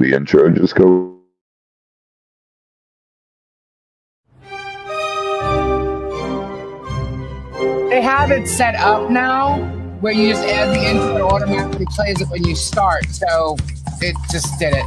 the intro. Just go. They have it set up now where you just add the intro and it automatically plays it when you start. So it just did it.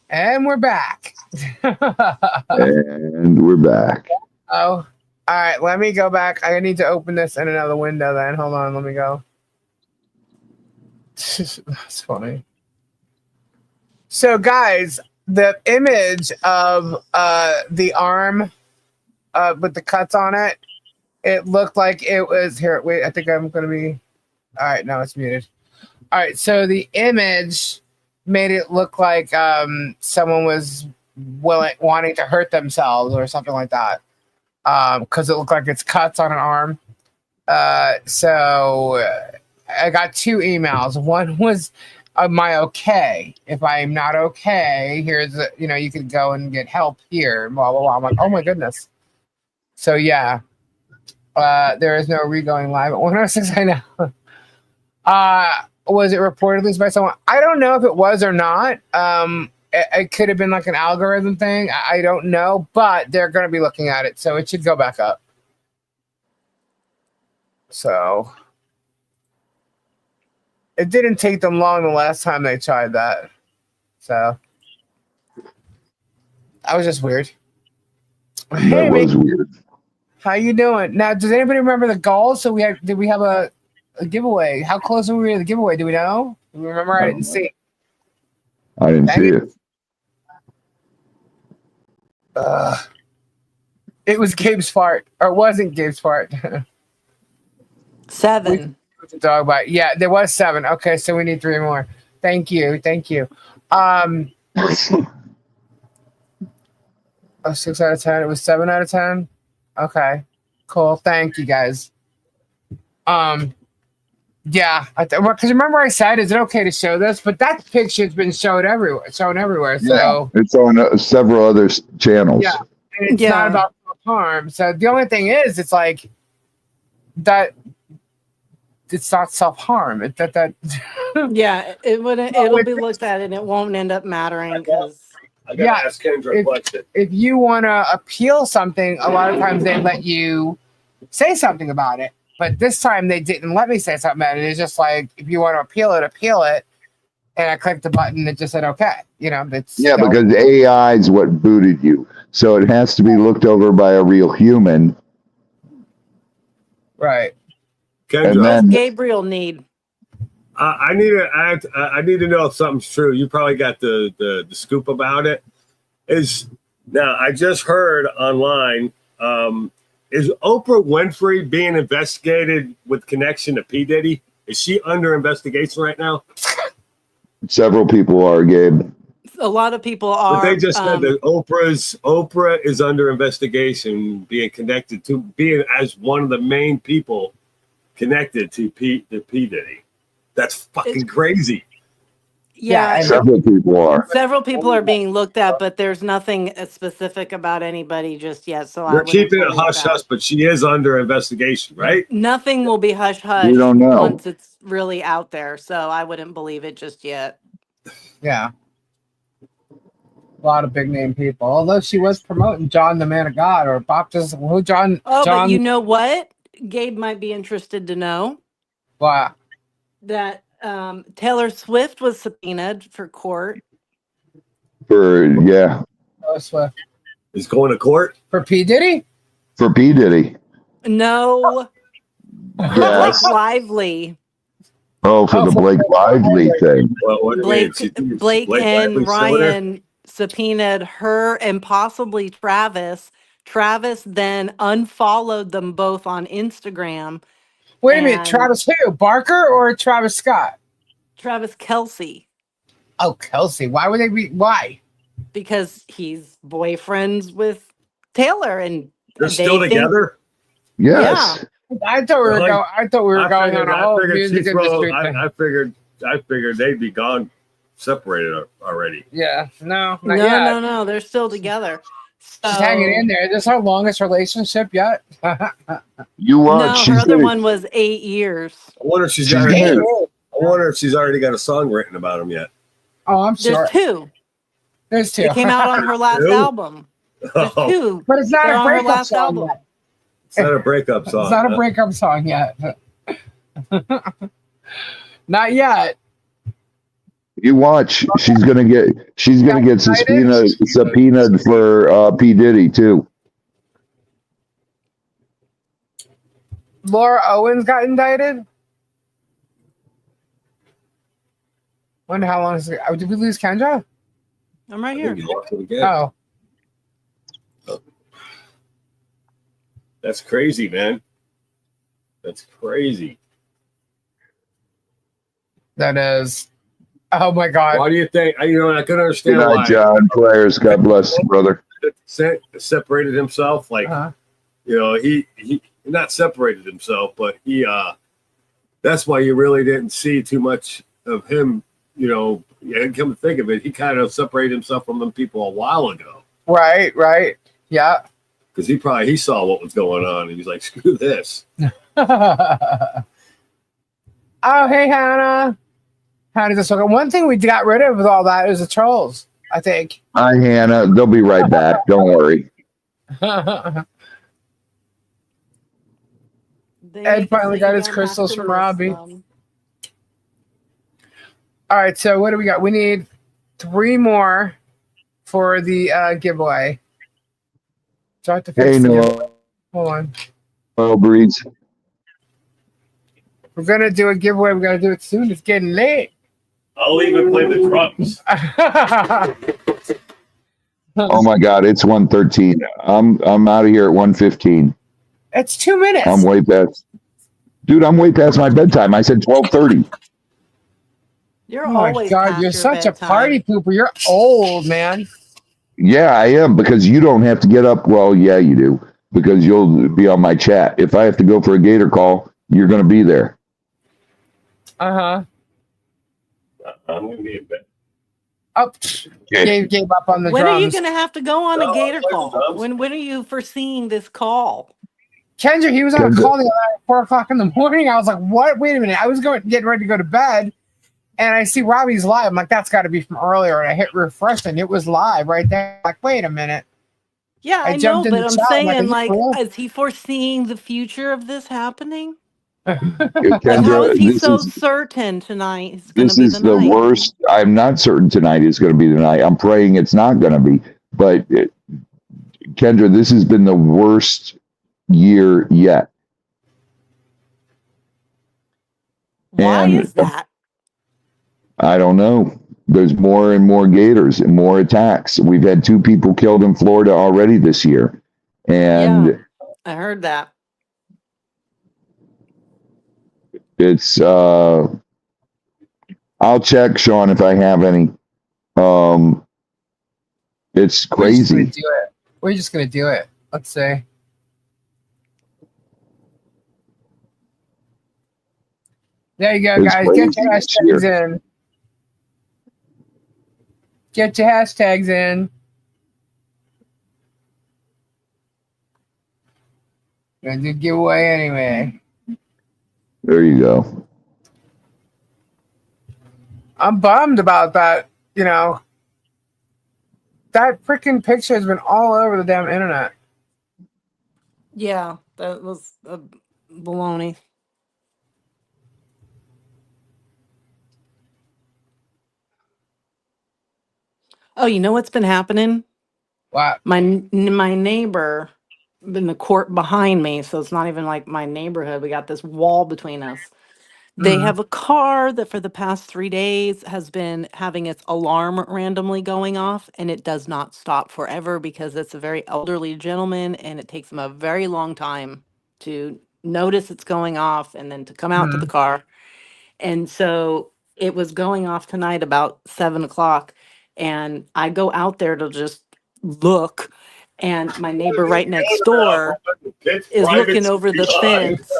And we're back. And we're back. Oh, all right. Let me go back. I need to open this in another window then. Hold on. Let me go. That's funny. So, guys, the image of the arm with the cuts on it, it looked like it was here. Wait, I think I'm going to be. All right. Now it's muted. All right. So the image made it look like someone was wanting to hurt themselves or something like that, because it looked like it's cuts on an arm. So I got 2 emails. One was, "Am I okay? If I'm not okay, here's you could go and get help here." Blah blah blah. I'm like, oh my goodness. So yeah, there is no re-going live at 106. I know. Was it reported at least by someone? I don't know if it was or not. It could have been like an algorithm thing. I don't know, but they're going to be looking at it, so it should go back up. So it didn't take them long the last time they tried that. So that was just weird. That was weird. How you doing? Now, does anybody remember the goals? So did we have a giveaway? How close were we to the giveaway? Do we know? Do we remember? I didn't see. I didn't see it. It was Gabe's fart, or it wasn't Gabe's fart. 7. The dog bite. Yeah, there was 7. Okay, so we need 3 more. Thank you. 6 out of 10. It was 7 out of 10. Okay, cool. Thank you, guys. Yeah, because remember I said, is it okay to show this? But that picture's been shown everywhere. So yeah, it's on several other channels. Yeah, and it's not about self-harm. So the only thing is, it's like that. It's not self-harm. It's that. Yeah, it wouldn't. It will be looked at, and it won't end up mattering because. I gotta ask Kendra a question. If you want to appeal something, a lot of times they let you say something about it. But this time they didn't let me say something about it. It's just like, if you want to appeal it. And I clicked the button. It just said, okay. Because AI is what booted you. So it has to be looked over by a real human. Right. Kendra, what does Gabriel need? I need to know if something's true. You probably got the scoop about it. Now I just heard online, is Oprah Winfrey being investigated with connection to P. Diddy? Is she under investigation right now? Several people are, Gabe. A lot of people are. But they just said that Oprah is under investigation, being connected to being as one of the main people connected to P. Diddy. That's fucking crazy. Yeah, several people are. Several people are being looked at, but there's nothing specific about anybody just yet. So they're keeping it hush hush, but she is under investigation, right? Nothing will be hush hush. We don't know once it's really out there. So I wouldn't believe it just yet. Yeah, a lot of big name people. Although she was promoting John the Man of God or Baptist. Who John? Oh, John, but you know what? Gabe might be interested to know. Wow. That Taylor Swift was subpoenaed for court. Taylor Swift is going to court for P. Diddy. For P. Diddy. No, Yes. like Lively. Oh, for Oh, the for Blake Lively thing. What do you mean? Blake and Lively's suing her? Ryan subpoenaed her and possibly Travis. Travis then unfollowed them both on Instagram. Wait a minute, And Travis who? Barker or Travis Scott? Travis Kelsey, Oh, Kelsey. Why would they be? Why? because he's boyfriends with Taylor, and They're they still think, together? Yes. I thought we were Like, going. I thought we were going on a whole music industry thing. I figured they'd be gone, separated already. Yeah, no, not no, yet. no, they're still together. So, She's hanging in there. This is her longest relationship yet. You no, watch. her She's other gonna, one was 8 years. I wonder if she's She's got. gonna- I wonder if she's already got a song written about him yet. Oh, I'm There's sure. two. There's two. It came out on her last Two? album. There's Oh, two. But it's not They're a on her breakup last song album. yet. it's not a breakup song. It's not a huh? breakup song yet. Not yet. You watch. She's gonna get subpoenaed for P. Diddy too. Laura Owens got indicted. Wonder how long is it? Oh, did we lose Kendra? I'm right I here. think you lost it again. Oh, That's crazy, man. That's crazy. that is. Oh my God. Why do you think? I couldn't Good understand night, why John. Players. God bless, brother. separated himself. Like Uh-huh. he not separated himself, but he. That's why you really didn't see too much of him. And come to think of it, he kind of separated himself from them people a while ago Right. Yeah. because he saw what was going on and he's like, screw this. Oh, hey, Hannah. How does this look? One thing we got rid of with all that is the trolls, I think. Hi, Hannah. They'll be right back. Don't worry. Ed finally got his crystals from Robbie. All right, so what do we got? We need 3 more for the giveaway. Start to fix Hey, the Noel. giveaway. Hold on. Breeze. We're going to do a giveaway. We got to do it soon. It's getting late. I'll even play the drums. Oh my God, it's 1:13. I'm out of here at 1:15. It's 2 minutes. I'm way past. Dude, I'm way past my bedtime. I said 12:30. You're Oh my always God, past you're your such a bedtime. party pooper. You're old, man. Yeah, I am, because you don't have to get up. Well, yeah, you do, because you'll be on my chat. If I have to go for a Gator call, you're going to be there. Uh-huh. I'm going to be in bed. Oh, gave up on the When drums. are you going to have to go on No, a Gator I play the call? drums. When are you foreseeing this call? Kendra, he was on a Kendra. call the other night at 4 o'clock in the morning. I was like, what? Wait a minute. I was getting ready to go to bed, and I see Robbie's live. I'm like, that's got to be from earlier. And I hit refresh, and it was live right there. I'm like, wait a minute. Yeah, I I know, jumped in but the I'm chat, I'm like, saying, are you for real? is he foreseeing the future of this happening? Like, Kendra, how is he this so is- certain tonight it's going to This be is the the night? worst. I'm not certain tonight is going to be the night. I'm praying it's not going to be. But Kendra, this has been the worst year yet. Why and- is that? I don't know. There's more and more gators and more attacks. We've had 2 people killed in Florida already this year. And Yeah. I heard that. it's I'll check, Sean, if I have any. It's crazy. We're just gonna do it. Let's see. There you go, It's guys. Get your crazy this hashtags in. Get your hashtags in. Gonna do giveaway anyway. There you go. I'm bummed about that. That freaking picture has been all over the damn internet. Yeah, that was a baloney. Oh, you know what's been happening? Wow. My neighbor in the court behind me, so it's not even like my neighborhood. We got this wall between us. They have a car that for the past 3 days has been having its alarm randomly going off, and it does not stop forever because it's a very elderly gentleman and it takes him a very long time to notice it's going off and then to come out to the car. And so it was going off tonight about 7 o'clock, and I go out there to just look, and my neighbor right next door is looking over the fence.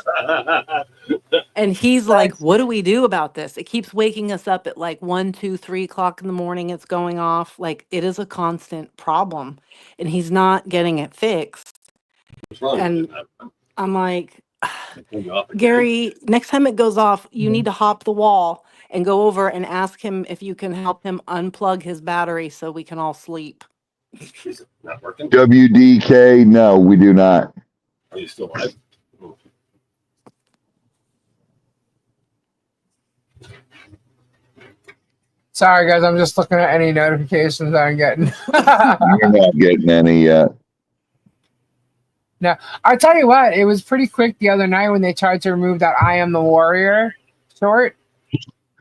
And he's like, what do we do about this? It keeps waking us up at like 1, 2, 3 o'clock in the morning. It's going off. Like, it is a constant problem. And he's not getting it fixed. And I'm like, Gary, next time it goes off, you need to hop the wall and go over and ask him if you can help him unplug his battery so we can all sleep. Is it not working? WDK, no, we do not. Are you still live? Sorry, guys. I'm just looking at any notifications I'm getting. You're not getting any yet. No, I tell you what, it was pretty quick the other night when they tried to remove that "I am the warrior" short.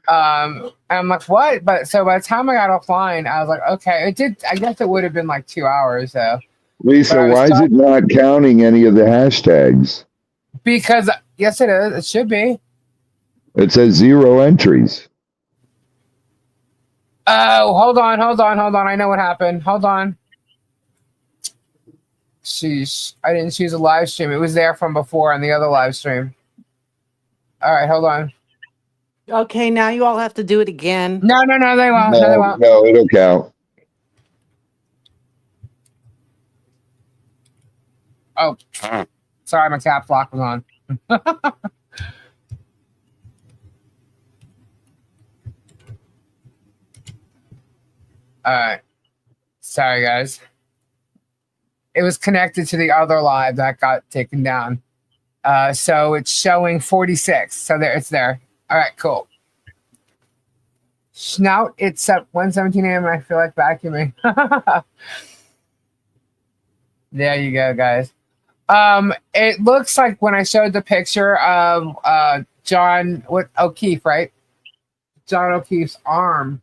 And I'm like, what? But so by the time I got offline, I was like, okay, it did. I guess it would have been like 2 hours though. Lisa, why is it not counting any of the hashtags? Because yes, it is. It should be. It says 0 entries. Oh, hold on. I know what happened. Hold on. Sheesh. I didn't choose a live stream. It was there from before on the other live stream. All right, hold on. Okay, now you all have to do it again. No, they won't. No, they won't. No, it'll count. Oh, sorry, my caps lock was on. All right. Sorry, guys. It was connected to the other live that got taken down. So it's showing 46. So there, it's there. All right, cool. Snout, it's at 1:17 a.m. and I feel like vacuuming. There you go, guys. It looks like when I showed the picture of John O'Keefe, right? John O'Keefe's arm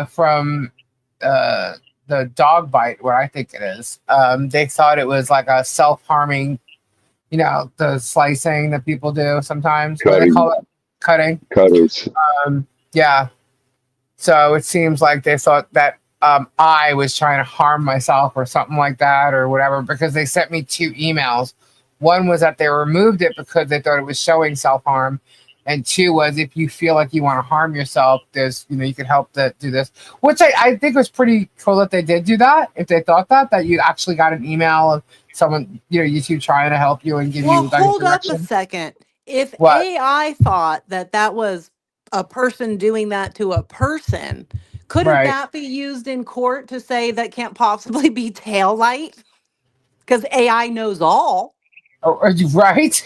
from the dog bite, what I think it is. They thought it was like a self-harming, you know, the slicing that people do sometimes. What do they call it? Cutting. Cutters. Yeah. So it seems like they thought that I was trying to harm myself or something like that or whatever, because they sent me 2 emails. One was that they removed it because they thought it was showing self-harm. And 2 was if you feel like you want to harm yourself, there's, you know, you could help to do this, which I think was pretty cool that they did do that. If they thought that you actually got an email of someone, you know, YouTube trying to help you and give you like, hold up direction. a second. If What? AI thought that was a person doing that to a person, couldn't Right. that be used in court to say that can't possibly be tail light? Because AI knows all. Oh, are you right?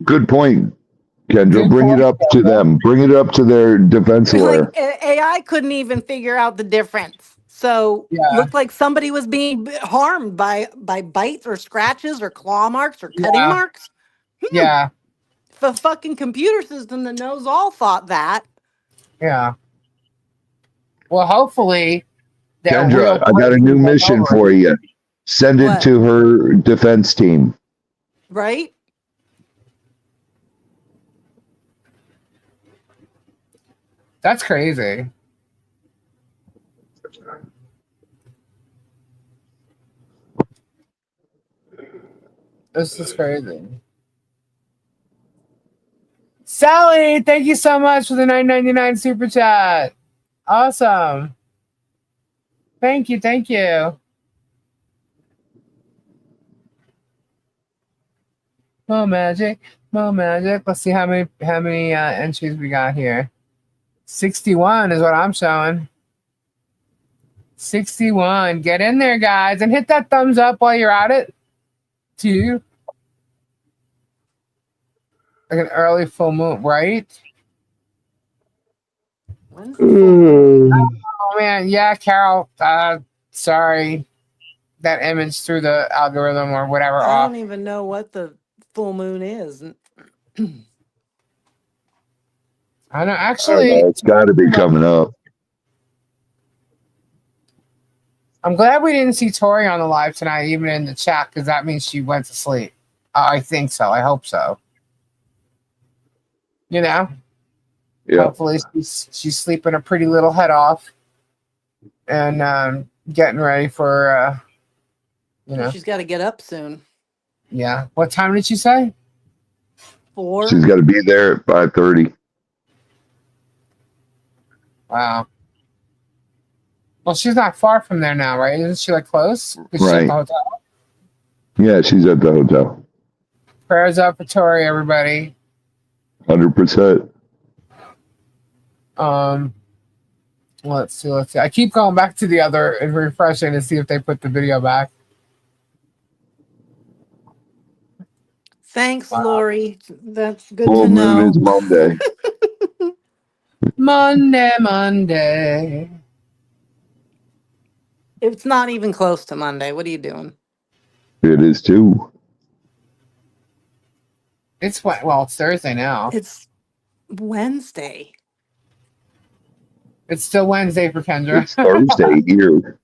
Good point, Kendra. Good Bring point, it up to Kendra. them. Bring it up to their defense lawyer. Like AI couldn't even figure out the difference. So Yeah. looked like somebody was being harmed by bites or scratches or claw marks or cutting Yeah. marks. Yeah. If a fucking computer system that knows all thought that. Yeah. Well, hopefully, Kendra, I got a new mission for you. Send it What? to her defense team. Right? That's crazy. This is crazy. Sally, thank you so much for the $9.99 super chat. Awesome. Thank you. More magic. Let's see how many entries we got here. 61 is what I'm showing. 61. Get in there, guys, and hit that thumbs up while you're at it. 2. Like an early full moon, right? When's the full moon? Oh man, yeah, Carol. Sorry, that image threw the algorithm or whatever I off. don't even know what the full moon is. I know. I don't Actually, know. It's got to be coming up. I'm glad we didn't see Tori on the live tonight, even in the chat, because that means she went to sleep. I think so. I hope so. You know, Yeah. hopefully she's sleeping a pretty little head off and getting ready for, you know. She's got to get up soon. Yeah. What time did she say? 4. She's got to be there at 5:30. Wow. Well, she's not far from there now, right? Isn't she like close? 'Cause she's at Right. the hotel. Yeah, she's at the hotel. Prayers up for Tori, everybody. 100%. Let's see. I keep going back to the other and refreshing to see if they put the video back. Thanks, Wow. Lori. That's good Full to moon know. is Monday. Monday. It's not even close to Monday. What are you doing? It is too. It's Thursday now. It's Wednesday. It's still Wednesday for Kendra. It's Thursday here.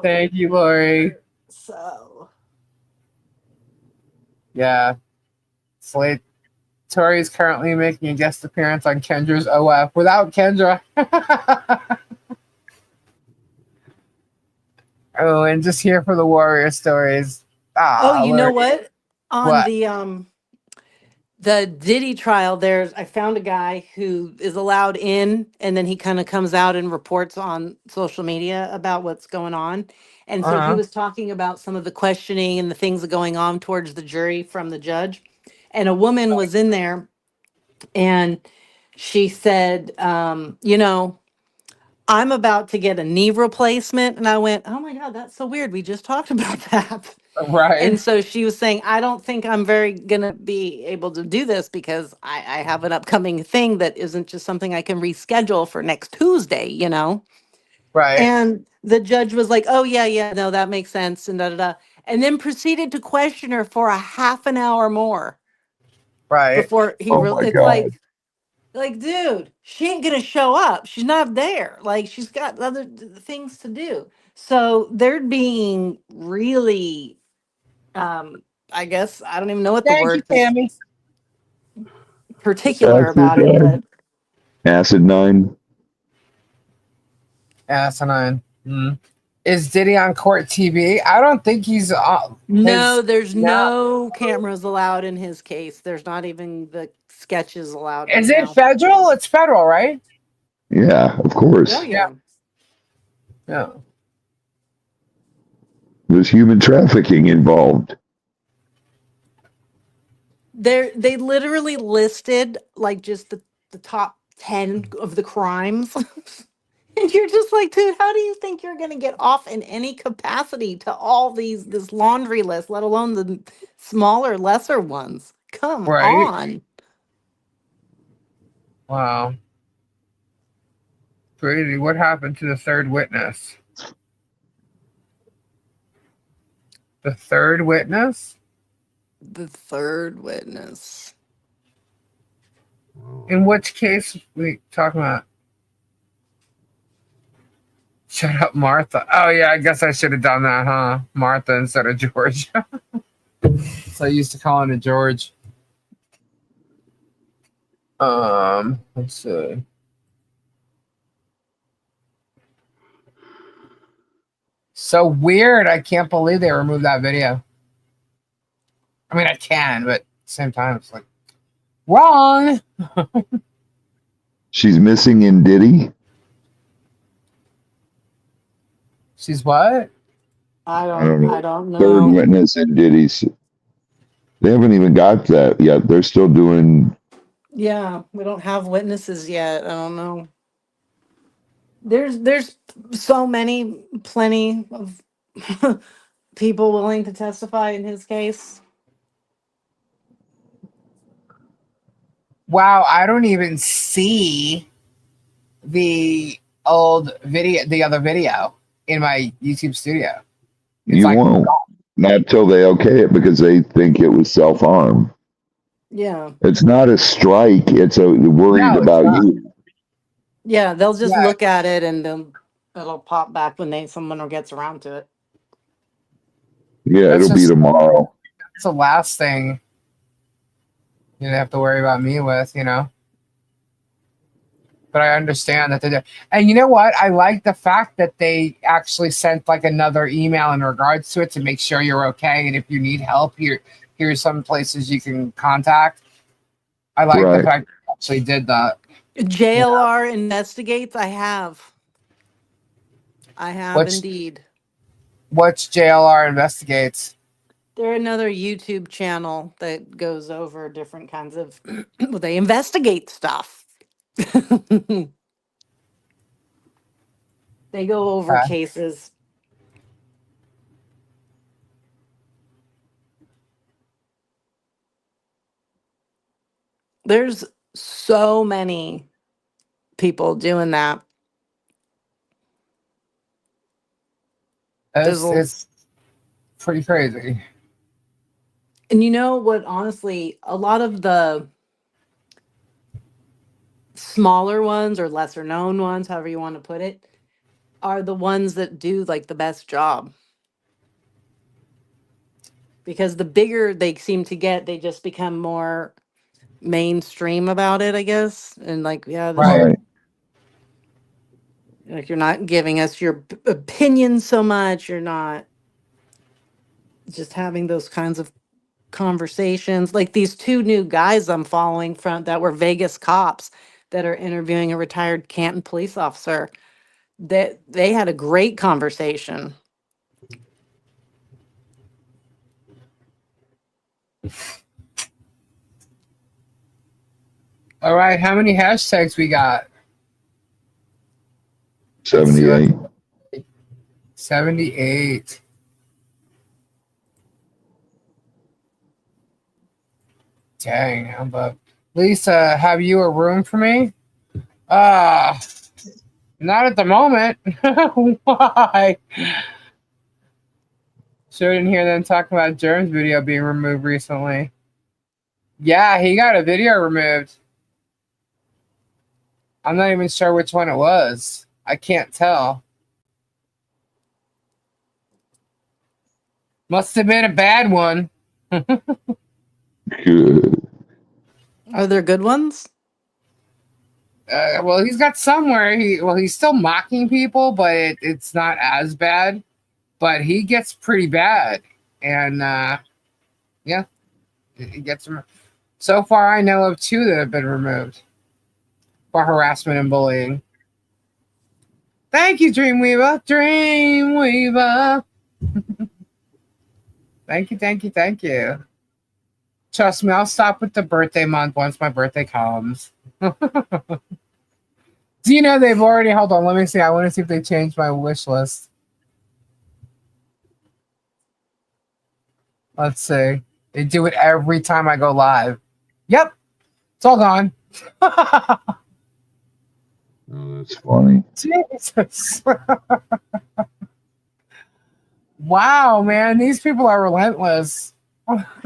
Thank you, Lori. So Yeah. Slate. Tori is currently making a guest appearance on Kendra's OF without Kendra. Oh, and just here for the warrior stories. you know Lori. what? On What? the Diddy trial, I found a guy who is allowed in, and then he kind of comes out and reports on social media about what's going on. And so he Uh-huh. was talking about some of the questioning and the things that are going on towards the jury from the judge. And a woman was in there, and she said, I'm about to get a knee replacement. And I went, oh my God, that's so weird. We just talked about that. Right. And so she was saying, I don't think I'm gonna be able to do this because I have an upcoming thing that isn't just something I can reschedule for next Tuesday, Right. And the judge was like, oh yeah, no, that makes sense, and da da da. And then proceeded to question her for a half an hour more Right. before he Oh my it's God. like, dude, she ain't gonna show up. She's not there. Like, she's got other things to do. So they're being really, I guess I don't even know what the Thank you, word is, Tammy. particular about it, but Acid 9. Asinine. Is Diddy on court TV? I don't think he's on. no, there's no cameras allowed in his case. There's not even the sketches allowed. Is right it now. federal? It's federal, right? Yeah, of course. Oh, yeah. Yeah. There's human trafficking involved. They literally listed like just the top 10 of the crimes. And you're just like, dude, how do you think you're going to get off in any capacity to all this laundry list, let alone the smaller, lesser ones? Come Right. on. Wow. Brady, what happened to the third witness? The third witness? The third witness. In which case we talking about? Shut up, Martha. Oh yeah, I guess I should have done that, huh? Martha instead of George. So I used to call him George. Let's see. So weird. I can't believe they removed that video. I mean, I can, but at the same time, it's like wrong. She's missing in Diddy. She's what? I don't know. don't know. Third witness in Diddy's. They haven't even got that yet. They're still doing. Yeah, we don't have witnesses yet. I don't know. There's so plenty of people willing to testify in his case. Wow, I don't even see the old video, the other video in my YouTube studio. It's You like won't. Not till they okay it because they think it was self-harm. Yeah. It's not a strike. It's a worried No, it's about not. you. Yeah, they'll just Yeah. look at it and then it'll pop back when someone gets around to it. Yeah, That's it'll be just tomorrow. that's the last thing you have to worry about me with, But I understand that they do. And you know what? I like the fact that they actually sent like another email in regards to it to make sure you're okay. And if you need help, here's some places you can contact. I like the Right. fact they actually did that. JLR investigates. I have What's indeed. what's JLR investigates? They're another YouTube channel that goes over different kinds of well, they investigate stuff. They go over Okay. cases. There's so many people doing that. There's It's pretty crazy. and you know what, honestly, a lot of the smaller ones or lesser known ones, however you want to put it, are the ones that do like the best job. Because the bigger they seem to get, they just become more mainstream about it, I guess. And like, yeah, this Right. Right. like you're not giving us your opinion so much. You're not just having those kinds of conversations. Like these two new guys I'm following from that were Vegas cops that are interviewing a retired Canton police officer. That they had a great conversation. All right, how many hashtags we got? Let's see. 78. 78. Dang, how about Lisa, have you a room for me? Uh not at the moment. Why? Sure didn't hear them talking about Germ's video being removed recently. Yeah, he got a video removed. I'm not even sure which one it was. I can't tell. Must have been a bad one. Good. Are there good ones? Well, he's got somewhere. He's still mocking people, but it's not as bad. But he gets pretty bad, and yeah, he gets them. So far, I know of 2 that have been removed for harassment and bullying. Thank you, Dreamweaver. Dreamweaver. Thank you, thank you, thank you. Trust me, I'll stop with the birthday month once my birthday comes. Do you know they've already, hold on, let me see. I want to see if they changed my wish list. Let's see. They do it every time I go live. Yep. It's all gone. Oh, that's funny. Jesus. Wow, man. These people are relentless.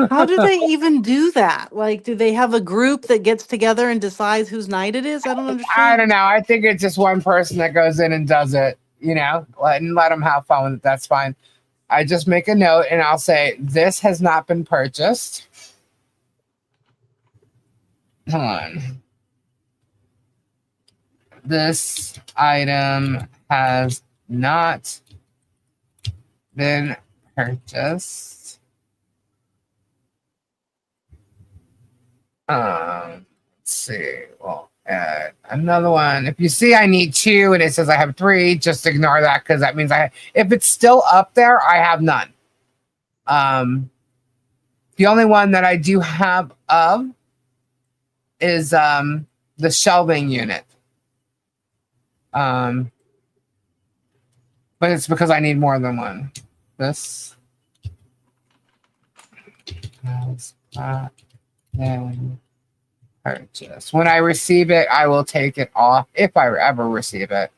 How do they even do that? Like, do they have a group that gets together and decides whose night it is? I don't I understand. don't know. I think it's just one person that goes in and does it, let them have fun with it. That's fine. I just make a note and I'll say, this has not been purchased. Hold on. This item has not been purchased. Let's see. Well, add another one. If you see I need 2 and it says I have 3, just ignore that because that means if it's still up there, I have none. The only one that I do have of is the shelving unit. But it's because I need more than one. This has not been purchased. When I receive it, I will take it off if I ever receive it.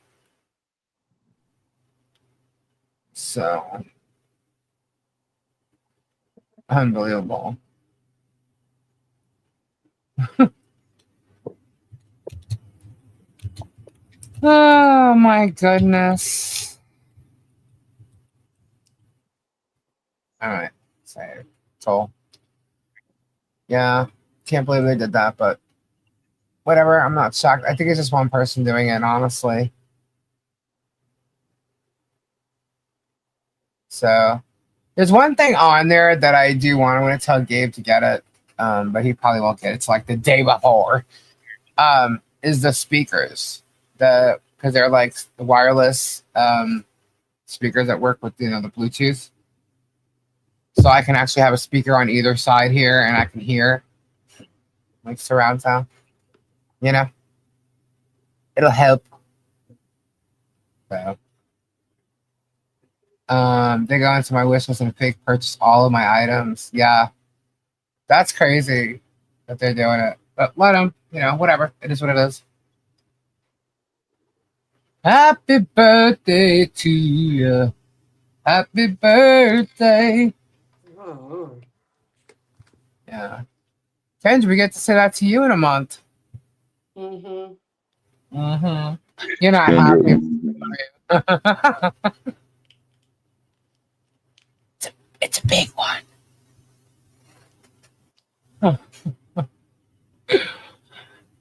So Unbelievable. Oh my goodness. All right. Save. Toll. Yeah. Can't believe they did that, but whatever. I'm not shocked. I think it's just one person doing it, honestly. So there's one thing on there that I do want. I want to tell Gabe to get it, but he probably won't get it. It's like the day before. Is the speakers, because they're like the wireless speakers that work with the Bluetooth. So I can actually have a speaker on either side here, and I can hear like surround sound. It'll help. So. They go into my wish list and fake purchase all of my items. Yeah, that's crazy that they're doing it. But let them, whatever. It is what it is. Happy birthday to you. Happy birthday. Yeah. Kendra, we get to say that to you in a month. You're not happy. It's a big one.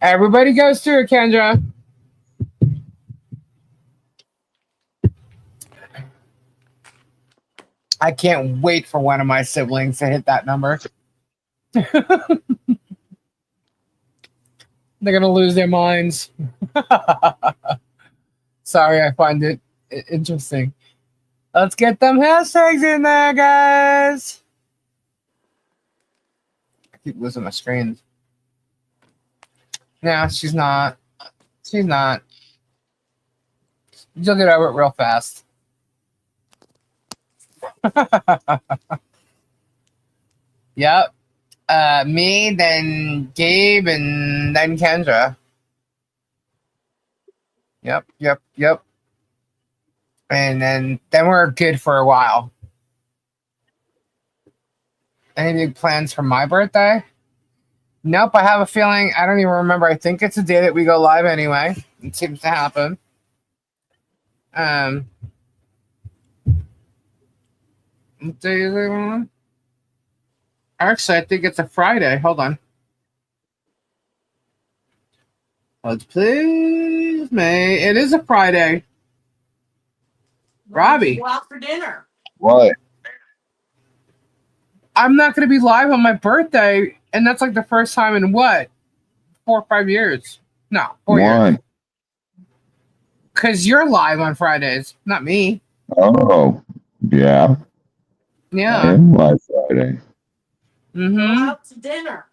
Everybody goes through it, Kendra. I can't wait for one of my siblings to hit that number. They're going to lose their minds. Sorry, I find it interesting. Let's get them hashtags in there, guys. I keep losing my screens. No, she's not. She's not. You'll get over it real fast. Yep. Me, then Gabe, and then Kendra. Yep. And then we're good for a while. Any big plans for my birthday? Nope, I have a feeling. I don't even remember. I think it's the day that we go live anyway. It seems to happen. What day is it on? Actually, I think it's a Friday. Hold on. Let's please, May. It is a Friday. Robbie. Go out for dinner. What? I'm not going to be live on my birthday, and that's like the first time in what? 4 or 5 years? No, 4 years. Because you're live on Fridays, not me. Oh, yeah. Yeah. I am live Friday. Go out to dinner.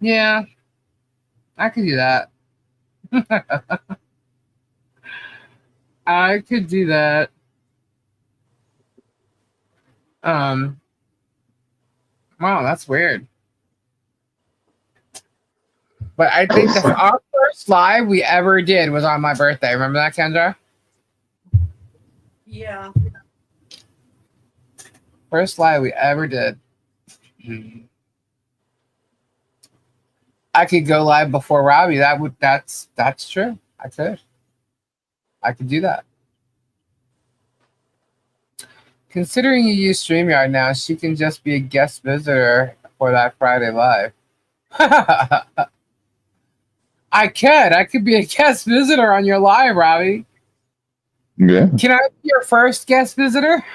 Yeah. I could do that. I could do that. Wow, that's weird. But I think our first live we ever did was on my birthday. Remember that, Kendra? Yeah. First live we ever did. I could go live before Robbie. That's true. I could do that. Considering you use StreamYard now, she can just be a guest visitor for that Friday live. I could be a guest visitor on your live, Robbie. Yeah. Can I be your first guest visitor?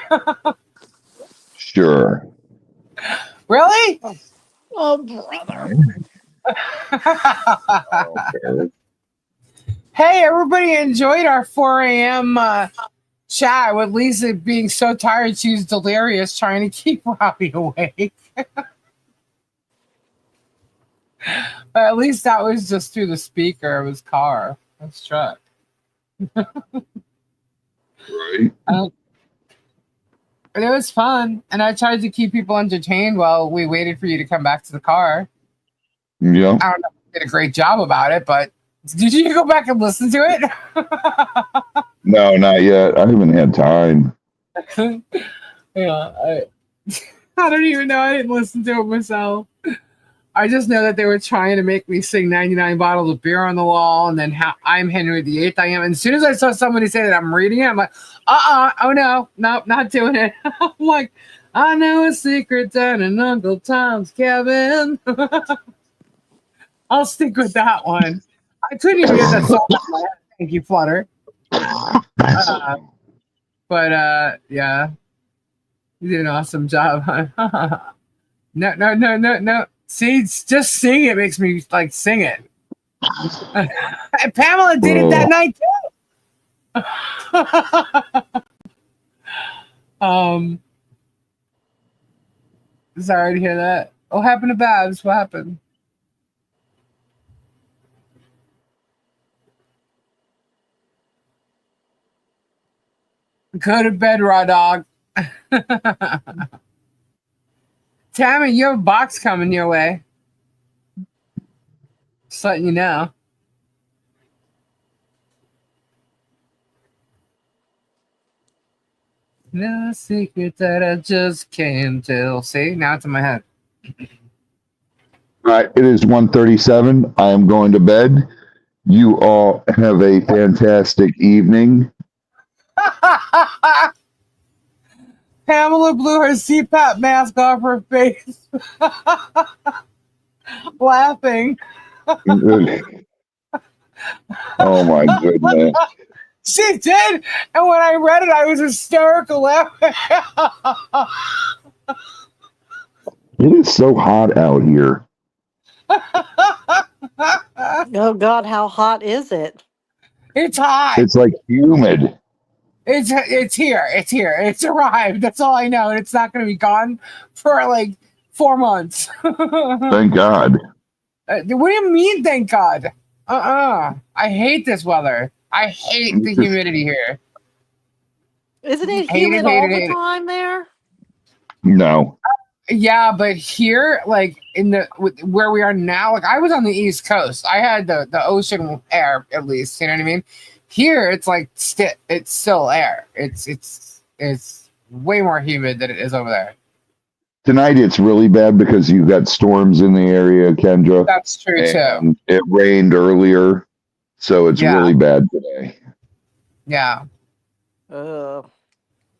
Sure. Really? Oh, brother. Okay. Hey, everybody enjoyed our 4 a.m. Chat with Lisa being so tired she was delirious trying to keep Robbie awake. But at least that was just through the speaker of his car, his truck. Right. And it was fun, and I tried to keep people entertained while we waited for you to come back to the car. Yeah. I don't know if you did a great job about it, but did you go back and listen to it? No, not yet. I haven't had time. Yeah, I don't even know. I didn't listen to it myself. I just know that they were trying to make me sing 99 bottles of beer on the wall, and then how I'm Henry VIII. I am. And as soon as I saw somebody say that I'm reading it, I'm like, oh no, nope, not doing it. I'm like, I know a secret down in Uncle Tom's cabin. I'll stick with that one. I couldn't even get that song out of my head. Thank you, Flutter. Yeah, you did an awesome job. No. See, just sing it makes me like sing it. Pamela did it that night too. Sorry to hear that. What happened to Babs? What happened? Go to bed, raw dog. Tammy, you have a box coming your way. Just letting you know. No secret that I just can't tell. See, now it's in my head. All right, it is 1:37. I am going to bed. You all have a fantastic evening. Pamela blew her CPAP mask off her face, laughing. Oh my goodness. She did, and when I read it, I was hysterical laughing. It is so hot out here. Oh God, how hot is it? It's hot. It's like humid. It's here. It's here. It's arrived. That's all I know, and it's not going to be gone for like 4 months. Thank God. What do you mean, thank God? I hate this weather. I hate the humidity here. Isn't it humid all the time there? No. Yeah, but here, like where we are now, like I was on the East Coast. I had the ocean air at least. You know what I mean? Here, it's like it's still air. It's way more humid than it is over there. Tonight it's really bad because you've got storms in the area, Kendra. That's true too. It rained earlier, so it's really bad today. Yeah.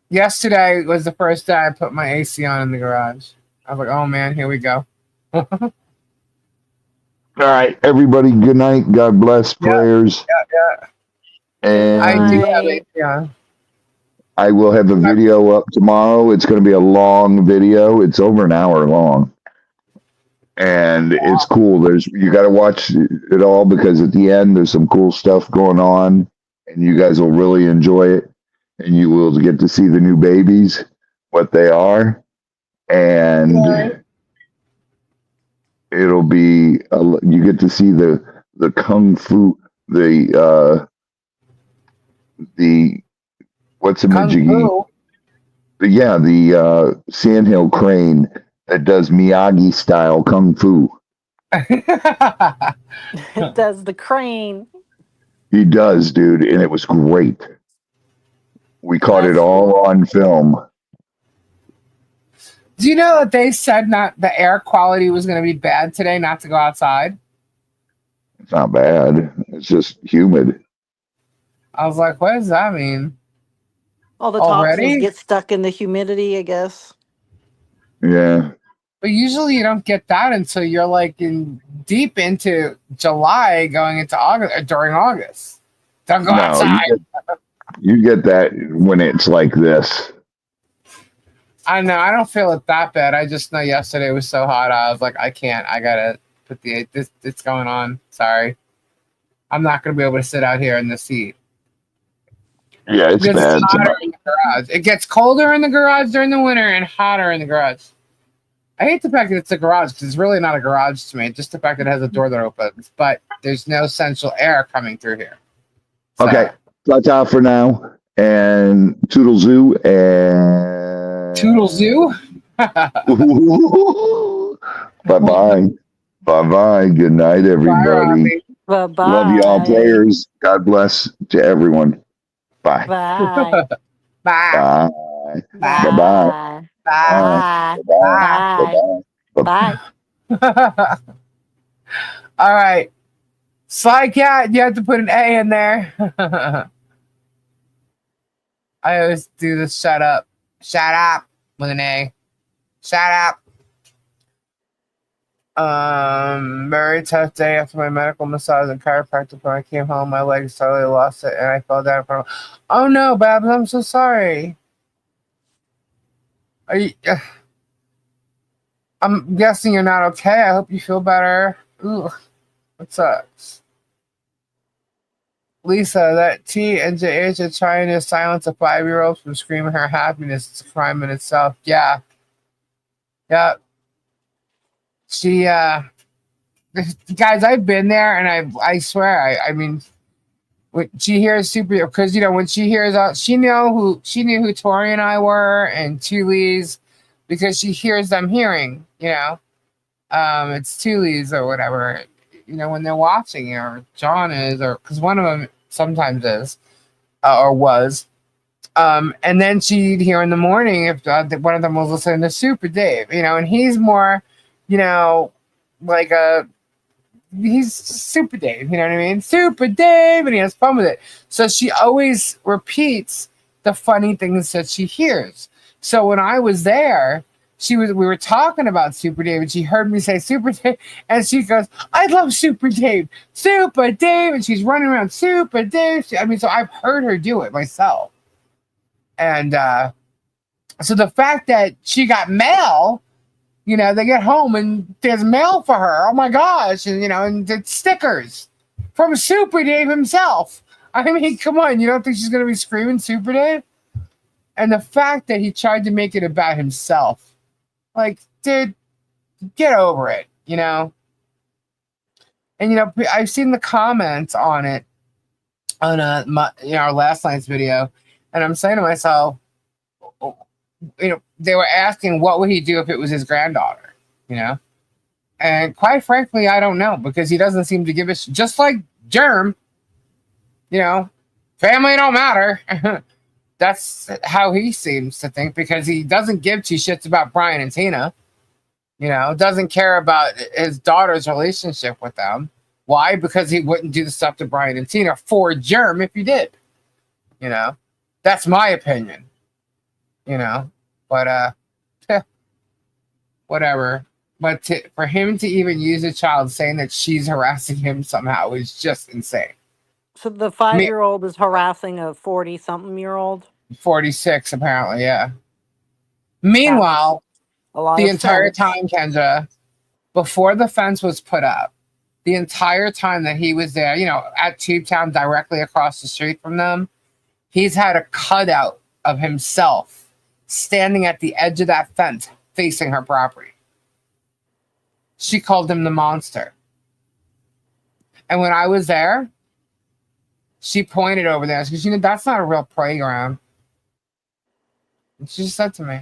Yesterday was the first day I put my AC on in the garage. I was like, oh man, here we go. All right, everybody, good night. God bless. Prayers. Yeah. And I do have it, yeah. I will have a video up tomorrow. It's going to be a long video. It's over an hour long. And it's cool. You got to watch it all because at the end there's some cool stuff going on and you guys will really enjoy it. And you will get to see the new babies, what they are. And it'll be, you get to see the kung fu, the what's a Majigi? The sandhill crane that does Miyagi style kung fu. It does the crane. He does, dude, and it was great. We caught it all on film. Do you know that they said not the air quality was going to be bad today, not to go outside? It's not bad. It's just humid. I was like, what does that mean? All the toxins get stuck in the humidity, I guess. Yeah. But usually you don't get that until you're like deep into July going into August or during August. Don't go outside. You get that when it's like this. I know. I don't feel it that bad. I just know yesterday was so hot. I was like, I can't. I gotta put it's going on. Sorry. I'm not gonna be able to sit out here in the seat. Yeah, it's bad. It's hotter in the garage. It gets colder in the garage during the winter and hotter in the garage. I hate the fact that it's a garage because it's really not a garage to me. Just the fact that it has a door that opens, but there's no central air coming through here. So. Okay, that's out for now. And Toodle Zoo and Toodle Zoo. Bye-bye. Bye-bye. Good night, everybody. Bye-bye. Love you all. Prayers. God bless to everyone. Bye. Bye. Bye. Bye. Bye. Bye. Bye. Bye. Bye. Bye. Bye. All right. Sly Cat, you have to put an A in there. I always do this shut up. Shut up with an A. Shut up. Very tough day after my medical massage and chiropractic. When I came home, my legs totally lost it and I fell down in front of. Oh no, Babs, I'm so sorry. Are you, I'm guessing you're not okay. I hope you feel better. Ooh, that sucks. Lisa, that T and JH are trying to silence a 5-year-old from screaming her happiness. It's a crime in itself. Yeah. Yep. She, guys, I've been there and I swear, I mean, when she hears super, because, you know, when she hears, she knew who Tori and I were and Tulee's because she hears them hearing, you know, it's Tulee's or whatever, you know, when they're watching or John is, or because one of them sometimes is or was. And then she'd hear in the morning if one of them was listening to Super Dave, you know, and he's more, you know, like he's Super Dave, you know what I mean? Super Dave, and he has fun with it. So she always repeats the funny things that she hears. So when I was there, we were talking about Super Dave, and she heard me say Super Dave, and she goes, "I love Super Dave, Super Dave," and she's running around Super Dave. I mean, so I've heard her do it myself, and so the fact that she got mail, you know, they get home and there's mail for her. Oh my gosh, and you know, and it's stickers from Super Dave himself. I mean, come on, you don't think she's gonna be screaming Super Dave? And the fact that he tried to make it about himself. Like, dude, get over it, you know? And, you know, I've seen the comments on it on our last night's video. And I'm saying to myself, you know, they were asking what would he do if it was his granddaughter, you know? And quite frankly, I don't know because he doesn't seem to give a just like Germ, you know, family don't matter. That's how he seems to think because he doesn't give two shits about Brian and Tina. You know, doesn't care about his daughter's relationship with them. Why? Because he wouldn't do the stuff to Brian and Tina for Germ if he did. You know, that's my opinion. You know, but whatever. But for him to even use a child saying that she's harassing him somehow is just insane. So the 5-year-old is harassing a 40-something-year-old? 46, apparently, yeah. Meanwhile, the entire time, Kendra, before the fence was put up, the entire time that he was there, you know, at Tubetown directly across the street from them, he's had a cutout of himself standing at the edge of that fence facing her property. She called him the monster. And when I was there, she pointed over there. She goes, you know, that's not a real playground. And she just said to me.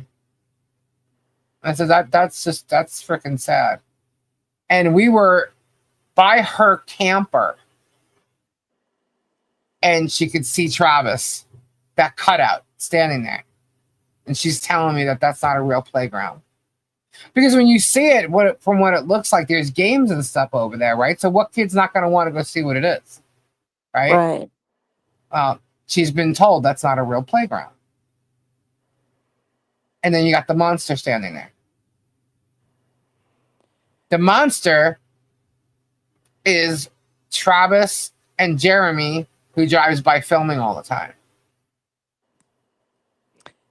I said, that's freaking sad. And we were by her camper. And she could see Travis, that cutout, standing there. And she's telling me that that's not a real playground. Because when you see it, from what it looks like, there's games and stuff over there, right? So what kid's not going to want to go see what it is? Right? Right. She's been told that's not a real playground. And then you got the monster standing there. The monster is Travis and Jeremy, who drives by filming all the time.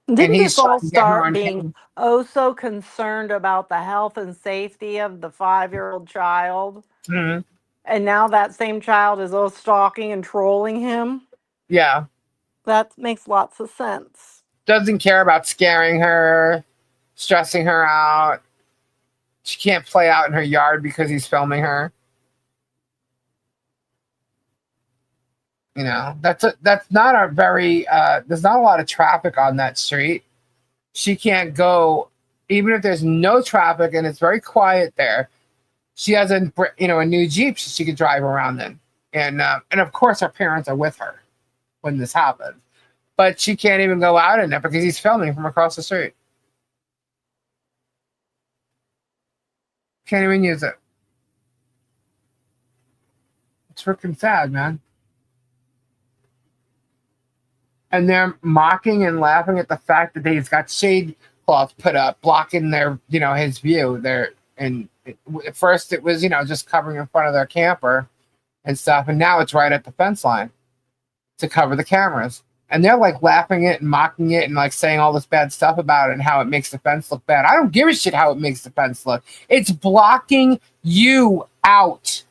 Didn't this all start being so concerned about the health and safety of the 5-year-old child? Mm-hmm. And now that same child is stalking and trolling him? Yeah. That makes lots of sense. Doesn't care about scaring her, stressing her out. She can't play out in her yard because he's filming her. You know, that's not a very, there's not a lot of traffic on that street. She can't go, even if there's no traffic and it's very quiet there. She has a new Jeep so she could drive around in. And of course her parents are with her when this happens. But she can't even go out in it because he's filming from across the street. Can't even use it. It's freaking sad, man. And they're mocking and laughing at the fact that he's got shade cloth put up, blocking their, his view. At first it was, just covering in front of their camper and stuff, and now it's right at the fence line to cover the cameras. And they're like laughing it and mocking it and like saying all this bad stuff about it and how it makes the fence look bad. I don't give a shit how it makes the fence look. It's blocking you out.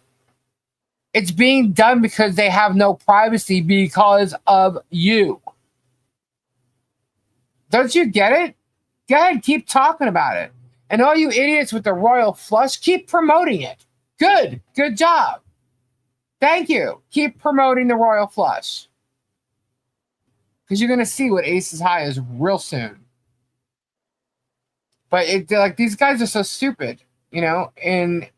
It's being done because they have no privacy because of you. Don't you get it? Go ahead, keep talking about it. And all you idiots with the royal flush, keep promoting it. Good job. Thank you. Keep promoting the royal flush. Because you're going to see what Aces High is real soon. But these guys are so stupid, and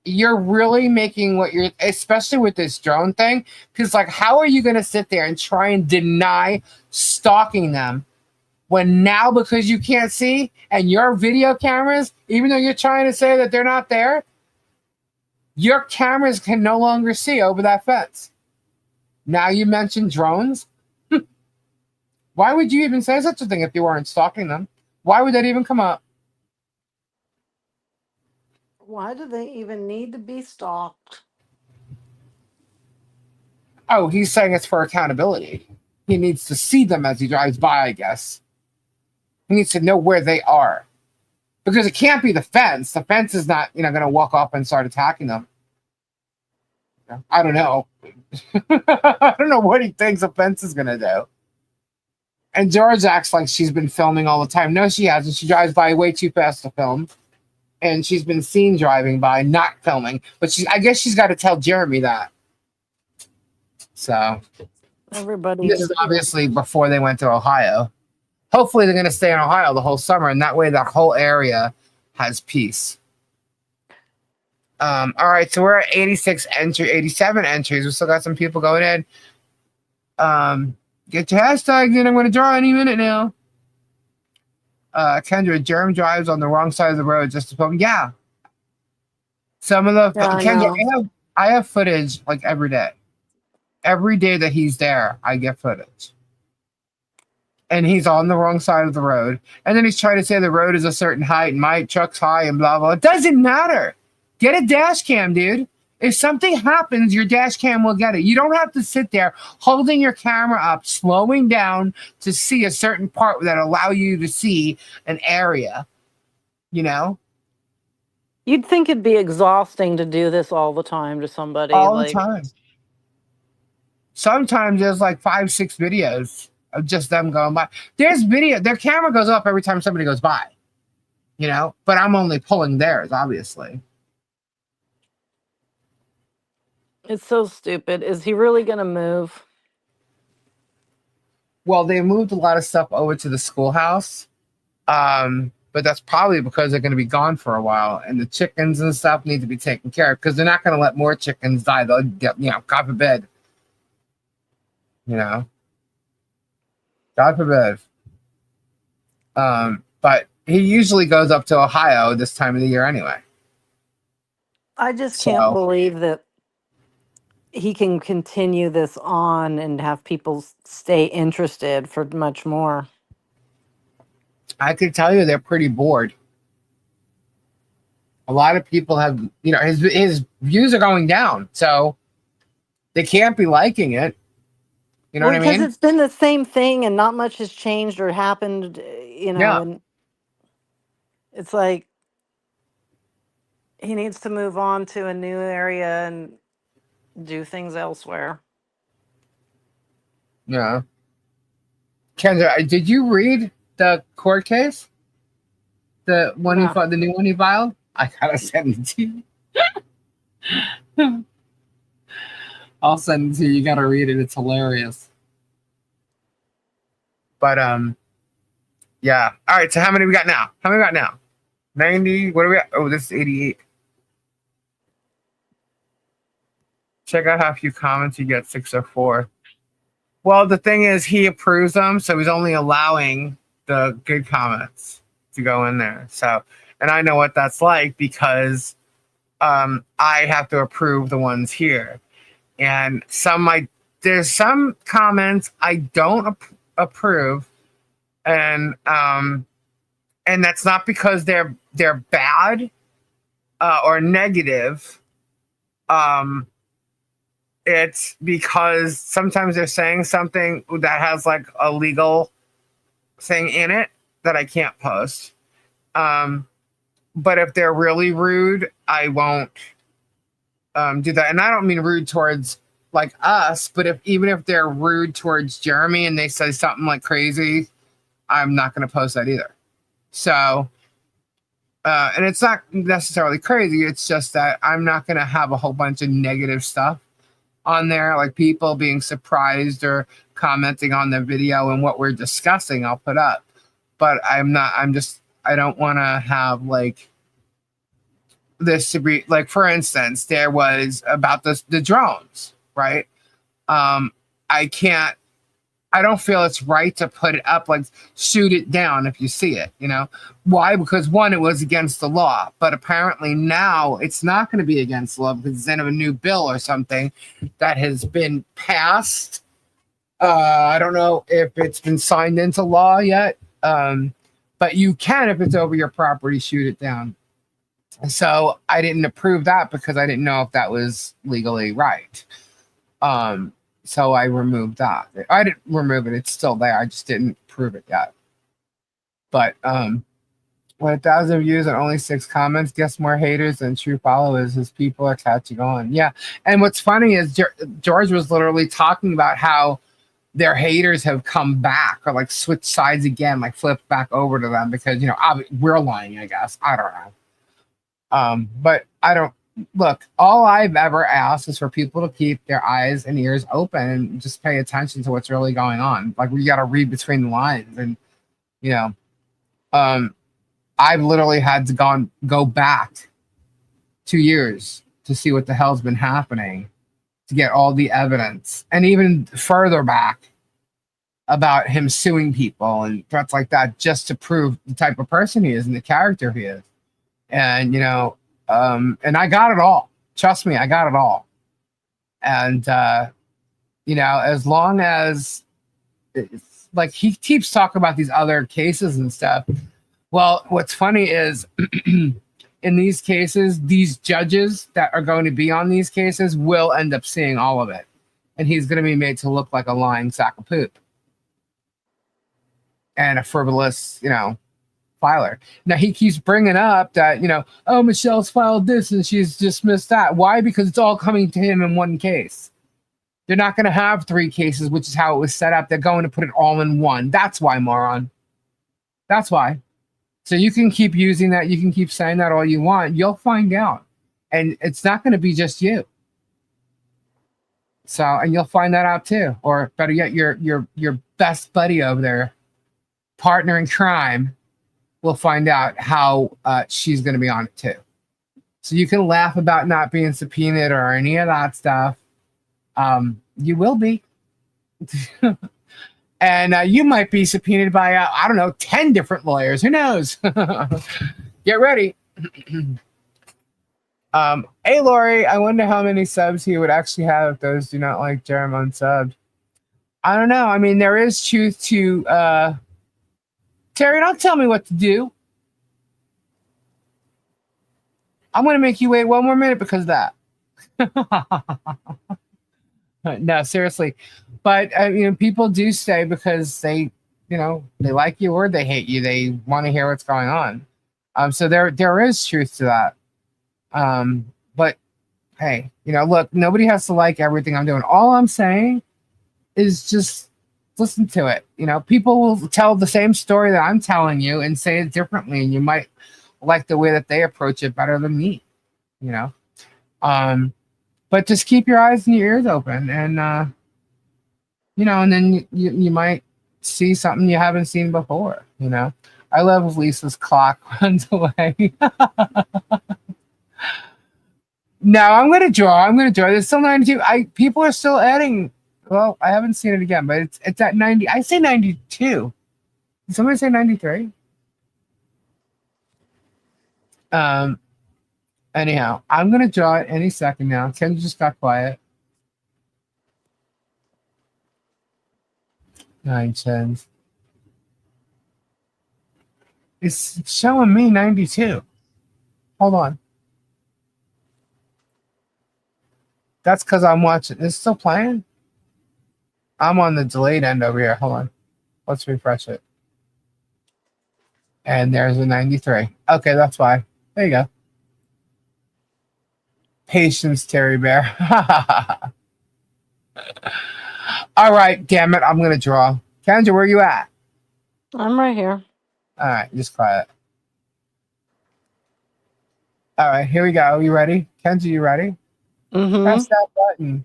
you're really making especially with this drone thing, because how are you going to sit there and try and deny stalking them when now, because you can't see and your video cameras, even though you're trying to say that they're not there, your cameras can no longer see over that fence. Now you mentioned drones. Why would you even say such a thing if you weren't stalking them? Why would that even come up? Why do they even need to be stalked? Oh, he's saying it's for accountability. He needs to see them as he drives by, I guess. He needs to know where they are. Because it can't be the fence. The fence is not, going to walk up and start attacking them. I don't know. I don't know what he thinks a fence is going to do. And George acts like she's been filming all the time. No, she hasn't. She drives by way too fast to film. And she's been seen driving by, not filming. But I guess she's got to tell Jeremy that. So, this is obviously before they went to Ohio. Hopefully they're going to stay in Ohio the whole summer. And that way that whole area has peace. All right, so we're at 87 entries. We still got some people going in. Get your hashtags in. I'm going to draw any minute now. Kendra, Jerem drives on the wrong side of the road just to film. Yeah. Some of the Kendra, I have footage every day. Every day that he's there, I get footage. And he's on the wrong side of the road. And then he's trying to say the road is a certain height and my truck's high and blah, blah. It doesn't matter. Get a dash cam, dude. If something happens, your dash cam will get it. You don't have to sit there holding your camera up, slowing down to see a certain part that allow you to see an area. You'd think it'd be exhausting to do this all the time to somebody. All the time. Sometimes there's 5-6 videos of just them going by. There's video. Their camera goes off every time somebody goes by. But I'm only pulling theirs, obviously. It's so stupid. Is he really going to move? Well, they moved a lot of stuff over to the schoolhouse. But that's probably because they're going to be gone for a while. And the chickens and stuff need to be taken care of because they're not going to let more chickens die. They'll get, God forbid. God forbid. But he usually goes up to Ohio this time of the year anyway. I just can't believe that he can continue this on and have people stay interested for much more. I could tell you they're pretty bored. A lot of people have, his views are going down, so they can't be liking it. You know what I mean? Because it's been the same thing and not much has changed or happened, Yeah. And it's like he needs to move on to a new area and do things elsewhere. Yeah. Kendra, did you read the court case? The one he filed, the new one he filed? I gotta send it to you. I'll send it to you. You gotta read it. It's hilarious. But yeah. All right. So how many we got now? 90. What are we at? Oh, this is 88. Check out how few comments you get. 604. Well, the thing is, he approves them, so he's only allowing the good comments to go in there. So And I know what that's like because I have to approve the ones here. And there's some comments I don't approve, and that's not because they're bad or negative. It's because sometimes they're saying something that has like a legal thing in it that I can't post. But if they're really rude, I won't do that. And I don't mean rude towards like us, but even if they're rude towards Jeremy and they say something like crazy, I'm not going to post that either. So, and it's not necessarily crazy. It's just that I'm not going to have a whole bunch of negative stuff on there, like people being surprised or commenting on the video and what we're discussing, I'll put up. But I don't want to have like this to be like, for instance, there was about the drones, right? I don't feel it's right to put it up, like shoot it down if you see it, you know? Why? Because one, it was against the law, but apparently now it's not going to be against the law because it's in a new bill or something that has been passed. I don't know if it's been signed into law yet, but you can, if it's over your property, shoot it down. So I didn't approve that because I didn't know if that was legally right. So I removed that. I didn't remove it. It's still there. I just didn't prove it yet. But with 1,000 views and only 6 comments, guess more haters than true followers as people are catching on. Yeah. And what's funny is George was literally talking about how their haters have come back or like switched sides again, like flipped back over to them because, you know, we're lying, I guess. I don't know. But I don't. Look, all I've ever asked is for people to keep their eyes and ears open and just pay attention to what's really going on. Like we got to read between the lines, and you know, I've literally had to go back 2 years to see what the hell's been happening, to get all the evidence, and even further back about him suing people and threats like that, just to prove the type of person he is and the character he is, and you know. And I got it all. Trust me, I got it all. And, you know, as long as it's like he keeps talking about these other cases and stuff. Well, what's funny is in these cases, these judges that are going to be on these cases will end up seeing all of it. And he's going to be made to look like a lying sack of poop and a frivolous, you know, filer. Now he keeps bringing up that, you know, oh, Michelle's filed this and she's dismissed that. Why? Because it's all coming to him in one case. They're not going to have 3 cases, which is how it was set up. They're going to put it all in one. That's why, moron. That's why. So you can keep using that. You can keep saying that all you want. You'll find out. And it's not going to be just you. So, and you'll find that out too. Or better yet, your best buddy over there, partner in crime, will find out how she's going to be on it too. So you can laugh about not being subpoenaed or any of that stuff. You will be. And you might be subpoenaed by, I don't know, 10 different lawyers. Who knows? Get ready. Hey, Lori, I wonder how many subs he would actually have if those do not like Jerem unsubbed. I don't know. I mean, there is truth to... Terry, don't tell me what to do. I'm going to make you wait 1 more minute because of that. No, seriously. But, you know, people do stay because they, you know, they like you or they hate you. They want to hear what's going on. So there is truth to that. But, hey, you know, look, nobody has to like everything I'm doing. All I'm saying is just listen to it. You know, people will tell the same story that I'm telling you and say it differently, and you might like the way that they approach it better than me, you know. But just keep your eyes and your ears open, and you know, and then you might see something you haven't seen before, you know. I love if Lisa's clock runs away. No, I'm gonna draw. There's still 92. People are still adding. Well, I haven't seen it again, but it's at 90. I say 92. Did somebody say 93? Um. Anyhow, I'm gonna draw it any second now. Ken just got quiet. 9 cents. It's showing me 92. Hold on. That's because I'm watching. It's still playing. I'm on the delayed end over here. Hold on. Let's refresh it. And there's a 93. Okay, that's why. There you go. Patience, Terry Bear. All right, damn it. I'm going to draw. Kendra, where you at? I'm right here. All right, just quiet. All right, here we go. You ready? Kendra, you ready? Mm-hmm. Press that button.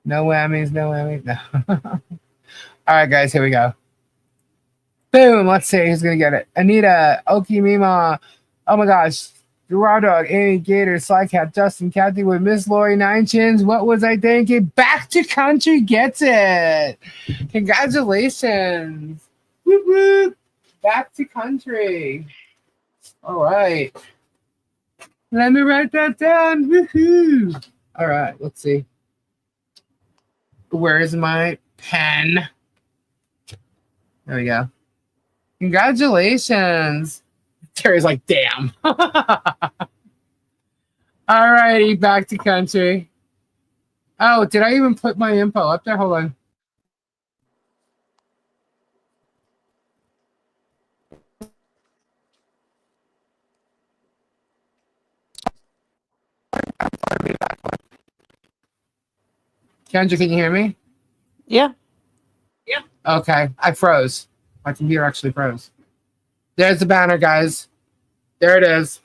No whammies, no whammies. No. All right, guys, here we go. Boom. Let's see who's going to get it. Anita, Oki Mima. Oh my gosh. Raw Dog, Amy Gator, Sly Cat, Justin, Kathy with Miss Lori, 9 Chins. What was I thinking? Back to Country gets it. Congratulations. Whoop, whoop. Back to Country. All right. Let me write that down. Woohoo. All right, let's see. Where is my pen? There we go. Congratulations. Terry's like, damn. All righty, back to Country. Oh, did I even put my info up there? Hold on. Kendra, can you hear me? Yeah. Okay, I froze. My computer actually froze. There's the banner, guys. There it is.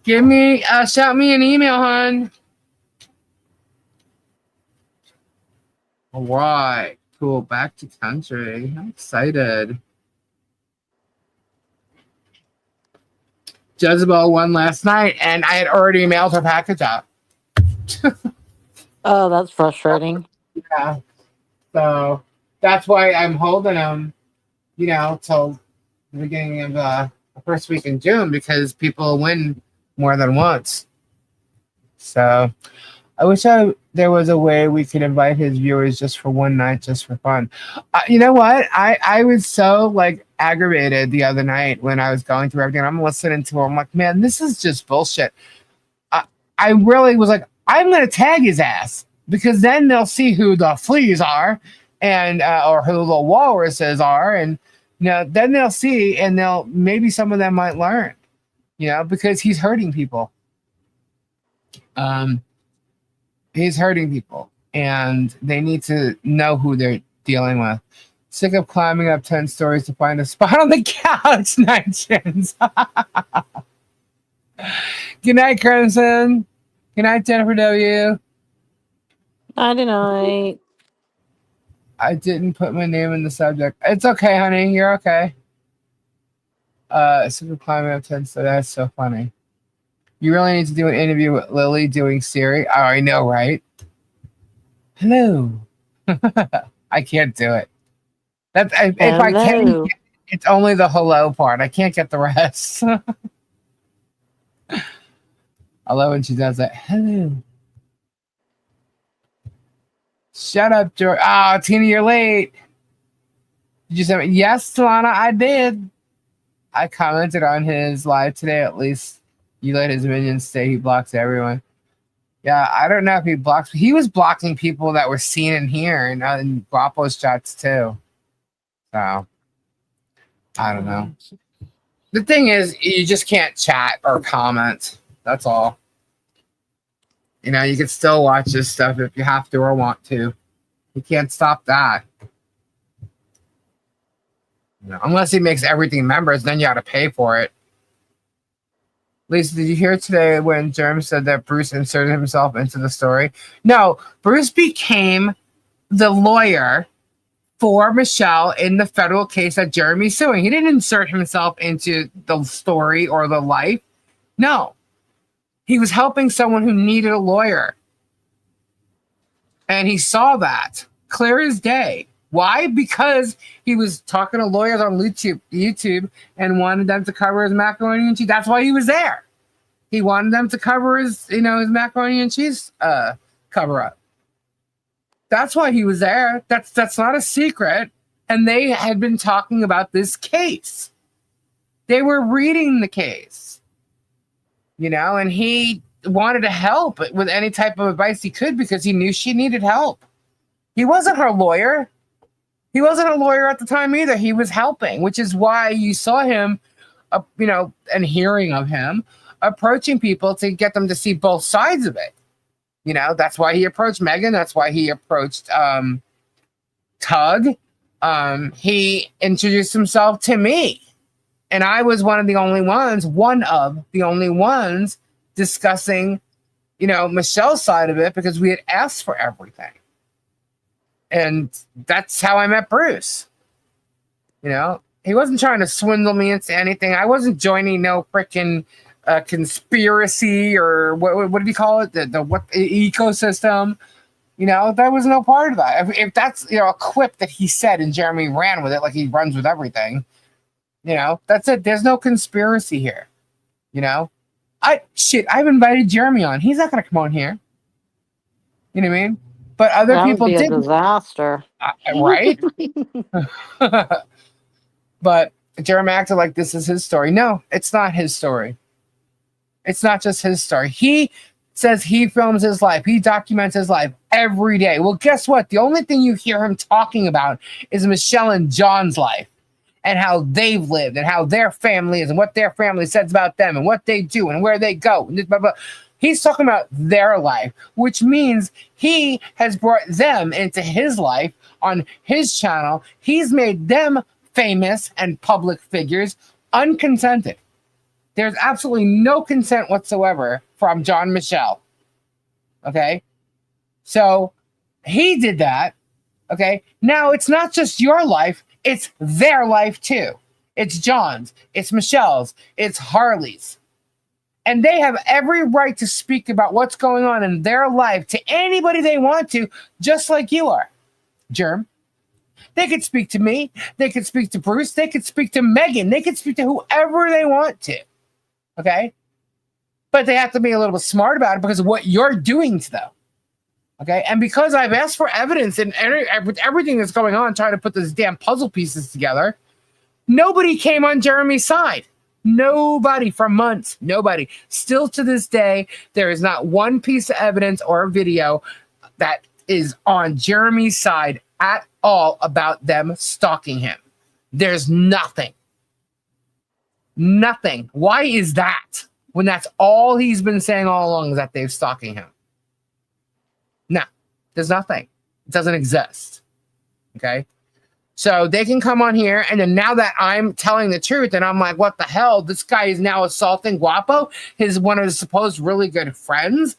Give me, shout me an email, hon. All right, cool. Back to Country. I'm excited. Jezebel won last night, and I had already mailed her package out. Oh, that's frustrating. Yeah. So that's why I'm holding them, till the beginning of the first week in June, because people win more than once. So I wish there was a way we could invite his viewers just for one night, just for fun. You know what? I was so aggravated the other night when I was going through everything. I'm listening to him. I'm like, man, this is just bullshit. I really was like, I'm going to tag his ass, because then they'll see who the fleas are, and or who the walruses are, and then they'll see, and maybe some of them might learn, because he's hurting people. He's hurting people, and they need to know who they're dealing with. Sick of climbing up 10 stories to find a spot on the couch. 9 Chins. Good night, Crimson. Good night, Jennifer W. Nighty night. I didn't put my name in the subject. It's okay, honey. You're okay. Sick of climbing up 10 stories. That's so funny. You really need to do an interview with Lily doing Siri. Oh, I know, right? Hello. I can't do it. If I can, it's only the hello part. I can't get the rest. I love when she does that. Hello. Shut up, George. Oh, Tina, you're late. Did you say yes, Talana? I did. I commented on his live today. At least you let his minions say he blocks everyone. Yeah, I don't know if he blocks. He was blocking people that were seen in here and in Guapo's chats too. So I don't know. The thing is, you just can't chat or comment. That's all. You can still watch this stuff if you have to or want to. You can't stop that. Unless he makes everything members, then you got to pay for it. Lisa, did you hear today when Jerm said that Bruce inserted himself into the story? No, Bruce became the lawyer for Michelle in the federal case that Jeremy's suing. He didn't insert himself into the story or the life. No. He was helping someone who needed a lawyer. And he saw that clear as day. Why? Because he was talking to lawyers on YouTube and wanted them to cover his macaroni and cheese. That's why he was there. He wanted them to cover his, his macaroni and cheese cover up. That's why he was there. That's not a secret. And they had been talking about this case. They were reading the case, and he wanted to help with any type of advice he could because he knew she needed help. He wasn't her lawyer. He wasn't a lawyer at the time either. He was helping, which is why you saw him, and hearing of him approaching people to get them to see both sides of it. That's why he approached Megan. That's why he approached Tug. He introduced himself to me. And I was one of the only ones discussing, Michelle's side of it because we had asked for everything. And that's how I met Bruce. He wasn't trying to swindle me into anything. I wasn't joining no freaking conspiracy or what did he call it? The ecosystem. There was no part of that. If that's, a quip that he said and Jeremy ran with it like he runs with everything, that's it. There's no conspiracy here. I've invited Jeremy on. He's not going to come on here. You know what I mean? But other people did. A disaster. Right? But Jeremy acted like this is his story. No, it's not his story. It's not just his story. He says he films his life. He documents his life every day. Well, guess what? The only thing you hear him talking about is Michelle and John's life and how they've lived and how their family is and what their family says about them and what they do and where they go. And blah, blah. He's talking about their life, which means he has brought them into his life on his channel. He's made them famous and public figures unconsented. There's absolutely no consent whatsoever from John Michelle. Okay? So he did that. Okay? Now it's not just your life, it's their life too. It's John's, it's Michelle's, it's Harley's. And they have every right to speak about what's going on in their life to anybody they want to, just like you are, Germ. They could speak to me. They could speak to Bruce. They could speak to Megan. They could speak to whoever they want to. Okay? But they have to be a little bit smart about it because of what you're doing to them. Okay? And because I've asked for evidence and with everything that's going on, trying to put these damn puzzle pieces together, nobody came on Jeremy's side. Nobody for months. Nobody. Still to this day, there is not one piece of evidence or video that is on Jeremy's side at all about them stalking him. There's nothing. Nothing. Why is that? When that's all he's been saying all along is that they're stalking him. No, there's nothing. It doesn't exist. Okay? So they can come on here, and then now that I'm telling the truth, and I'm like, what the hell? This guy is now assaulting Guapo, one of his supposed really good friends.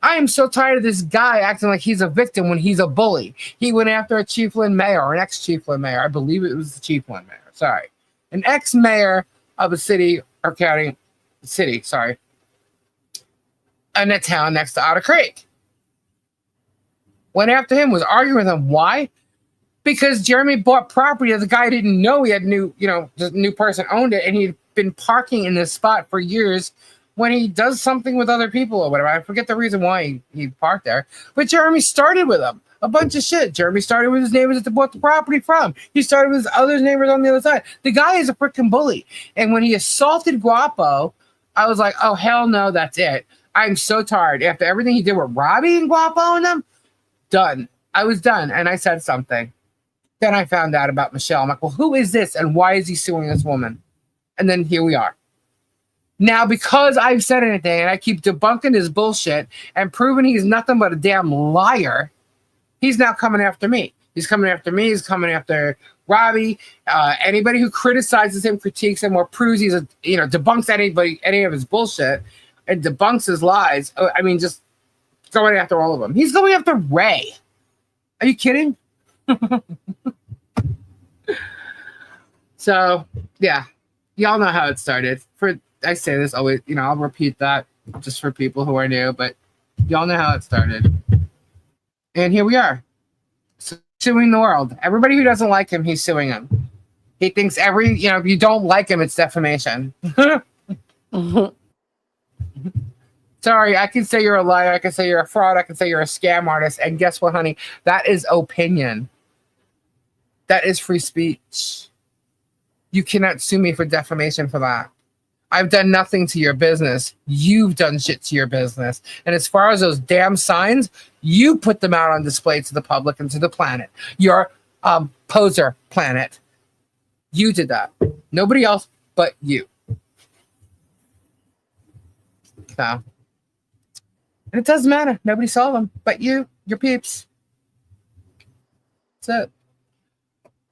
I am so tired of this guy acting like he's a victim when he's a bully. He went after a Chiefland mayor, or an ex-Chiefland mayor. I believe it was the Chiefland mayor. Sorry. An ex-mayor of a city, or county, city, sorry. In a town next to Otter Creek. Went after him, was arguing with him. Why? Because Jeremy bought property that the guy didn't know he had the new person owned it, and he'd been parking in this spot for years when he does something with other people or whatever. I forget the reason why he parked there. But Jeremy started with him. A bunch of shit. Jeremy started with his neighbors that they bought the property from. He started with his other neighbors on the other side. The guy is a freaking bully. And when he assaulted Guapo, I was like, oh, hell no, that's it. I'm so tired. After everything he did with Robbie and Guapo and them, done. I was done. And I said something. Then I found out about Michelle. I'm like, well, who is this? And why is he suing this woman? And then here we are. Now, because I've said anything and I keep debunking his bullshit and proving he's nothing but a damn liar, he's now coming after me. He's coming after me. He's coming after Robbie. Anybody who criticizes him, critiques him, or proves he's debunks any of his bullshit and debunks his lies. I mean, just going after all of them. He's going after Ray. Are you kidding? So, yeah. Y'all know how it started. I say this always, I'll repeat that just for people who are new, but y'all know how it started. And here we are. So Suing the world. Everybody who doesn't like him, he's suing him. He thinks if you don't like him, it's defamation. Sorry, I can say you're a liar. I can say you're a fraud. I can say you're a scam artist. And guess what, honey? That is opinion. That is free speech. You cannot sue me for defamation for that. I've done nothing to your business. You've done shit to your business. And as far as those damn signs, you put them out on display to the public and to the planet. Your poser planet. You did that. Nobody else but you. So, and it doesn't matter. Nobody saw them but you, your peeps. That's it.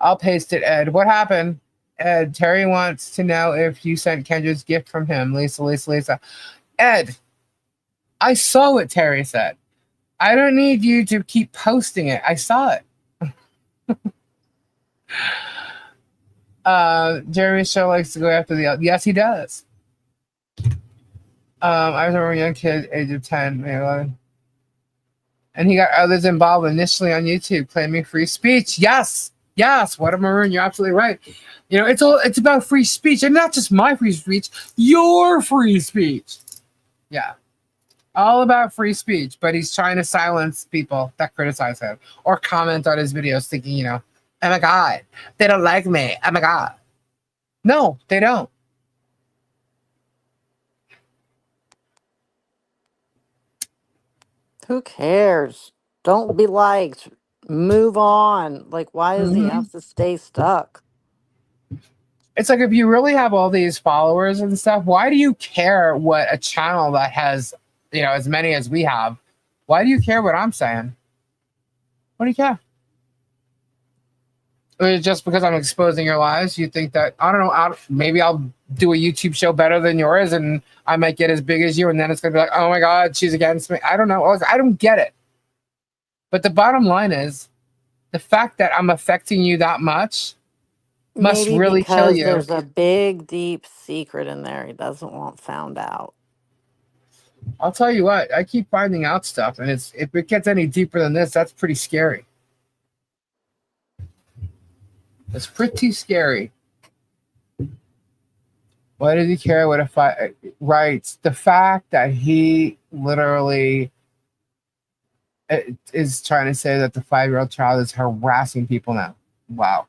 I'll paste it, Ed. What happened? Ed, Terry wants to know if you sent Kendra's gift from him. Lisa. Ed, I saw what Terry said. I don't need you to keep posting it. I saw it. Jeremy sure likes to go after the... Yes, he does. I remember a young kid, age of 10, maybe 11. And he got others involved initially on YouTube, claiming free speech. Yes. What a maroon. You're absolutely right. It's about free speech, and not just my free speech, your free speech. Yeah. All about free speech, but he's trying to silence people that criticize him or comment on his videos thinking, oh my God, they don't like me. Oh my God. No, they don't. Who cares? Don't be liked. Move on. Like, why does he have to stay stuck? It's like, if you really have all these followers and stuff, why do you care what a channel that has, as many as we have, why do you care what I'm saying? What do you care? Or is it just because I'm exposing your lies, you think that, I don't know, maybe I'll do a YouTube show better than yours and I might get as big as you, and then it's going to be like, oh my God, she's against me. I don't know. I don't get it. But the bottom line is, the fact that I'm affecting you that much must Maybe really kill because you. there's a big, deep secret in there he doesn't want found out. I'll tell you what, I keep finding out stuff, and if it gets any deeper than this, that's pretty scary. It's pretty scary. Why does he care what if I... Right. The fact that he literally is trying to say that the 5-year-old child is harassing people now. Wow.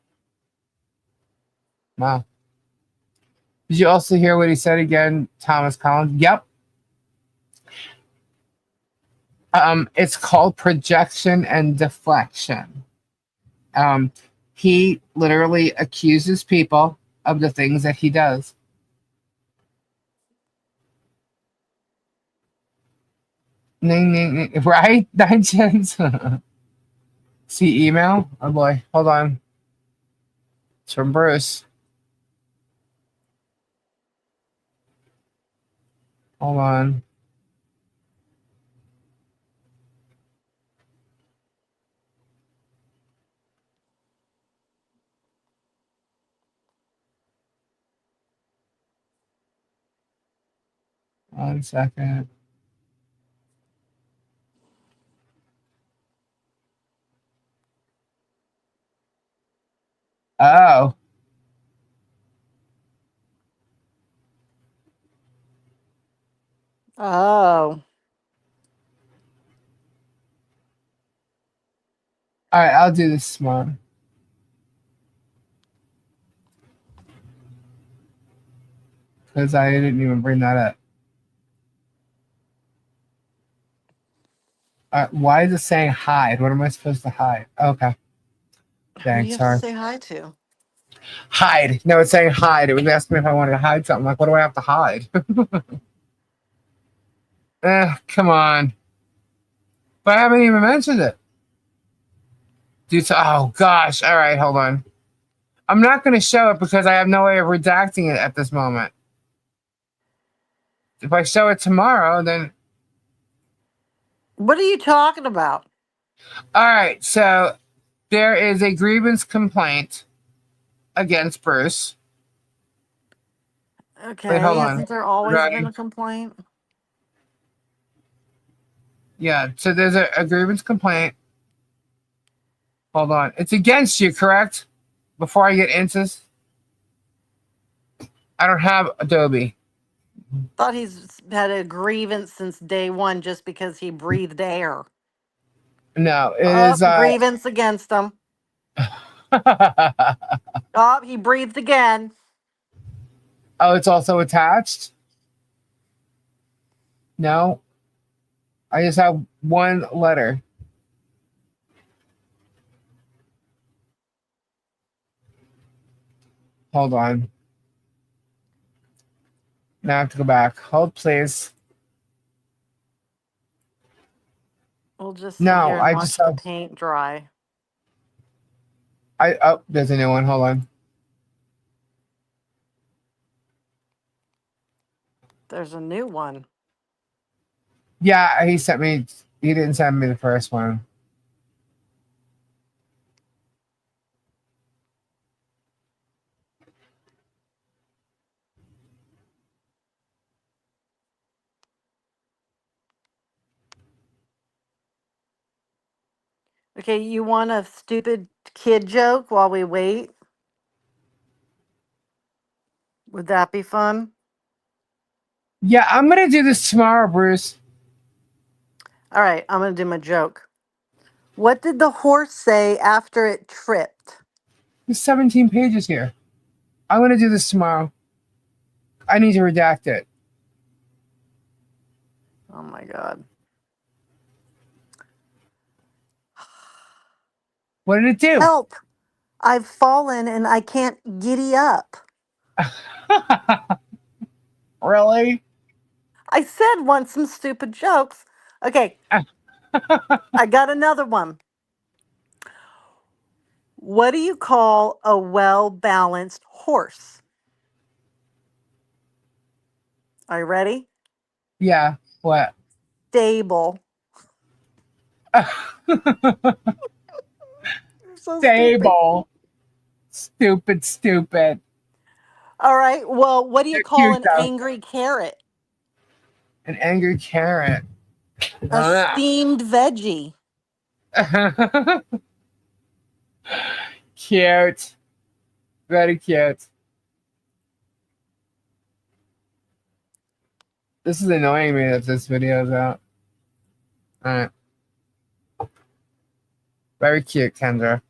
Did you also hear what he said again, Thomas Collins? Yep. It's called projection and deflection. He literally accuses people of the things that he does. Right? 9 cents. See email? Oh boy, hold on. It's from Bruce. Hold on. One second. Oh. Oh. All right, I'll do this one. Because I didn't even bring that up. Why is it saying hide? What am I supposed to hide? Okay. Who do Thanks, you have sorry. to say hi to? Hide. No, it's saying hide. It was asking me if I wanted to hide something. Like, what do I have to hide? Come on. But I haven't even mentioned it. Oh, gosh. All right, hold on. I'm not going to show it because I have no way of redacting it at this moment. If I show it tomorrow, then... What are you talking about? All right, so there is a grievance complaint against Bruce. Okay, Wait, hold on. hasn't there always Right. been a complaint? Yeah, so there's a grievance complaint. Hold on. It's against you, correct? Before I get inches, I don't have Adobe. Thought he's had a grievance since day one just because he breathed air. No, it Up, is. grievance against him. Oh, he breathed again. Oh, it's also attached? No. I just have one letter. Hold on. Now I have to go back. Hold, please. We'll just sit No, here and I watch just the have. paint dry. Oh, there's a new one. Hold on. There's a new one. Yeah, he sent me. He didn't send me the first one. Okay, you want a stupid kid joke while we wait? Would that be fun? Yeah, I'm gonna do this tomorrow, Bruce. All right, I'm going to do my joke. What did the horse say after it tripped? There's 17 pages here. I'm gonna do this tomorrow. I need to redact it. Oh my God. What did it do? Help! I've fallen and I can't giddy up. Really? I said want some stupid jokes. Okay, I got another one. What do you call a well-balanced horse? Are you ready? Yeah. What? Stable. You're so stupid. Stable. Stupid. All right, well, what do you They're call cute an though. angry carrot? An angry carrot. A I steamed veggie. don't know. Cute. Very cute. This is annoying me that this video is out. Alright. Very cute, Kendra.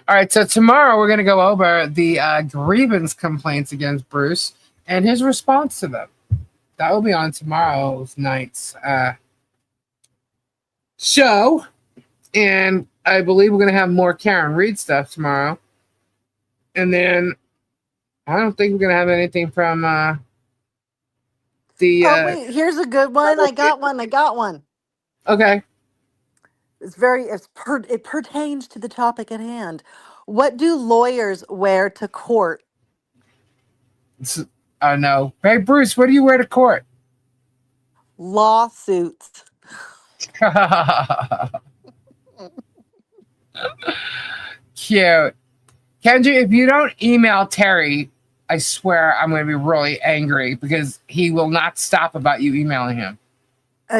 Alright, so tomorrow we're going to go over the grievance complaints against Bruce and his response to them. That will be on tomorrow's night's show. And I believe we're going to have more Karen Reed stuff tomorrow. And then I don't think we're going to have anything from the... Oh, wait, here's a good one. I got one. Okay. It pertains to the topic at hand. What do lawyers wear to court? No. Hey, Bruce, what do you wear to court? Lawsuits. Cute. Kendra, if you don't email Terry, I swear I'm going to be really angry because he will not stop about you emailing him.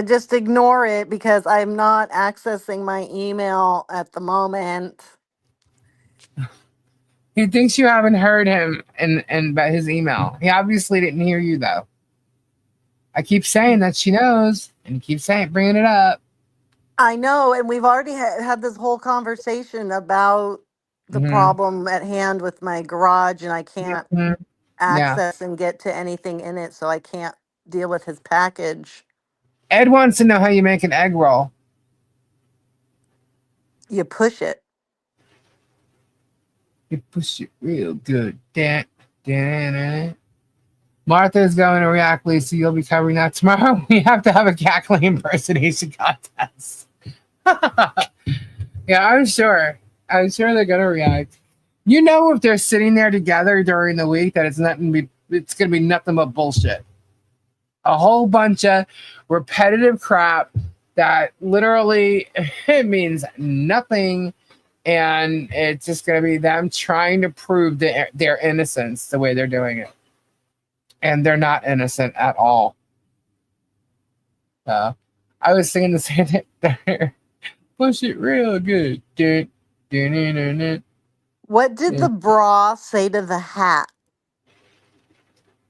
Just ignore it because I'm not accessing my email at the moment. He thinks you haven't heard him and about his email. He obviously didn't hear you, though. I keep saying that she knows, and he keeps bringing it up. I know, and we've already had this whole conversation about the problem at hand with my garage, and I can't access and get to anything in it, so I can't deal with his package. Ed wants to know how you make an egg roll. You push it. You push it real good. Martha's going to react, Lisa. You'll be covering that tomorrow. We have to have a cackling impersonation contest. Yeah, I'm sure. I'm sure they're going to react. You know, if they're sitting there together during the week, that it's going to be nothing but bullshit. A whole bunch of repetitive crap that literally it means nothing. And it's just going to be them trying to prove their innocence the way they're doing it. And they're not innocent at all. I was singing the same thing there. Push it real good, dude. What did the bra say to the hat?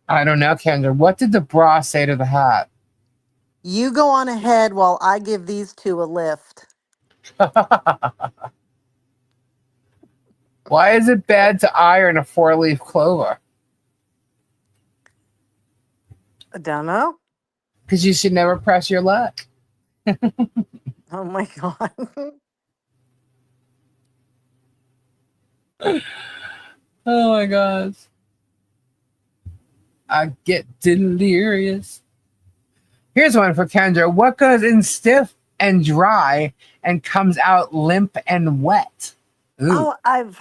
I don't know, Kendra. What did the bra say to the hat? You go on ahead while I give these two a lift. Why is it bad to iron a 4-leaf clover? I don't know. Because you should never press your luck. Oh my God. Oh my gosh. I get delirious. Here's one for Kendra. What goes in stiff and dry and comes out limp and wet? Ooh. Oh, I've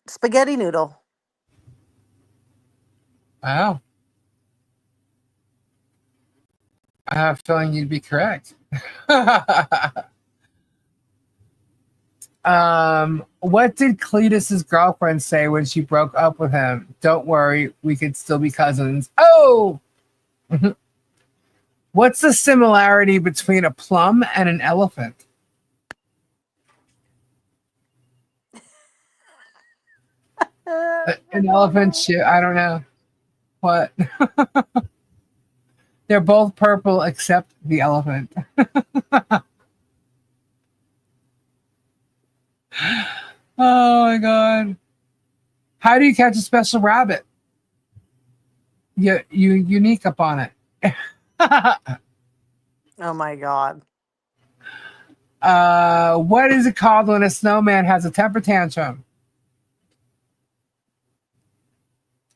spaghetti noodle. Wow. I have a feeling you'd be correct. What did Cletus's girlfriend say when she broke up with him? Don't worry, we could still be cousins. Oh! What's the similarity between a plum and an elephant? An elephant shit. I don't know. What? They're both purple except the elephant. Oh my God. How do you catch a special rabbit? You unique up on it. Oh my God. What is it called when a snowman has a temper tantrum?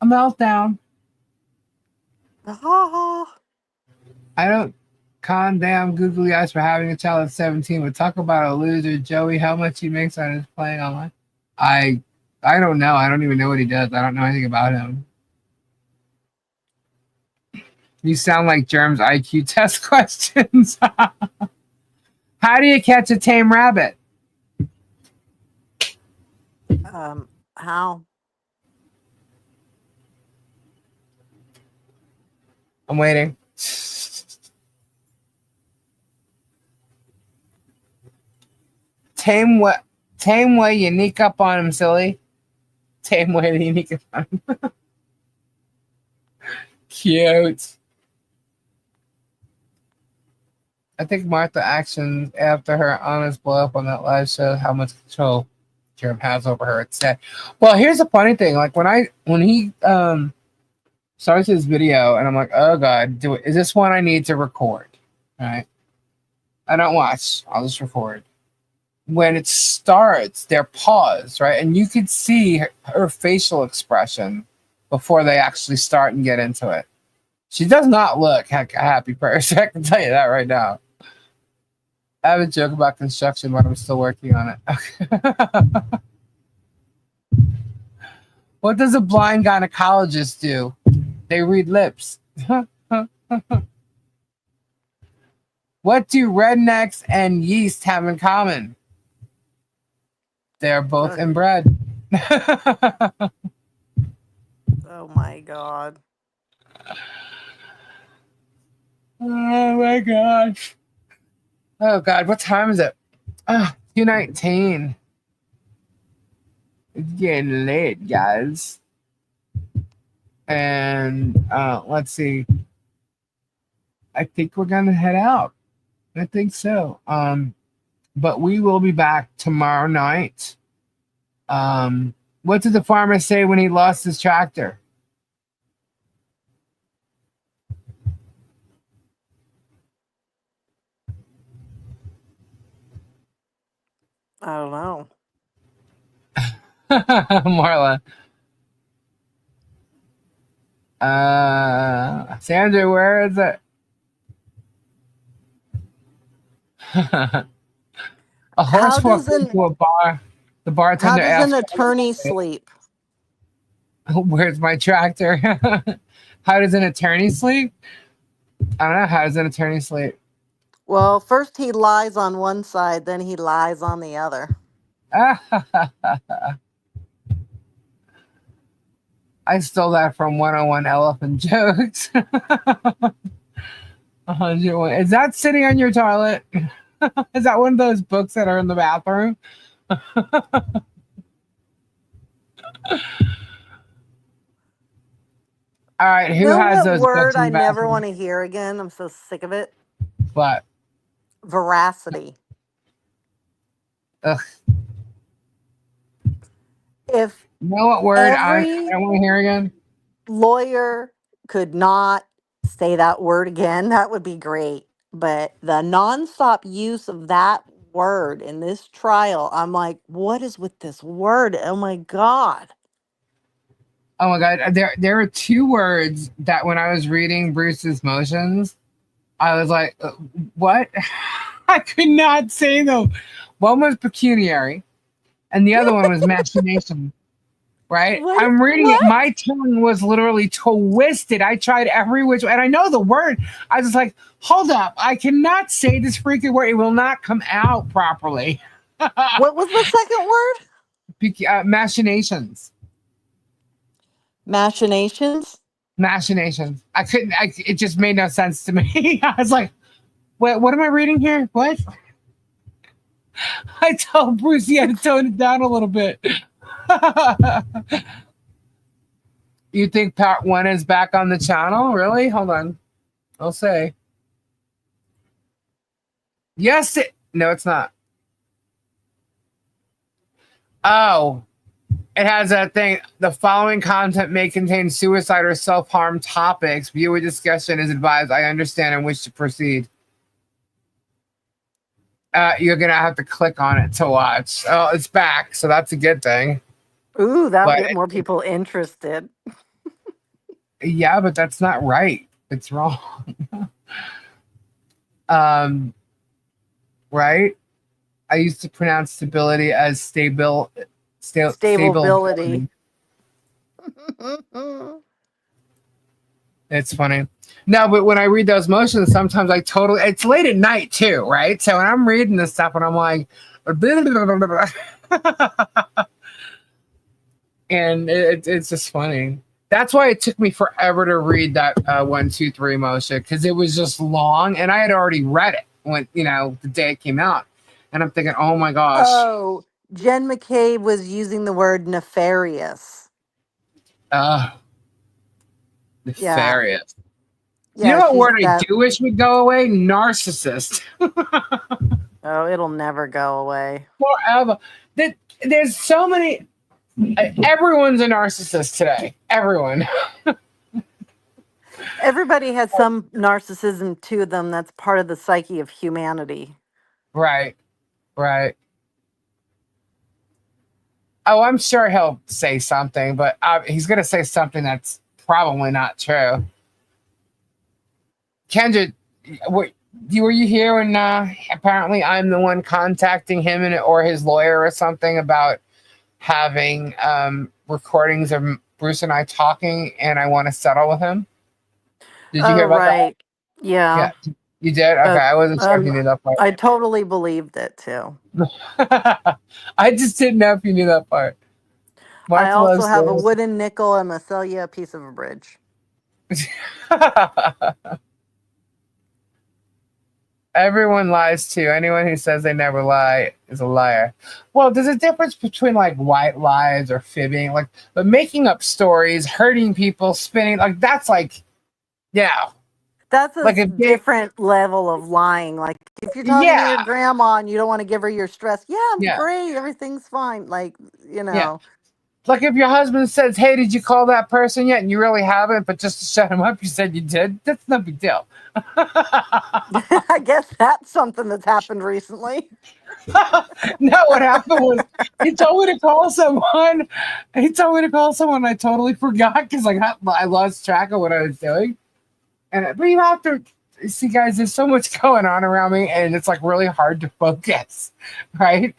A meltdown. I don't condemn googly eyes for having a child at 17, but talk about a loser. Joey, how much he makes on his playing online? I don't know. I don't even know what he does. I don't know anything about him. You sound like Germ's IQ test questions. How do you catch a tame rabbit? How? I'm waiting. Tame way you sneak up on him, silly. Tame way you sneak up on him. Cute. I think Martha actions after her honest blow up on that live show how much control Jerem has over her. It's sad. Well, here's the funny thing. Like when he starts his video and I'm like, oh God, is this one I need to record? Right? I don't watch. I'll just record. When it starts, they're paused, right? And you could see her facial expression before they actually start and get into it. She does not look like a happy person. I can tell you that right now. I have a joke about construction, but I'm still working on it. What does a blind gynecologist do? They read lips. What do rednecks and yeast have in common? They're both inbred. Oh my God. Oh my gosh. Oh God, what time is it? 2:19. It's getting late, guys. And let's see. I think we're gonna head out. I think so. But we will be back tomorrow night. What did the farmer say when he lost his tractor? I don't know. Marla. Sandra, where is it? A horse walked into a bar. The bartender asked, how does an attorney sleep? Where's my tractor? How does an attorney sleep? I don't know. How does an attorney sleep? Well, first he lies on one side, then he lies on the other. I stole that from 101 Elephant Jokes. 101. Is that sitting on your toilet? Is that one of those books that are in the bathroom? All right, You who know has what those books word in I the never bathroom? want to hear again? I'm so sick of it. But Veracity. ugh, If you know what word I every don't want to hear again? lawyer could not say that word again, that would be great. But the nonstop use of that word in this trial, I'm like, what is with this word? Oh my God. Oh my god, there are two words that when I was reading Bruce's motions, I was like, what? I could not say them. One was pecuniary, and the other one was machination. Right? What? I'm reading it. What? My tongue was literally twisted. I tried every which way, and I know the word. I was like, hold up, I cannot say this freaking word. It will not come out properly. What was the second word? Machinations. Machinations? Machinations. I couldn't. It just made no sense to me. I was like, what am I reading here? What? I told Bruce he had to tone it down a little bit. You think part one is back on the channel? Really? Hold on. I'll say. Yes. No, it's not. Oh, it has that thing. The following content may contain suicide or self-harm topics. Viewer discussion is advised. I understand and wish to proceed. You're gonna have to click on it to watch. Oh, it's back, so that's a good thing. Ooh, that'll But get more people interested. yeah, but that's not right. It's wrong. Right? I used to pronounce stability as stable. Stability. It's funny. No, but when I read those motions, sometimes I totally. It's late at night too, right? So when I'm reading this stuff, and I'm like, and it's just funny. That's why it took me forever to read that 1, 2, 3 motion because it was just long, and I had already read it when the day it came out, and I'm thinking, oh my gosh, Oh, Jen McCabe was using the word nefarious. uh, Yeah. nefarious. You know Yeah, what she's word I that. do wish would go away? Narcissist. Oh, it'll never go away. Forever. There's so many. Everyone's a narcissist today. Everyone. Everybody has some narcissism to them that's part of the psyche of humanity. Right. Right. Oh, I'm sure he'll say something, but he's going to say something that's probably not true. Kendra, were you here when apparently I'm the one contacting him or his lawyer or something about having recordings of Bruce and I talking, and I want to settle with him? Did you Oh, hear about that? right. Yeah. Yeah, you did? Okay, I wasn't sure if you knew that part. I totally believed it too. I just didn't know if you knew that part. I Mark also loves have a this. wooden nickel. I'm going to sell you a piece of a bridge. Everyone lies too. Anyone who says they never lie is a liar. Well, there's a difference between like white lies or fibbing, but making up stories, hurting people, spinning, that's That's a like if they, different level of lying. Like if you're talking to yeah, your grandma and you don't want to give her your stress, yeah, I'm yeah, great, everything's fine. Like, yeah. Like if your husband says, "Hey, did you call that person yet?" and you really haven't, but just to shut him up, you said you did. That's no big deal. I guess that's something that's happened recently. No, what happened was he told me to call someone. He told me to call someone. I totally forgot because I lost track of what I was doing. But you have to see, guys. There's so much going on around me, and it's like really hard to focus, right?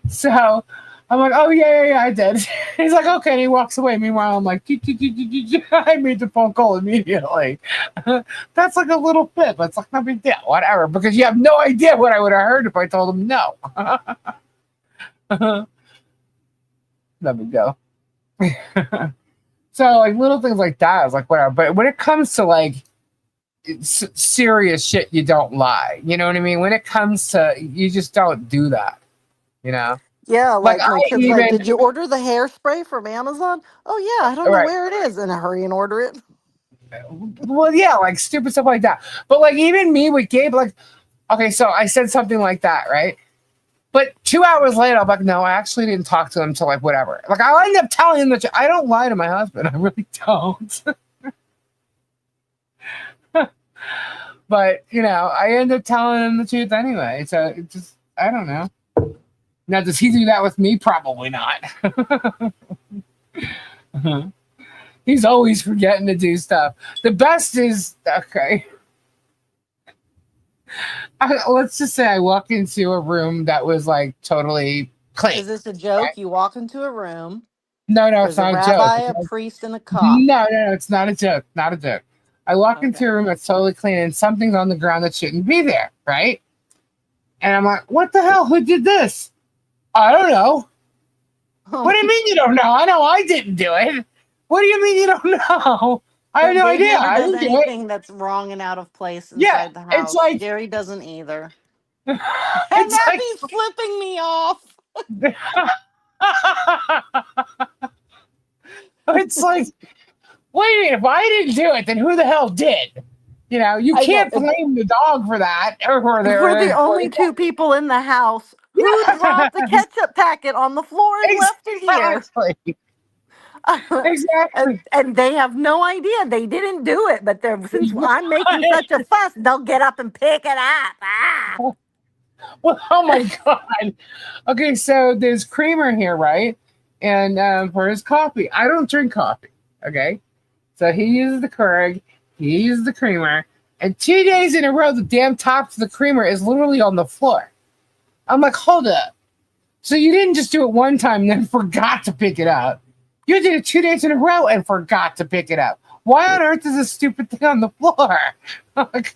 So I'm like, oh yeah, I did. He's like, okay, and he walks away. Meanwhile, I'm like, I made the phone call immediately. That's like a little bit, but it's like no big deal, whatever. Because you have no idea what I would have heard if I told him no. No big deal. So like little things like that, I was like, whatever. But when it comes to like serious shit, you don't lie. You know what I mean? When it comes to, you just don't do that. You know? Yeah, Like like I my kid's like, even did you order the hairspray from Amazon? Oh yeah, I don't know right. where it is. In a hurry and order it. Well, yeah, like stupid stuff like that. But like even me with Gabe, like, okay, so I said something like that, right? But 2 hours later, I'm like, no, I actually didn't talk to him until like whatever. Like I'll end up telling him that I don't lie to my husband. I really don't. But I end up telling him the truth anyway. So it just I don't know. Now does he do that with me? Probably not. He's always forgetting to do stuff. The best is okay. Let's just say I walked into a room that was like totally clean. Is this a Right? joke? You walk into a room. No, it's There's a not a joke. rabbi, a priest, and a cop. No, it's not a joke. Not a joke. I walk Okay. into a room that's totally clean and something's on the ground that shouldn't be there, right? And I'm like, what the hell? Who did this? I don't know. What do you mean you don't know? I know I didn't do it. What do you mean you don't know? I have no Gabe idea. never I does didn't do it. anything that's wrong and out of place Yeah, inside the it's house. like Gary doesn't either. And it's now like he's flipping me off. it's like, wait, if I didn't do it, then who the hell did? You I know. can't blame the dog for that or If we're the only or two people in the house, who yeah, dropped the ketchup packet on the floor and left it here? exactly, and, exactly. and they have no idea. They didn't do it, but since I'm making such a fuss, they'll get up and pick it up. Ah. Well, oh my god. Okay, so there's creamer here, right? And for his coffee, I don't drink coffee. Okay, so he uses the Keurig, he uses the creamer, and 2 days in a row, the damn top of the creamer is literally on the floor. I'm like, hold up. So you didn't just do it one time and then forgot to pick it up. You did it 2 days in a row and forgot to pick it up. Why on earth is this stupid thing on the floor? Like,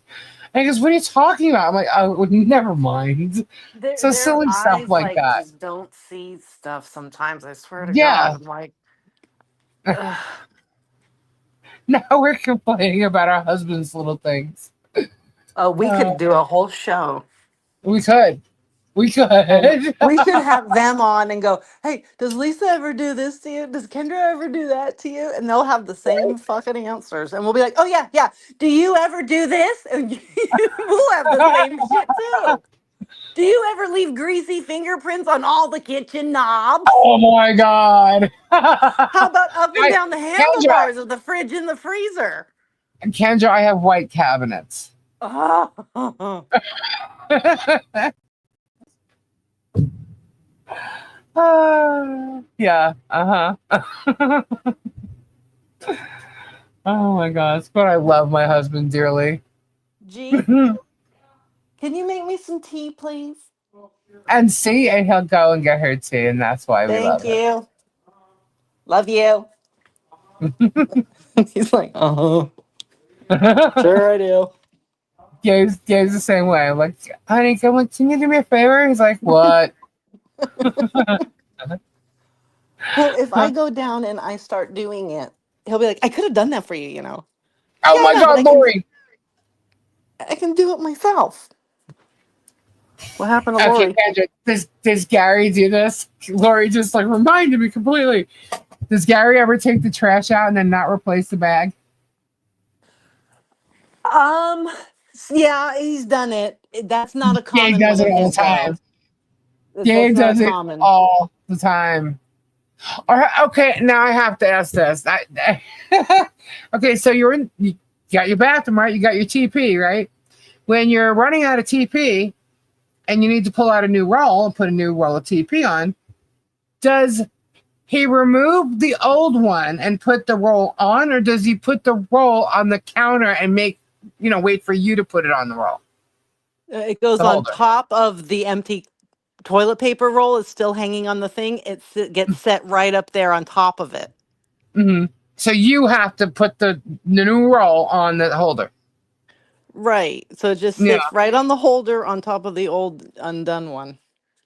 and he goes, what are you talking about? I'm like, oh, never mind. So Their silly stuff eyes like that. just don't see stuff sometimes. I swear to God. Yeah. I'm like, ugh. Now we're complaining about our husband's little things. Oh, we Uh, could do a whole show. we could. We And could. we should have them on and go, hey, does Lisa ever do this to you? Does Kendra ever do that to you? And they'll have the same fucking answers. And we'll be like, oh, yeah, yeah. Do you ever do this? And we'll have the same shit too. Do you ever leave greasy fingerprints on all the kitchen knobs? Oh my God. How about up and down the Kendra, handlebars of the fridge and the freezer? Kendra, I have white cabinets. Oh. Yeah. Uh-huh. Oh my gosh. But I love my husband dearly. Gee, can you make me some tea, please? And he'll go and get her tea, and that's why we love Thank you. Love you. He's like, oh, it. sure I do. Gabe's the same way. I'm like, honey, can you do me a favor? He's like, what? Well, if I go down and I start doing it, he'll be like, I could have done that for you, Oh Yeah, my I know, but God, Lori. I can do it myself. What happened to Okay, Lori? Kendra, does Gary do this? Lori just like reminded me completely. Does Gary ever take the trash out and then not replace the bag? Yeah, he's done it. That's not a Gabe common does one it in all the his time. world. That's Gabe not does it common. all the time. Okay, now I have to ask this. Okay, so you got your bathroom, right? You got your TP, right? When you're running out of TP and you need to pull out a new roll and put a new roll of TP on, does he remove the old one and put the roll on, or does he put the roll on the counter and wait for you to put it on the roll? It goes The on holder. top of the empty toilet paper roll. Is still hanging on the thing. It gets set right up there on top of it. Mm-hmm. So you have to put the new roll on the holder. Right. So it just Yeah. sits right on the holder on top of the old undone one.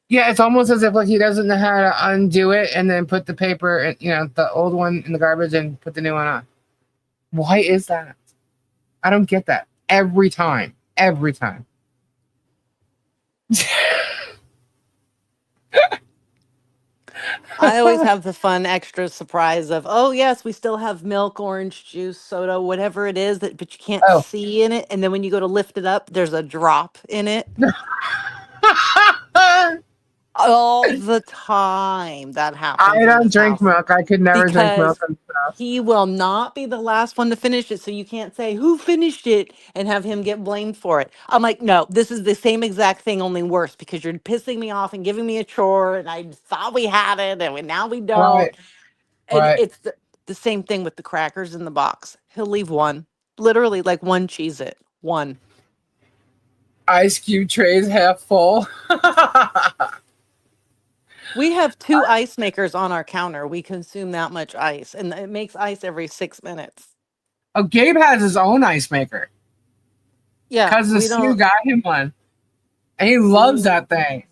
Yeah, it's almost as if he doesn't know how to undo it and then put the paper, the old one in the garbage and put the new one on. Why is that? I don't get that. Every time. Every time. I always have the fun extra surprise of, oh yes, we still have milk, orange juice, soda, whatever it is that, but you can't Oh. see in it. And then when you go to lift it up, there's a drop in it all the time. That happens I in don't this drink house milk. I could never drink milk because and stuff. he will not be the last one to finish it. So you can't say who finished it and have him get blamed for it. I'm like, no, this is the same exact thing, only worse because you're pissing me off and giving me a chore. And I thought we had it and now we don't. Right, And right. it's the same thing with the crackers in the box. He'll leave one, literally like one cheese it, one. Ice cube trays half full. We have 2 ice makers on our counter. We consume that much ice, and it makes ice every 6 minutes. Oh, Gabe has his own ice maker. Yeah, Because the we Sue don't. got him one. And he loves that thing.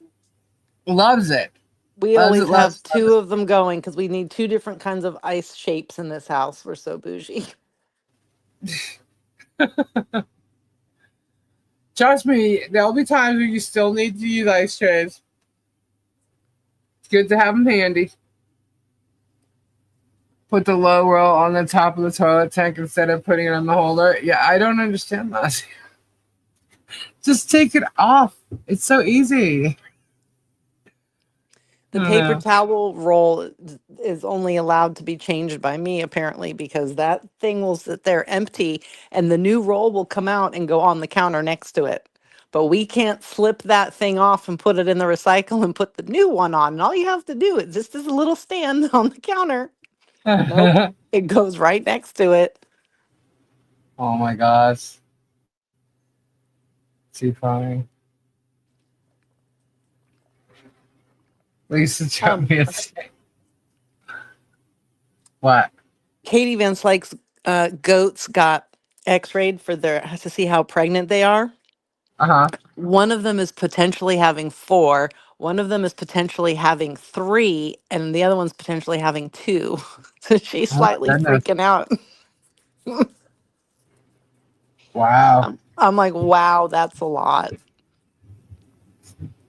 Loves it. We Loves always it, loves have it, loves 2 of them going because we need 2 different kinds of ice shapes in this house. We're so bougie. it. Trust me, there'll be times where you still need to use ice trays. It's good to have them handy. Put the low roll on the top of the toilet tank instead of putting it on the holder. Yeah, I don't understand that. Just take it off. It's so easy. The I don't paper know. towel roll is only allowed to be changed by me, apparently, because that thing will sit there empty and the new roll will come out and go on the counter next to it. But we can't flip that thing off and put it in the recycle and put the new one on. And all you have to do is just this little stand on the counter. Nope. It goes right next to it. Oh my gosh. Too funny. Lisa showed me a What? Katie Vance likes goats got x-rayed for their to see how pregnant they are. Uh-huh. One of them is potentially having 4. One of them is potentially having 3, and the other one's potentially having 2. So she's Oh my slightly goodness. freaking out. Wow. I'm like, wow, that's a lot.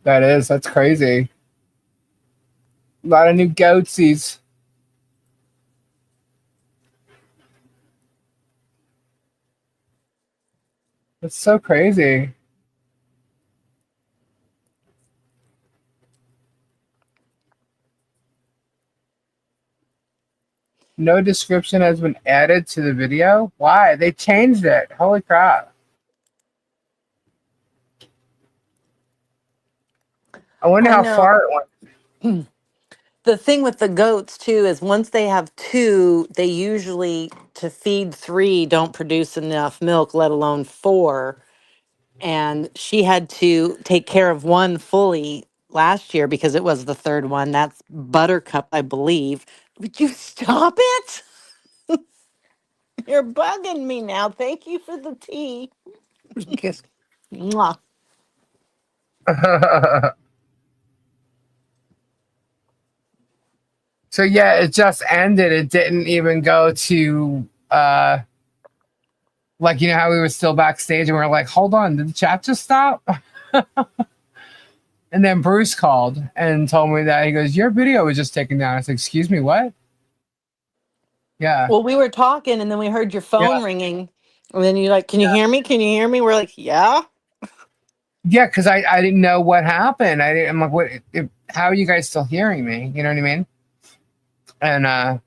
That's crazy. A lot of new goatsies. It's so crazy. No description has been added to the video. Why? They changed it. Holy crap. I wonder I how know. far it went. The thing with the goats too is once they have 2, they usually to feed 3 don't produce enough milk, let alone 4. And she had to take care of one fully last year because it was the 3rd one. That's Buttercup, I believe. Would you stop it? You're bugging me now. Thank you for the tea. Kiss. Mwah. So yeah, it just ended. It didn't even go to like, you know how we were still backstage and we were like, hold on, did the chat just stop? And then Bruce called and told me that he goes, your video was just taken down. I said, excuse me, what? Yeah. Well, we were talking and then we heard your Yeah. phone ringing. And then you're like, can you hear me? Can you hear me? We're like, yeah. Yeah, because I didn't know what happened. I'm like, what? How are you guys still hearing me? You know what I mean? And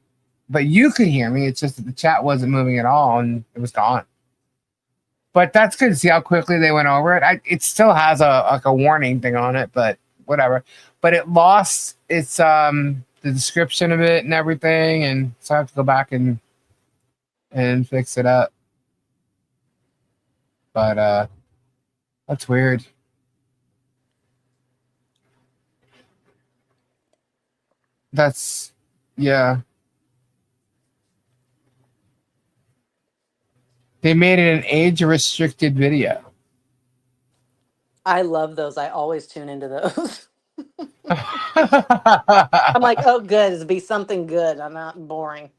but you could hear me. It's just that the chat wasn't moving at all, and it was gone. But that's good to see how quickly they went over it. It still has a warning thing on it, but whatever. But it lost its the description of it and everything, and so I have to go back and fix it up. But that's weird. Yeah. They made it an age-restricted video. I love those. I always tune into those. I'm like, oh, good. It'll be something good. I'm not boring.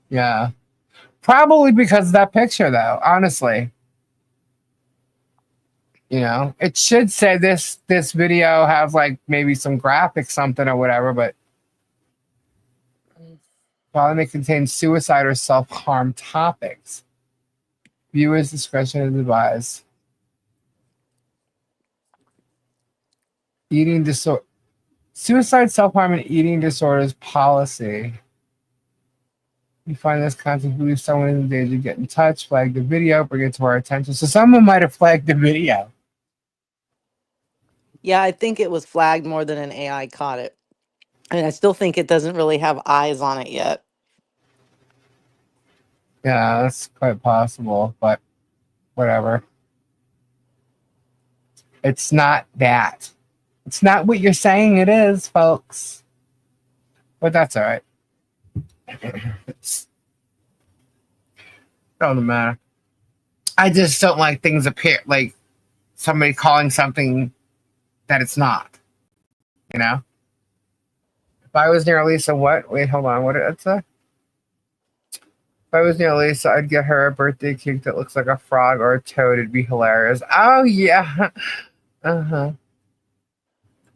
Yeah. Probably because of that picture, though, honestly. You know, it should say this video has like maybe some graphic something or whatever, but Following may contain suicide or self-harm topics. Viewers' discretion is advised. Eating disorder. Suicide, self-harm, and eating disorders policy. You find this content, believe someone is in danger, get in touch, flag the video, bring it to our attention. So someone might have flagged the video. Yeah, I think it was flagged more than an AI caught it. And I still think it doesn't really have eyes on it yet. Yeah, that's quite possible, but whatever. It's not that. It's not what you're saying it is, folks. But that's all right. Doesn't matter. I just don't like things appear like somebody calling something that it's not. You know? If I was near Lisa, what? Wait, hold on. What did it say? If I was near Lisa, I'd get her a birthday cake that looks like a frog or a toad. It'd be hilarious. Oh, yeah. Uh-huh.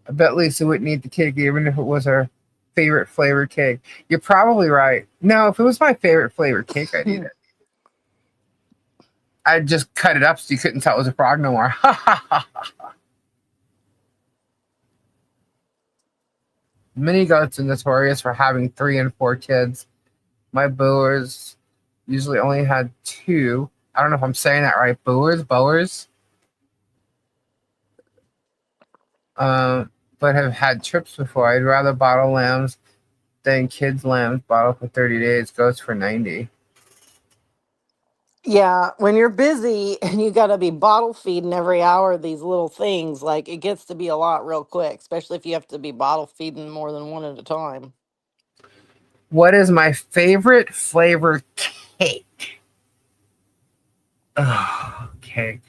I bet Lisa wouldn't eat the cake even if it was her favorite flavored cake. You're probably right. No, if it was my favorite flavored cake, I'd eat it. I'd just cut it up so you couldn't tell it was a frog no more. Mini goats are notorious for having 3 and 4 kids. My boers usually only had 2. I don't know if I'm saying that right. Boers. But have had trips before. I'd rather bottle lambs than kids' lambs. Bottle for 30 days, goats for 90. Yeah, when you're busy and you got to be bottle feeding every hour these little things, like it gets to be a lot real quick, especially if you have to be bottle feeding more than one at a time. What is my favorite flavor cake? Oh, cake.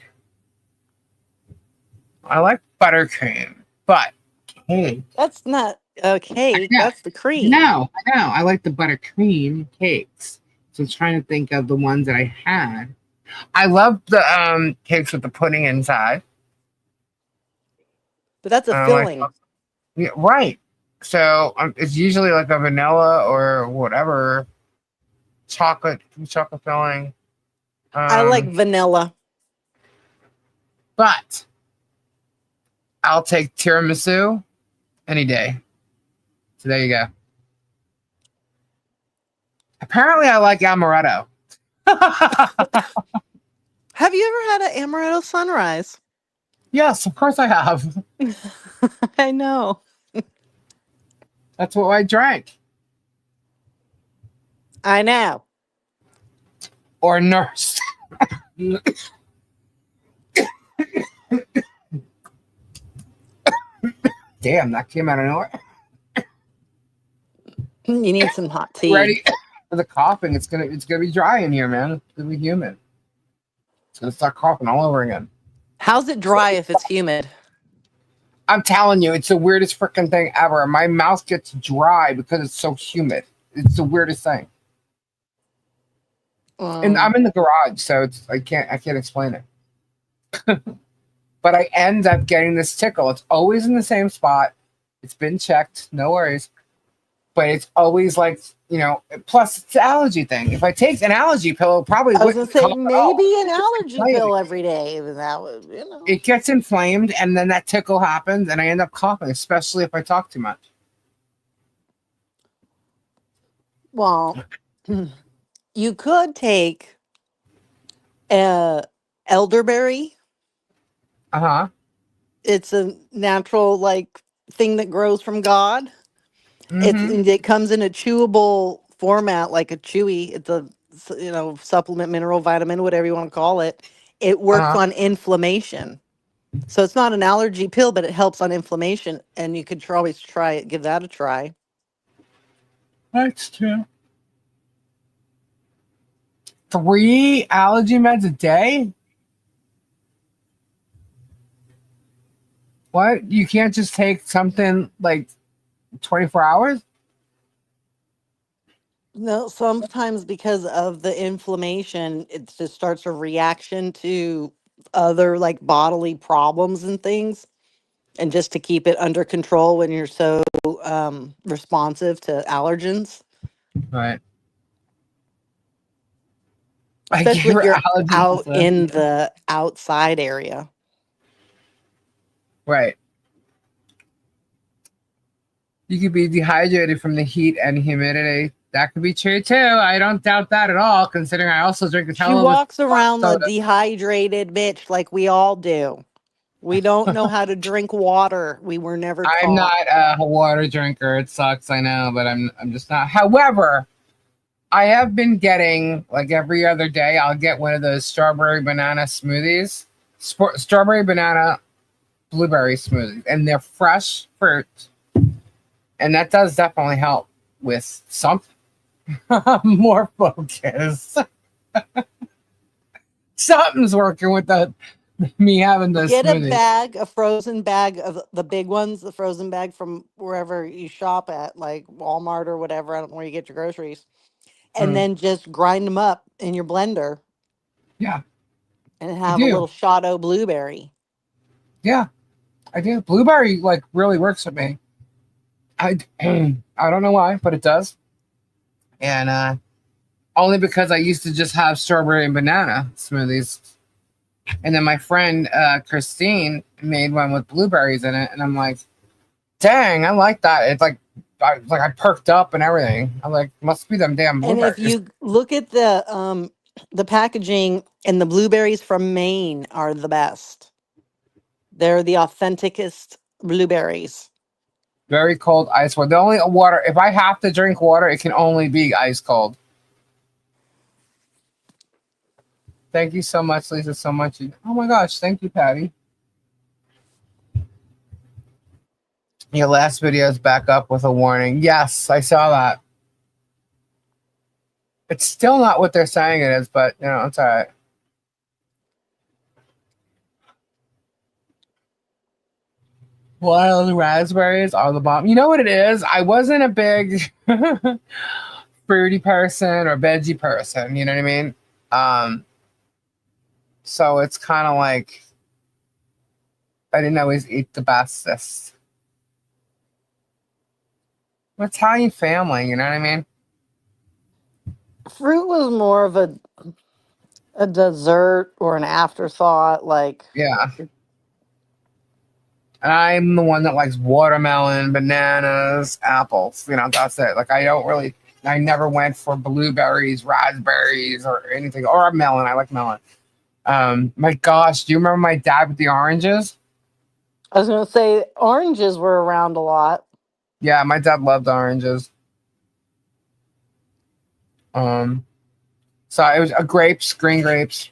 I like buttercream, but cake. That's not a cake. know. That's the cream. No, I know. I like the buttercream cakes. So I was trying to think of the ones that I had. I love the cakes with the pudding inside. But that's a filling. Yeah, right. So it's usually like a vanilla or whatever chocolate filling. I like vanilla. But I'll take tiramisu any day. So there you go. Apparently, I like amaretto. Have you ever had an amaretto sunrise? Yes, of course I have. I know. That's what I drank. I know. Or nursed. Damn, that came out of nowhere. You need some hot tea. Ready for the coughing. It's gonna be dry in here, man. It's gonna be humid. It's gonna start coughing all over again. How's it dry if it's humid? I'm telling you, it's the weirdest freaking thing ever. My mouth gets dry because it's so humid. It's the weirdest thing. And I'm in the garage, so I can't explain it. But I end up getting this tickle. It's always in the same spot. It's been checked, no worries. But it's always like, plus it's an allergy thing. If I take an allergy pill, it probably I was wouldn't gonna say come at all. maybe an allergy pill every day. That would, It gets inflamed, and then that tickle happens, and I end up coughing, especially if I talk too much. Well, you could take elderberry. Uh-huh. It's a natural thing that grows from God. Mm-hmm. It comes in a chewable format, like a chewy. It's a supplement, mineral, vitamin, whatever you want to call it. It works on inflammation. So it's not an allergy pill, but it helps on inflammation, and you could always try it. Give that a try. That's true. 3 allergy meds a day? What? You can't just take something like 24 hours? No, sometimes because of the inflammation, it just starts a reaction to other bodily problems and things. And just to keep it under control when you're so responsive to allergens. Right. I especially gave if her you're allergies out this last in year. the outside area. Right. You could be dehydrated from the heat and humidity. That could be true too. I don't doubt that at all, considering I also drink a She hell of a walks around the soda. dehydrated bitch like we all do. We don't know how to drink water. We were never I'm taught. not a water drinker. It sucks, I know, but I'm just not. However, I have been getting like every other day. I'll get one of those strawberry banana smoothies, strawberry banana blueberry smoothies, and they're fresh fruit, and that does definitely help with something. More focus. Something's working with the me having those Get a smoothies. bag, a frozen bag of the big ones, the frozen bag from wherever you shop at, like Walmart or whatever, I don't know where you get your groceries. And Mm, then just grind them up in your blender yeah, and I have a do. little shot o' blueberry. Yeah, I do. Blueberry like really works with me. I I don't know why, but it does. And only because I used to just have strawberry and banana smoothies. And then my friend Christine made one with blueberries in it, and I'm like, dang, I like that. It's like I perked up and everything. I'm like, must be them damn And if blueberries. you look at the packaging, and the blueberries from Maine are the best. They're the authenticest blueberries. Very cold ice water. The only water, if I have to drink water, it can only be ice cold. Thank you so much, Lisa. So much. Oh my gosh, thank you, Patty. Your last video is back up with a warning. Yes, I saw that. It's still not what they're saying it is, but you know, it's all right. Wild raspberries are the bomb. You know what it is? I wasn't a big fruity person or veggie person. You know what I mean? Um, so it's kind of like I didn't always eat the bestest. Italian family, you know what I mean? Fruit was more of a dessert or an afterthought. Like, Yeah. And I'm the one that likes watermelon, bananas, apples. You know, that's it. Like I never went for blueberries, raspberries, or anything, or a melon. I like melon. My gosh, do you remember my dad with the oranges? I was going to say, oranges were around a lot. Yeah, my dad loved oranges. Um, so it was grapes, green grapes.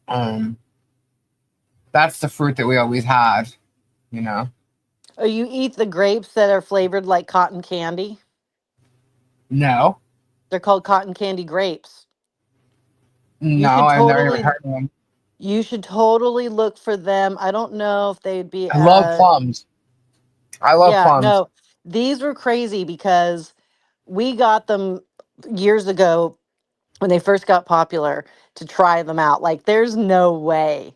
Um, that's the fruit that we always had, you know. Oh, you eat the grapes that are flavored like cotton candy? No, They're called cotton candy grapes. You no, should I've never even totally heard of them. you should totally look for them. I don't know if they'd be I love plums. I love yeah, plums. no. These were crazy because we got them years ago when they first got popular to try them out. Like, there's no way.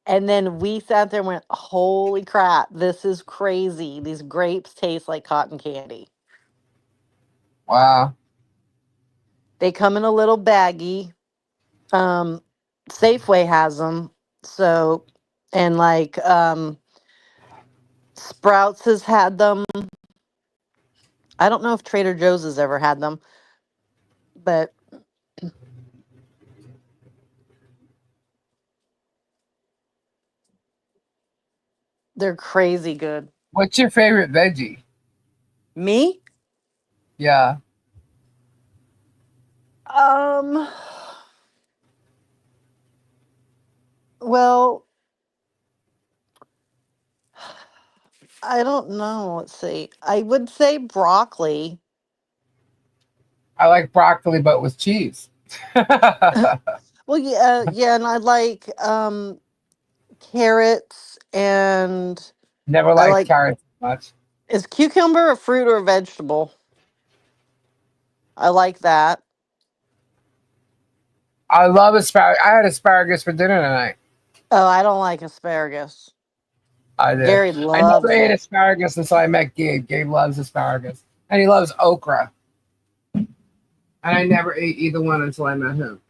And then we sat there and went, holy crap, this is crazy. These grapes taste like cotton candy. Wow. They come in a little baggie. Um, Safeway has them. So, and like Sprouts has had them. I don't know if Trader Joe's has ever had them, but they're crazy good. What's your favorite veggie? Me? Yeah. Um, well, I don't know. Let's see. I would say broccoli. I like broccoli, but with cheese. Never Well, yeah, yeah, and I like carrots, and I liked like, carrots much. is cucumber a fruit or a vegetable? I like that. I love asparagus. I had asparagus for dinner tonight. Oh, I don't like asparagus. I did. Gary I never loves ate it. asparagus until I met Gabe. Gabe loves asparagus. and he loves okra. And I never ate either one until I met him.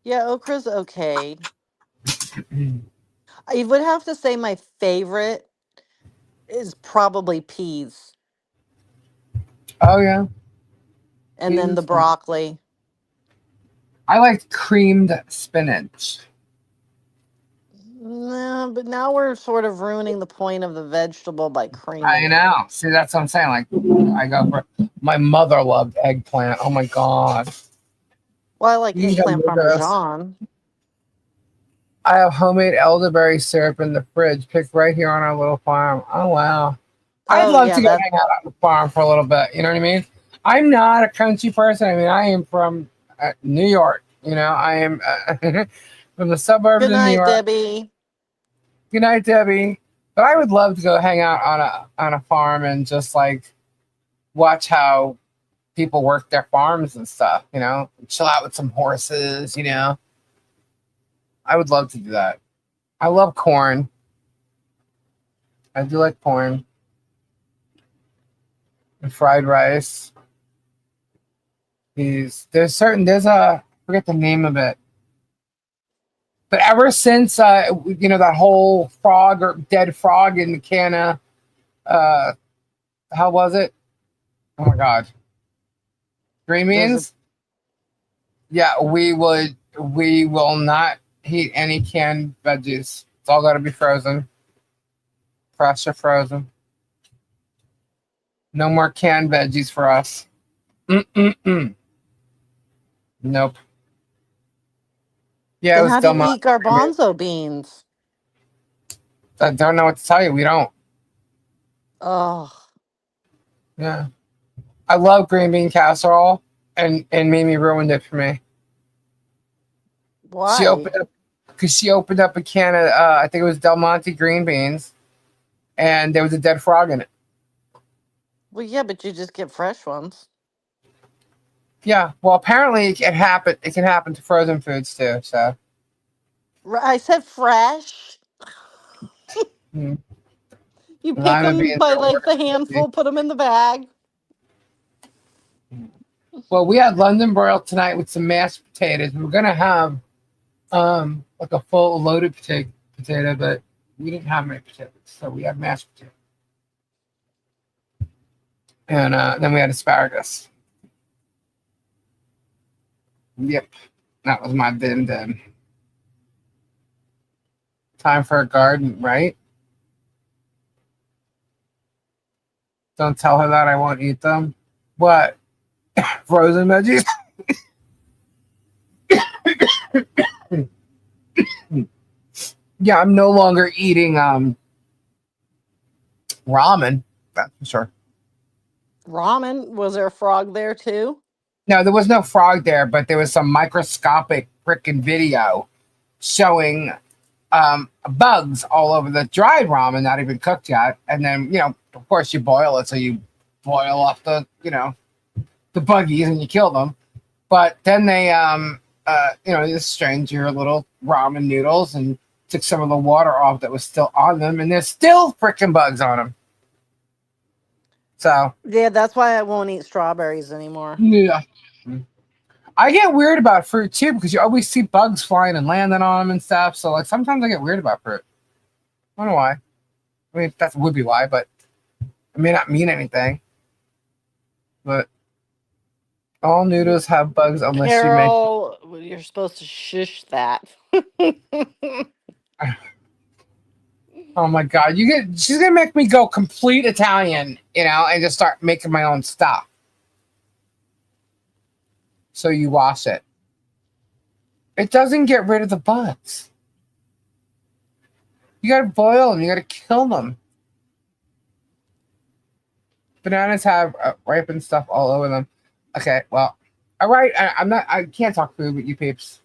Yeah, okra's okay. I would have to say my favorite is probably peas, Oh yeah, and peas then the is fun. broccoli. I like creamed spinach. No, but now we're sort of ruining the point of the vegetable by creaming I it. know. See, that's what I'm saying. Like, I go for. My mother loved eggplant. Oh my god. Well, I like You can come eggplant with us. parmesan. I have homemade elderberry syrup in the fridge, picked right here on our little farm. Oh wow. I'd Oh love yeah, to go that hang out on the farm for a little bit. You know what I mean? I'm not a country person. I mean, I am from New York. You know, I am from the suburbs good of New night, York. Debbie. Good night, Debbie. But I would love to go hang out on a farm and just like watch how people work their farms and stuff. You know, chill out with some horses. You know, I would love to do that. I love corn. I do like corn and fried rice. There's a I forget the name of it, but ever since you know that whole frog or dead frog in the can of uh how was it? Oh my god, green There's a beans. Yeah, we will not eat any canned veggies. It's all got to be frozen, fresh or frozen. No more canned veggies for us. Mm-mm-mm. Nope. Yeah, it then was how do Del you Monte. eat garbanzo beans? I don't know what to tell you. We don't. Oh, Yeah. I love green bean casserole, and Mimi ruined it for me. She why? opened up because she opened up a can of I think it was Del Monte green beans, and there was a dead frog in it. Well, yeah, but you just get fresh ones. Yeah. Well, apparently it happened. It can happen to frozen foods too. So I said fresh. mm, You pick lima them beans by are like the worse. handful, put them in the bag. Well, we had London broiled tonight with some mashed potatoes. We were gonna have like a full loaded potato, but we didn't have any potatoes, so we had mashed potatoes, and then we had asparagus. Yep, that was my din. Time for a garden, right? Don't tell her that I won't eat them. What? Frozen veggies? Yeah, I'm no longer eating ramen. That's for sure. Ramen. Was there a frog there too? No, there was no frog there, but there was some microscopic freaking video showing bugs all over the dried ramen, not even cooked yet. And then, you know, of course, you boil it, so you boil off the, you know, the buggies and you kill them. But then they, you know, just strained your little ramen noodles and took some of the water off that was still on them, and there's still freaking bugs on them. So, Yeah, that's why I won't eat strawberries anymore. yeah. I get weird about fruit too because you always see bugs flying and landing on them and stuff. So, like, sometimes I get weird about fruit. I don't know why. I mean, that would be why, but it may not mean anything. But all noodles have bugs unless you make. Carol, you're supposed to shush that. Oh my god, she's gonna make me go complete Italian, you know, and just start making my own stuff. So you wash it. It doesn't get rid of the bugs. You gotta boil them. You gotta kill them. Bananas have ripened stuff all over them. Okay, well, all right. I'm not. I can't talk food with you peeps.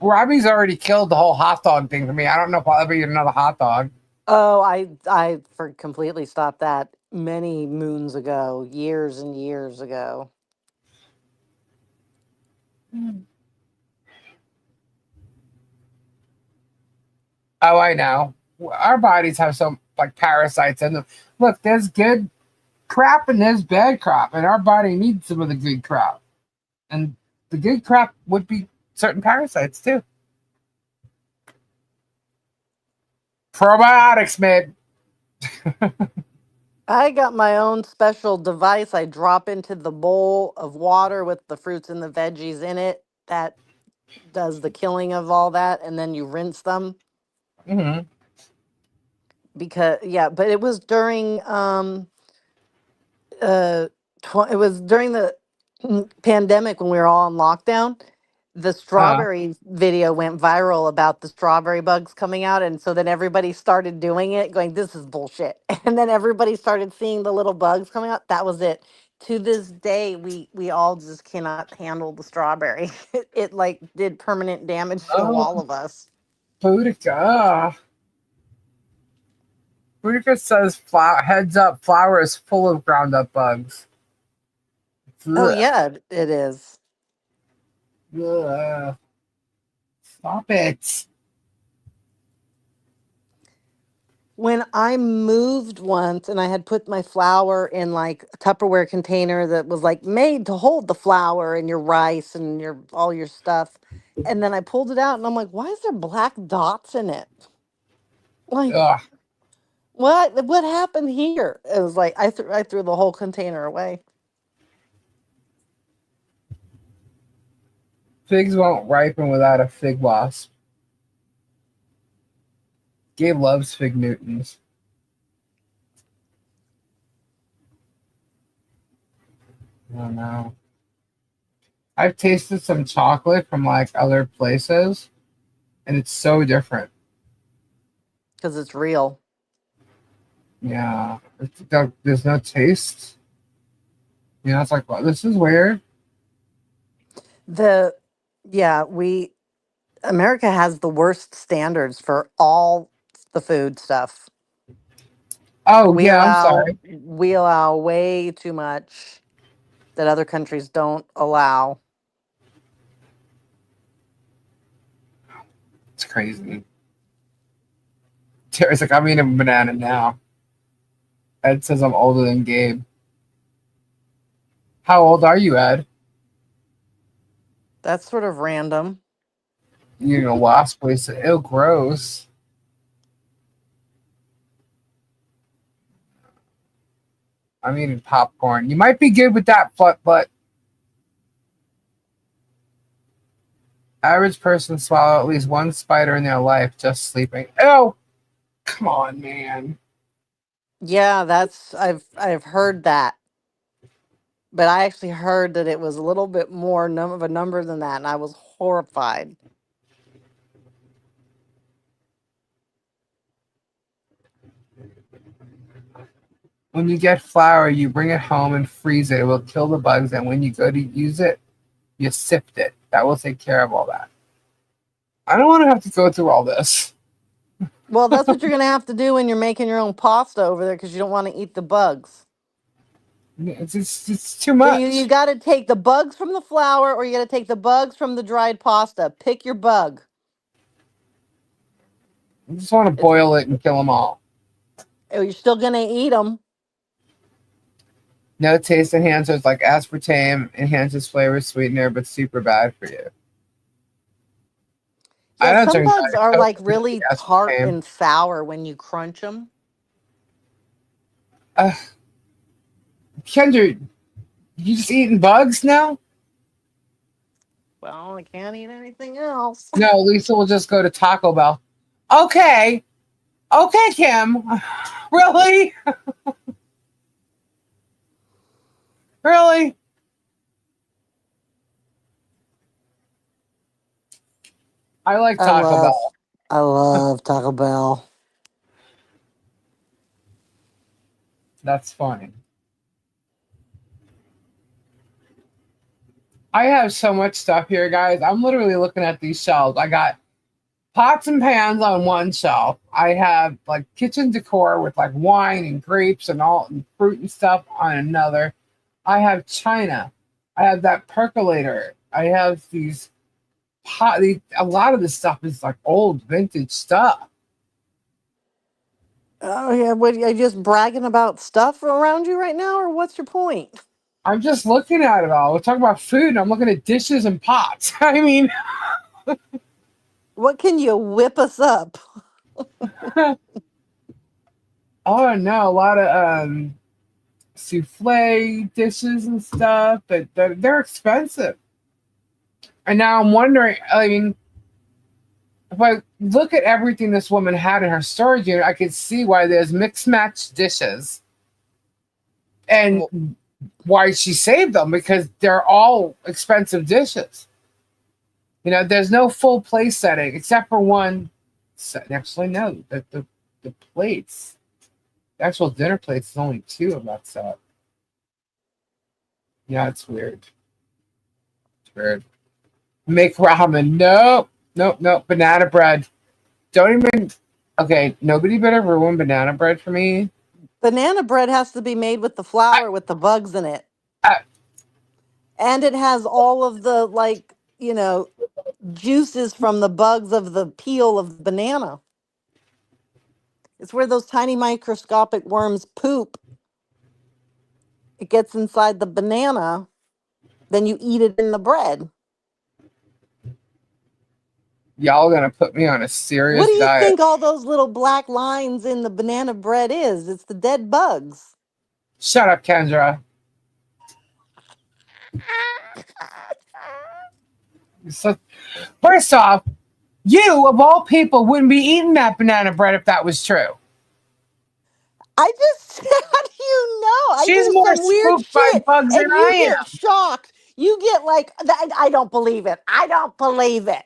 Robbie's already killed the whole hot dog thing for me. I don't know if I'll ever eat another hot dog. Oh, I for completely stopped that many moons ago, years and years ago. Oh, I know. Our bodies have some like parasites in them. Look, there's good crap and there's bad crap, and our body needs some of the good crap. And the good crap would be certain parasites too. Probiotics, man. I got my own special device. I drop into the bowl of water with the fruits and the veggies in it. That does the killing of all that, and then you rinse them. Mm-hmm. Because yeah, but it was during it was during the pandemic when we were all in lockdown. The strawberry video went viral about the strawberry bugs coming out, and so then everybody started doing it, going, "This is bullshit." And then everybody started seeing the little bugs coming out. That was it. To this day, we all just cannot handle the strawberry. It like did permanent damage to Oh, all of us. Boudica. Boudica says, heads up, flour is full of ground up bugs. Oh Ugh. yeah, it is. Ugh. Stop it. When I moved once and I had put my flour in like a Tupperware container that was like made to hold the flour and your rice and your all your stuff. And then I pulled it out and I'm like, why is there black dots in it? Like, Ugh. what happened here? It was like I threw the whole container away. Figs won't ripen without a fig wasp. Gabe loves fig Newtons. I don't know. I've tasted some chocolate from like other places, and it's so different. Because it's real. Yeah, there's no taste. You know, it's like, well, this is weird. America has the worst standards for all the food stuff. Oh yeah, I'm sorry. We allow way too much that other countries don't allow. It's crazy. Terry's like, I'm eating a banana now. Ed says I'm older than Gabe. How old are you, Ed? That's sort of random. You know, wasp place. Ew, gross. I'm eating popcorn. You might be good with that, but average person swallow at least one spider in their life just sleeping. Ew! Come on, man. Yeah, I've heard that. But I actually heard that it was a little bit more of a number than that, and I was horrified. When you get flour, you bring it home and freeze it. It will kill the bugs, and when you go to use it, you sift it. That will take care of all that. I don't want to have to go through all this. Well, that's what you're going to have to do when you're making your own pasta over there because you don't want to eat the bugs. It's too So much. you got to take the bugs from the flour or you got to take the bugs from the dried pasta. Pick your bug. I just want to boil it and kill them all. Oh, you're still going to eat them. No taste enhancers like aspartame enhances flavor sweetener, but super bad for you. Yeah, some bugs Diet are Coke like with really tart aspartame. and sour when you crunch them. Kendra, you just eating bugs now? Well, I can't eat anything else. No, Lisa will just go to Taco Bell. Okay, Kim. Really? Really? I like Taco Bell. I love Taco Bell. That's funny. I have so much stuff here, guys. I'm literally looking at these shelves. I got pots and pans on one shelf. I have like kitchen decor with like wine and grapes and all and fruit and stuff on another. I have china. I have that percolator. I have these a lot of this stuff is like old vintage stuff. Oh yeah, what are you just bragging about stuff around you right now, or what's your point? I'm just looking at it all. We're talking about food, and I'm looking at dishes and pots. I mean, What can you whip us up? oh no, a lot of souffle dishes and stuff, but they're expensive. And now I'm wondering, I mean, if I look at everything this woman had in her storage unit, I could see why there's mixed match dishes and why she saved them because they're all expensive dishes. You know, there's no full place setting except for one. Actually, no, the plates, the actual dinner plates, is only two of that set. Yeah, it's weird. It's weird. Make ramen. Nope. Banana bread. Don't even. Okay, nobody better ruin banana bread for me. Banana bread has to be made with the flour with the bugs in it. I, And it has all of the, like, juices from the bugs of the peel of the banana. It's where those tiny microscopic worms poop. It gets inside the banana, then you eat it in the bread. y'all gonna put me on a What serious do you diet. think all those little black lines in the banana bread is? It's the dead bugs. Shut up, Kendra. So, first off, you of all people wouldn't be eating that banana bread if that was true. I just, how do you know? I She's do more some weird spooked by shit bugs than and you I get am. shocked. You get like, I don't believe it. I don't believe it.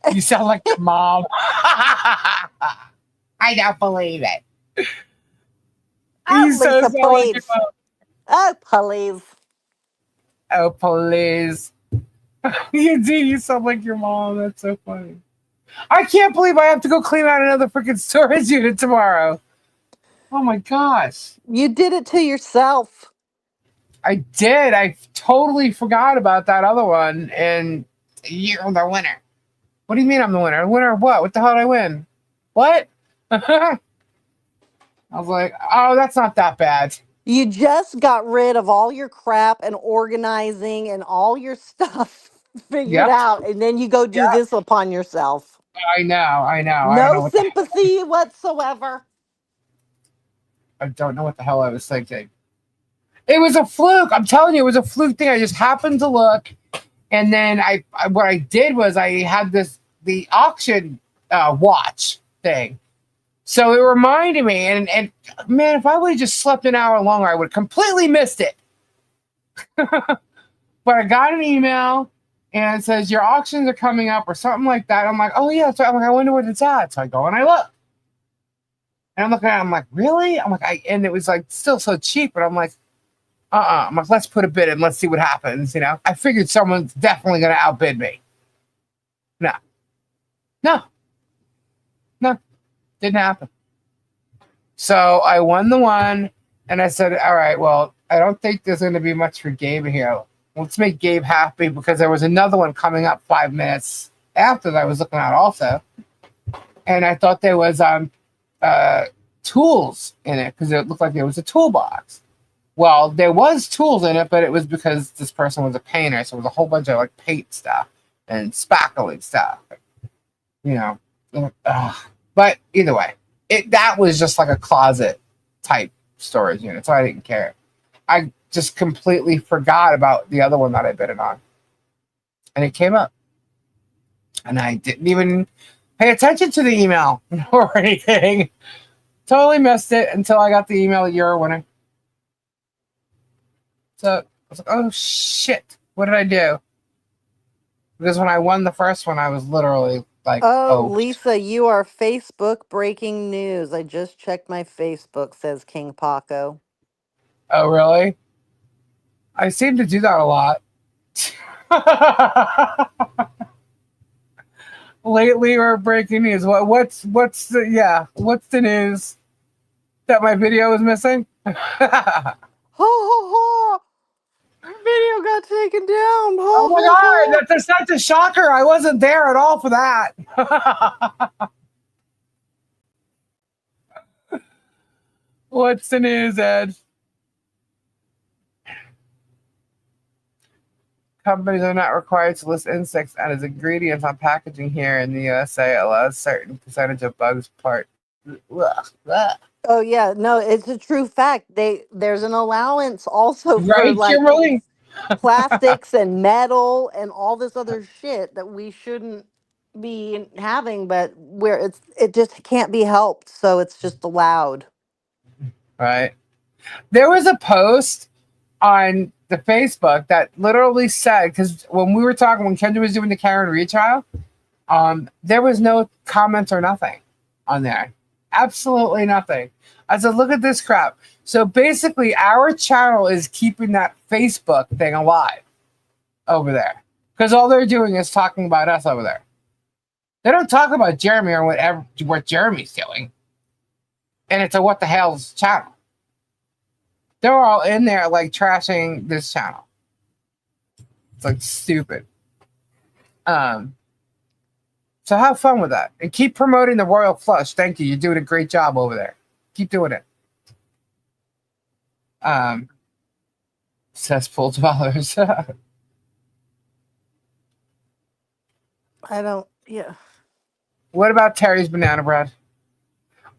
You sound like your mom. I don't believe it. Oh, You so Lisa, sound like your please. mom. Oh, please. Oh, please. You do. You sound like your mom. That's so funny. I can't believe I have to go clean out another freaking storage unit tomorrow. Oh my gosh. You did it to yourself. I did. I totally forgot about that other one. And you're the winner. What do you mean I'm the winner? The winner of what? What the hell did I win? What? I was like, oh, that's not that bad. You just got rid of all your crap and organizing and all your stuff figured Yep. out, and then you go do Yep. this upon yourself. I know. I know. I don't No know what the hell. sympathy whatsoever. I don't know what the hell I was thinking. It was a fluke. I'm telling you, it was a fluke thing. I just happened to look, and then what I did was I had the auction watch thing. So it reminded me, and man, if I would have just slept an hour longer, I would have completely missed it. But I got an email and it says your auctions are coming up or something like that. I'm like, oh yeah. So I'm like, I wonder what it's at. So I go and I look. And I'm looking at it, I'm like, really? I'm like, and it was like still so cheap, but I'm like, I'm like, let's put a bid in, let's see what happens, you know. I figured someone's definitely gonna outbid me. No. No. No. Didn't happen. So I won the one and I said, all right, well, I don't think there's gonna be much for Gabe here. Let's make Gabe happy because there was another one coming up 5 minutes after that I was looking at also. And I thought there was tools in it because it looked like there was a toolbox. Well, there was tools in it, but it was because this person was a painter, so it was a whole bunch of like paint stuff and spackling stuff. You know. But either way, that was just like a closet type storage unit, so I didn't care. I just completely forgot about the other one that I bid it on. And it came up. And I didn't even pay attention to the email or anything. Totally missed it until I got the email that you're a winner. So I was like, oh shit, what did I do? Because when I won the first one, I was literally like, Oh, oh. Lisa, you are Facebook breaking news. I just checked my Facebook, says King Paco. Oh, really? I seem to do that a lot. Lately, we're breaking news. What's the news that my video is missing? Ha ha ha! Video got taken down. Ha Oh my ha god, ha! that's such a shocker. I wasn't there at all for that. What's the news, Ed? Companies are not required to list insects as ingredients on packaging here in the USA. Allows certain percentage of bugs part. Ugh, ugh. Oh yeah, no, it's a true fact. There's an allowance also for Right, like Kimberly? plastics and metal and all this other shit that we shouldn't be having, but where it just can't be helped, so it's just allowed. Right. There was a post on the Facebook that literally said, because when we were talking, when Kendra was doing the Karen retrial, there was no comments or nothing on there. Absolutely nothing. I said, look at this crap. So basically, our channel is keeping that Facebook thing alive over there. Because all they're doing is talking about us over there. They don't talk about Jeremy or what Jeremy's doing. And it's a what the hell's channel. They're all in there like trashing this channel. It's like stupid. So have fun with that. And keep promoting the Royal Flush. Thank you. You're doing a great job over there. Keep doing it. Cesspool dwellers. Yeah. What about Terry's banana bread?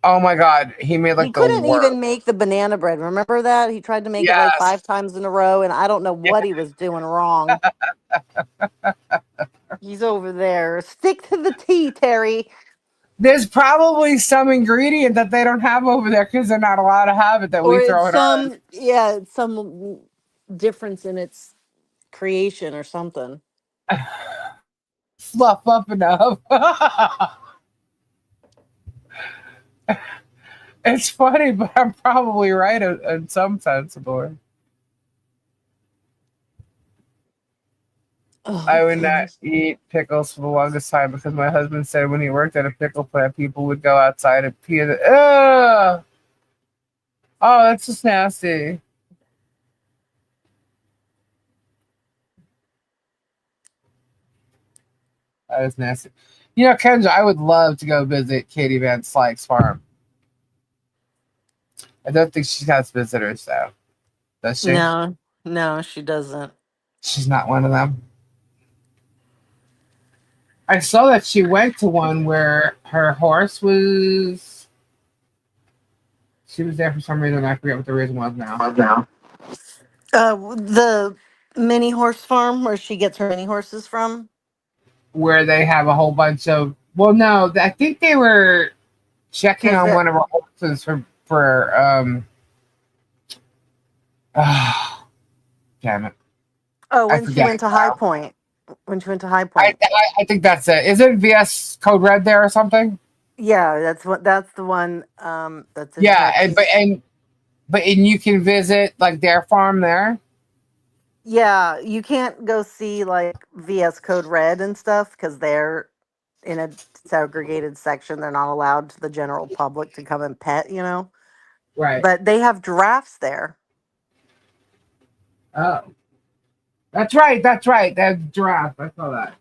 Oh my God. He made He like the couldn't worst. even make the banana bread. Remember that? He tried to make it like Yes. 5 times in a row, and I don't know Yeah. what he was doing wrong. He's over there. Stick to the tea, Terry. There's probably some ingredient that they don't have over there because they're not allowed to have it that Or we throw it's in ours. it's some difference in its creation or something. Fluff up enough. It's funny, but I'm probably right in some sense of it. Oh, I would not goodness. eat pickles for the longest time because my husband said when he worked at a pickle plant, people would go outside and pee. Ugh! Oh, that's just nasty. That is nasty. You know, Kendra, I would love to go visit Katie Van Slyke's farm. I don't think she has visitors though. Does she? No, she doesn't. She's not one of them. I saw that she went to one where her horse was. She was there for some reason. I forget what the reason was now. The mini horse farm where she gets her mini horses from. Where they have a whole bunch of. Well, no, I think they were checking Because on one of her horses for damn it. oh, I when she forget went to High now. Point. When she went to High Point. I think that's it. Is it VS Code Red there or something? Yeah, that's the one that's in Yeah, Texas. but you can visit like their farm there. Yeah, you can't go see like VS Code Red and stuff because they're in a segregated section. They're not allowed to the general public to come and pet, Right. But they have giraffes there. Oh. That's right. That's giraffe. I saw that.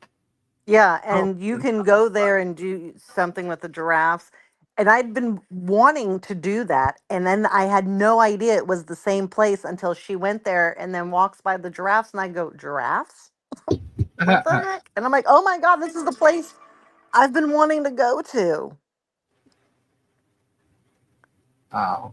Yeah, and you can go there and do something with the giraffes. And I'd been wanting to do that. And then I had no idea it was the same place until she went there and then walks by the giraffes. And I go, giraffes? What the heck? And I'm like, oh my God, this is the place I've been wanting to go to. Oh.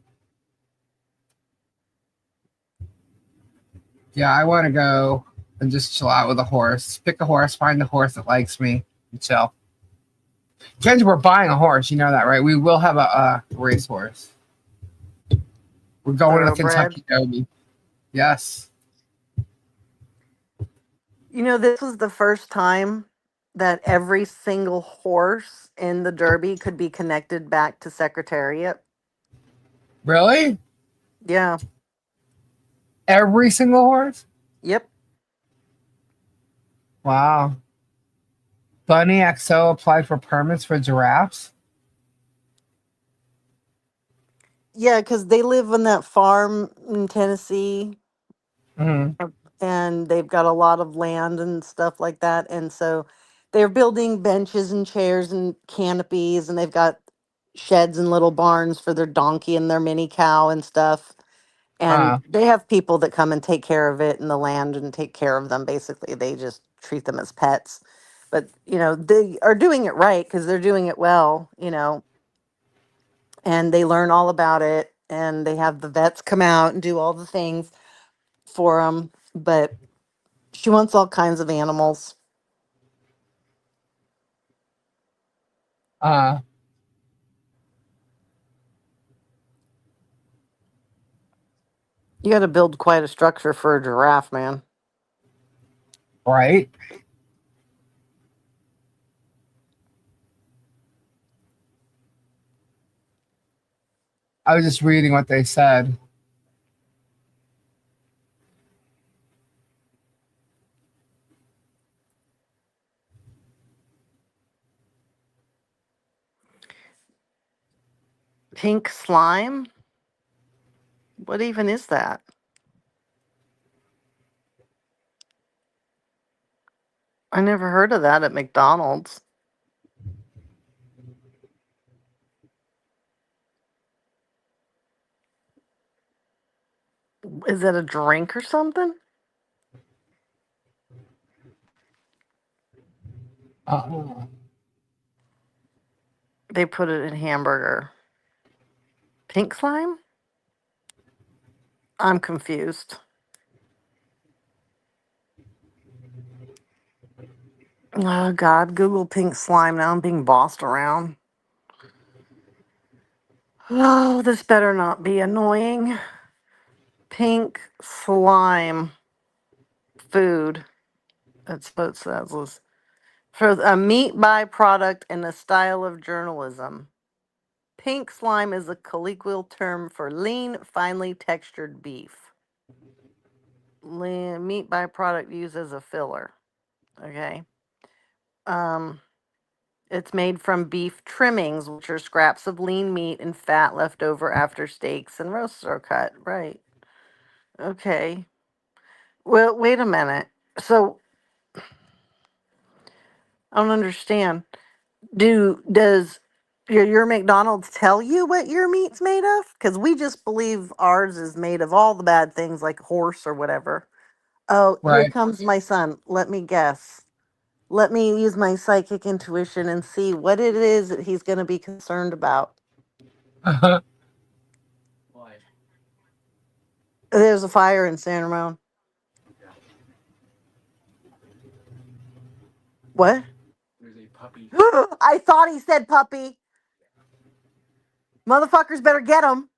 Yeah, I want to go and just chill out with a horse. Pick a horse, find a horse that likes me, and chill. Kendra, we're buying a horse. You know that, right? We will have a race horse. We're going to the Thoroughbred. Kentucky Derby. Yes. This was the first time that every single horse in the Derby could be connected back to Secretariat. Really? Yeah. Every single horse? Yep. Wow. Bunny XO applied for permits for giraffes? Yeah, because they live on that farm in Tennessee. Mm-hmm. And they've got a lot of land and stuff like that. And so they're building benches and chairs and canopies, and they've got sheds and little barns for their donkey and their mini cow and stuff. And Uh, they have people that come and take care of it in the land and take care of them. Basically, they just treat them as pets. But, they are doing it right because they're doing it well, and they learn all about it. And they have the vets come out and do all the things for them. But she wants all kinds of animals. uh, You got to build quite a structure for a giraffe, man. right. I was just reading what they said. Pink slime? What even is that? I never heard of that at McDonald's. Is it a drink or something? Uh, They put it in hamburger. Pink slime? I'm confused. Oh God, Google pink slime. Now I'm being bossed around. Oh, this better not be annoying. Pink slime food. That's what it says. For a meat byproduct in a style of journalism. Pink slime is a colloquial term for lean, finely textured beef. Meat byproduct used as a filler. Okay. It's made from beef trimmings, which are scraps of lean meat and fat left over after steaks and roasts are cut. Right. Okay. Well, wait a minute. So I don't understand. Does your McDonald's tell you what your meat's made of? Because we just believe ours is made of all the bad things like horse or whatever. Oh, here right. comes my son. Let me guess. Let me use my psychic intuition and see what it is that he's going to be concerned about. There's a fire in San Ramon. What? I thought he said puppy. Motherfuckers better get him.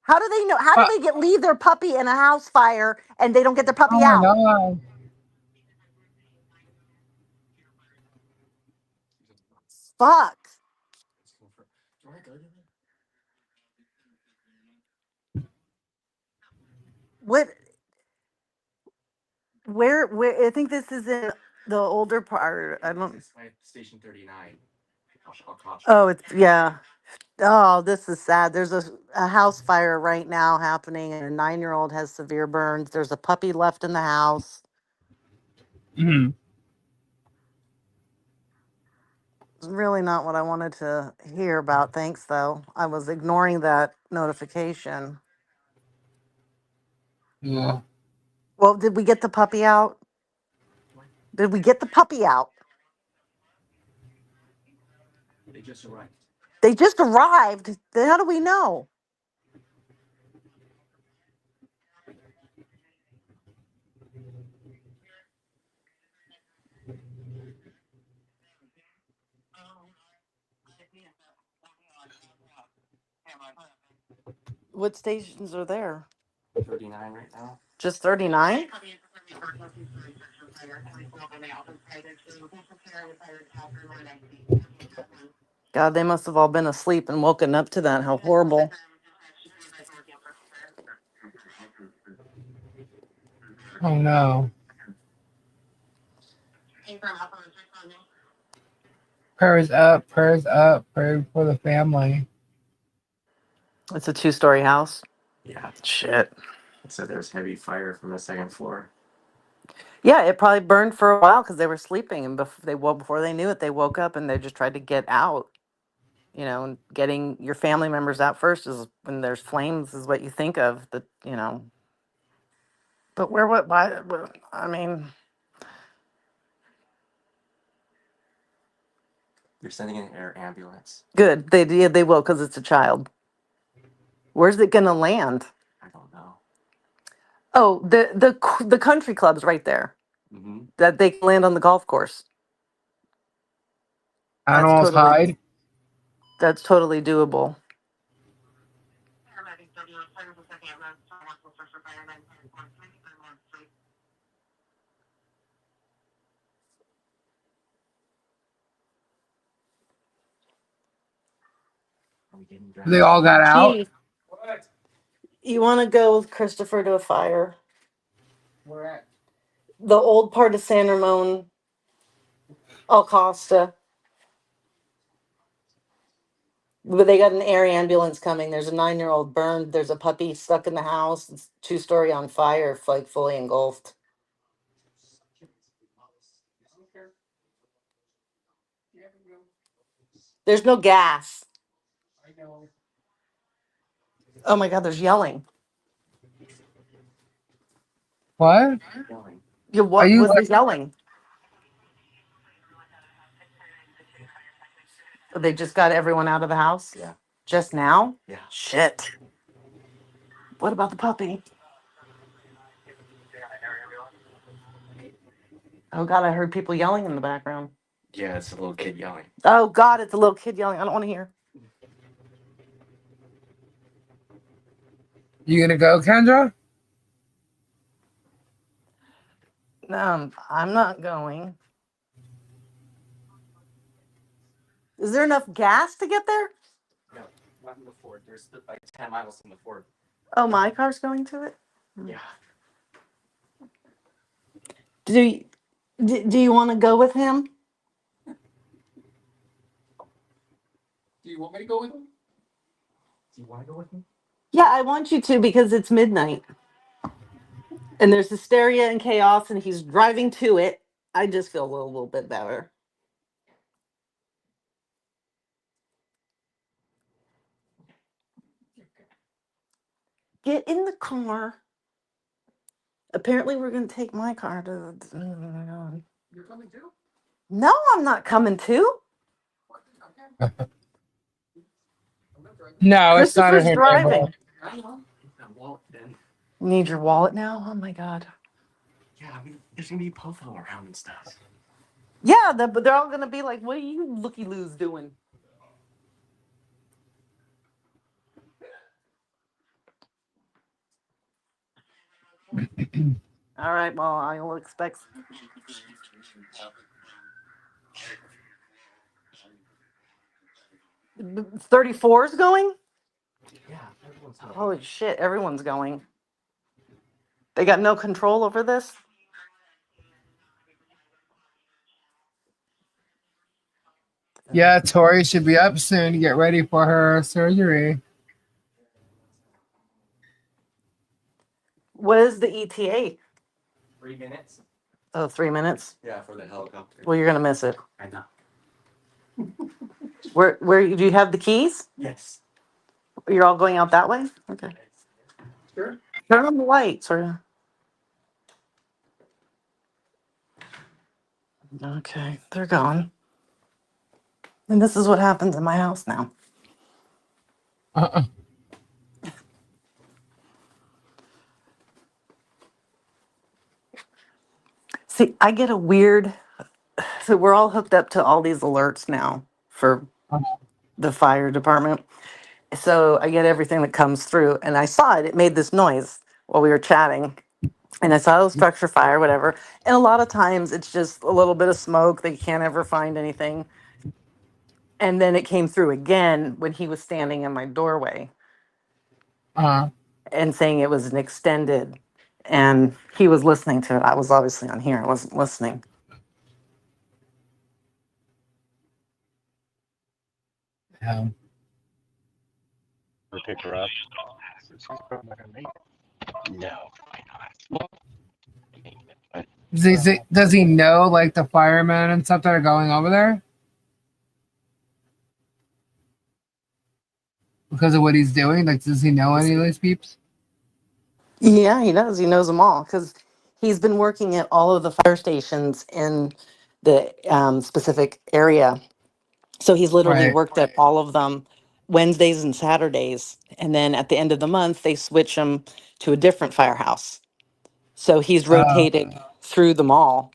How do they know? How do Uh, they leave their puppy in a house fire and they don't get their puppy oh my out? god. Fuck. What? Where? I think this is in the older part. I don't. Station 39. Oh, it's yeah. Oh, this is sad. There's a house fire right now happening, and a 9-year-old has severe burns. There's a puppy left in the house. Mhm. It's really not what I wanted to hear about. Thanks, though. I was ignoring that notification. Yeah. Well, did we get the puppy out? Did we get the puppy out? They just arrived. Then how do we know? What stations are there? 39 right now. Just 39? God, they must have all been asleep and woken up to that. How horrible. Oh no. Prayers up, prayers up, pray for the family. It's a 2-story house. Yeah. Shit. So there's heavy fire from the second floor. Yeah, it probably burned for a while because they were sleeping, and before they knew it, they woke up and they just tried to get out. you know, and getting your family members out first is when there's flames is what you think of, that, you know. But I mean, You're sending an air ambulance. good. They will, because it's a child. Where's it gonna land? I don't know. Oh, the country club's right there. Mm-hmm. That they can land on the golf course. Animals hide. That's totally doable. Are we getting They all got out. Chief, you want to go with Christopher to a fire? Where at? The old part of San Ramon, Alcosta. But they got an air ambulance coming. There's a 9-year-old burned. There's a puppy stuck in the house. It's 2-story on fire, like fully engulfed. There's no gas. I know. Oh my God, there's yelling. What? Yelling. Yeah, Are what you was like- the yelling? They just got everyone out of the house? Yeah. Just now? Yeah. Shit. What about the puppy? Oh God, I heard people yelling in the background. Yeah, it's a little kid yelling. Oh God, it's a little kid yelling. I don't want to hear. You gonna go, Kendra? No, I'm not going. Is there enough gas to get there? No, not in the Ford. There's like 10 miles in the Ford. Oh, my car's going to it? Yeah. Do you want to go with him? Do you want me to go with him? Do you want to go with me? Yeah, I want you to, because it's midnight. And there's hysteria and chaos, and he's driving to it. I just feel a little bit better. Get in the car. Apparently, we're going to take my car to. You're coming too? No, I'm not coming too. No, it's not in Christopher's her driving. neighborhood. I know. That wallet then. Need your wallet now? Oh my God. Yeah, I mean, there's gonna be popo around and stuff. Yeah, but they're all going to be like, what are you looky-loos doing? All right, well, I will expect. 34 is going? Yeah, everyone's going. Holy shit, everyone's going. They got no control over this? Yeah, Tori should be up soon to get ready for her surgery. What is the ETA? 3 minutes? Oh, 3 minutes? Yeah, for the helicopter. Well, you're going to miss it. I know. Where do you have the keys? Yes. You're all going out that way? Okay. Sure. Turn on the lights. Okay, they're gone. And this is what happens in my house now. See, I get a weird. So we're all hooked up to all these alerts now for the fire department. So I get everything that comes through, and I saw it. It made this noise while we were chatting, and I saw it was structure fire, whatever. And a lot of times it's just a little bit of smoke. They can't ever find anything. And then it came through again when he was standing in my doorway and saying it was an extended. And he was listening to it. I was obviously on here. I wasn't listening. Yeah. Pick her up. She's probably not gonna make it. No, why not? Does he know like the firemen and stuff that are going over there? because of what he's doing? Like, does he know any of these peeps? Yeah, he does. He knows them all because he's been working at all of the fire stations in the specific area. So he's literally Right. worked at all of them Wednesdays and Saturdays. And then at the end of the month, they switch him to a different firehouse. So he's Oh, rotated through them all.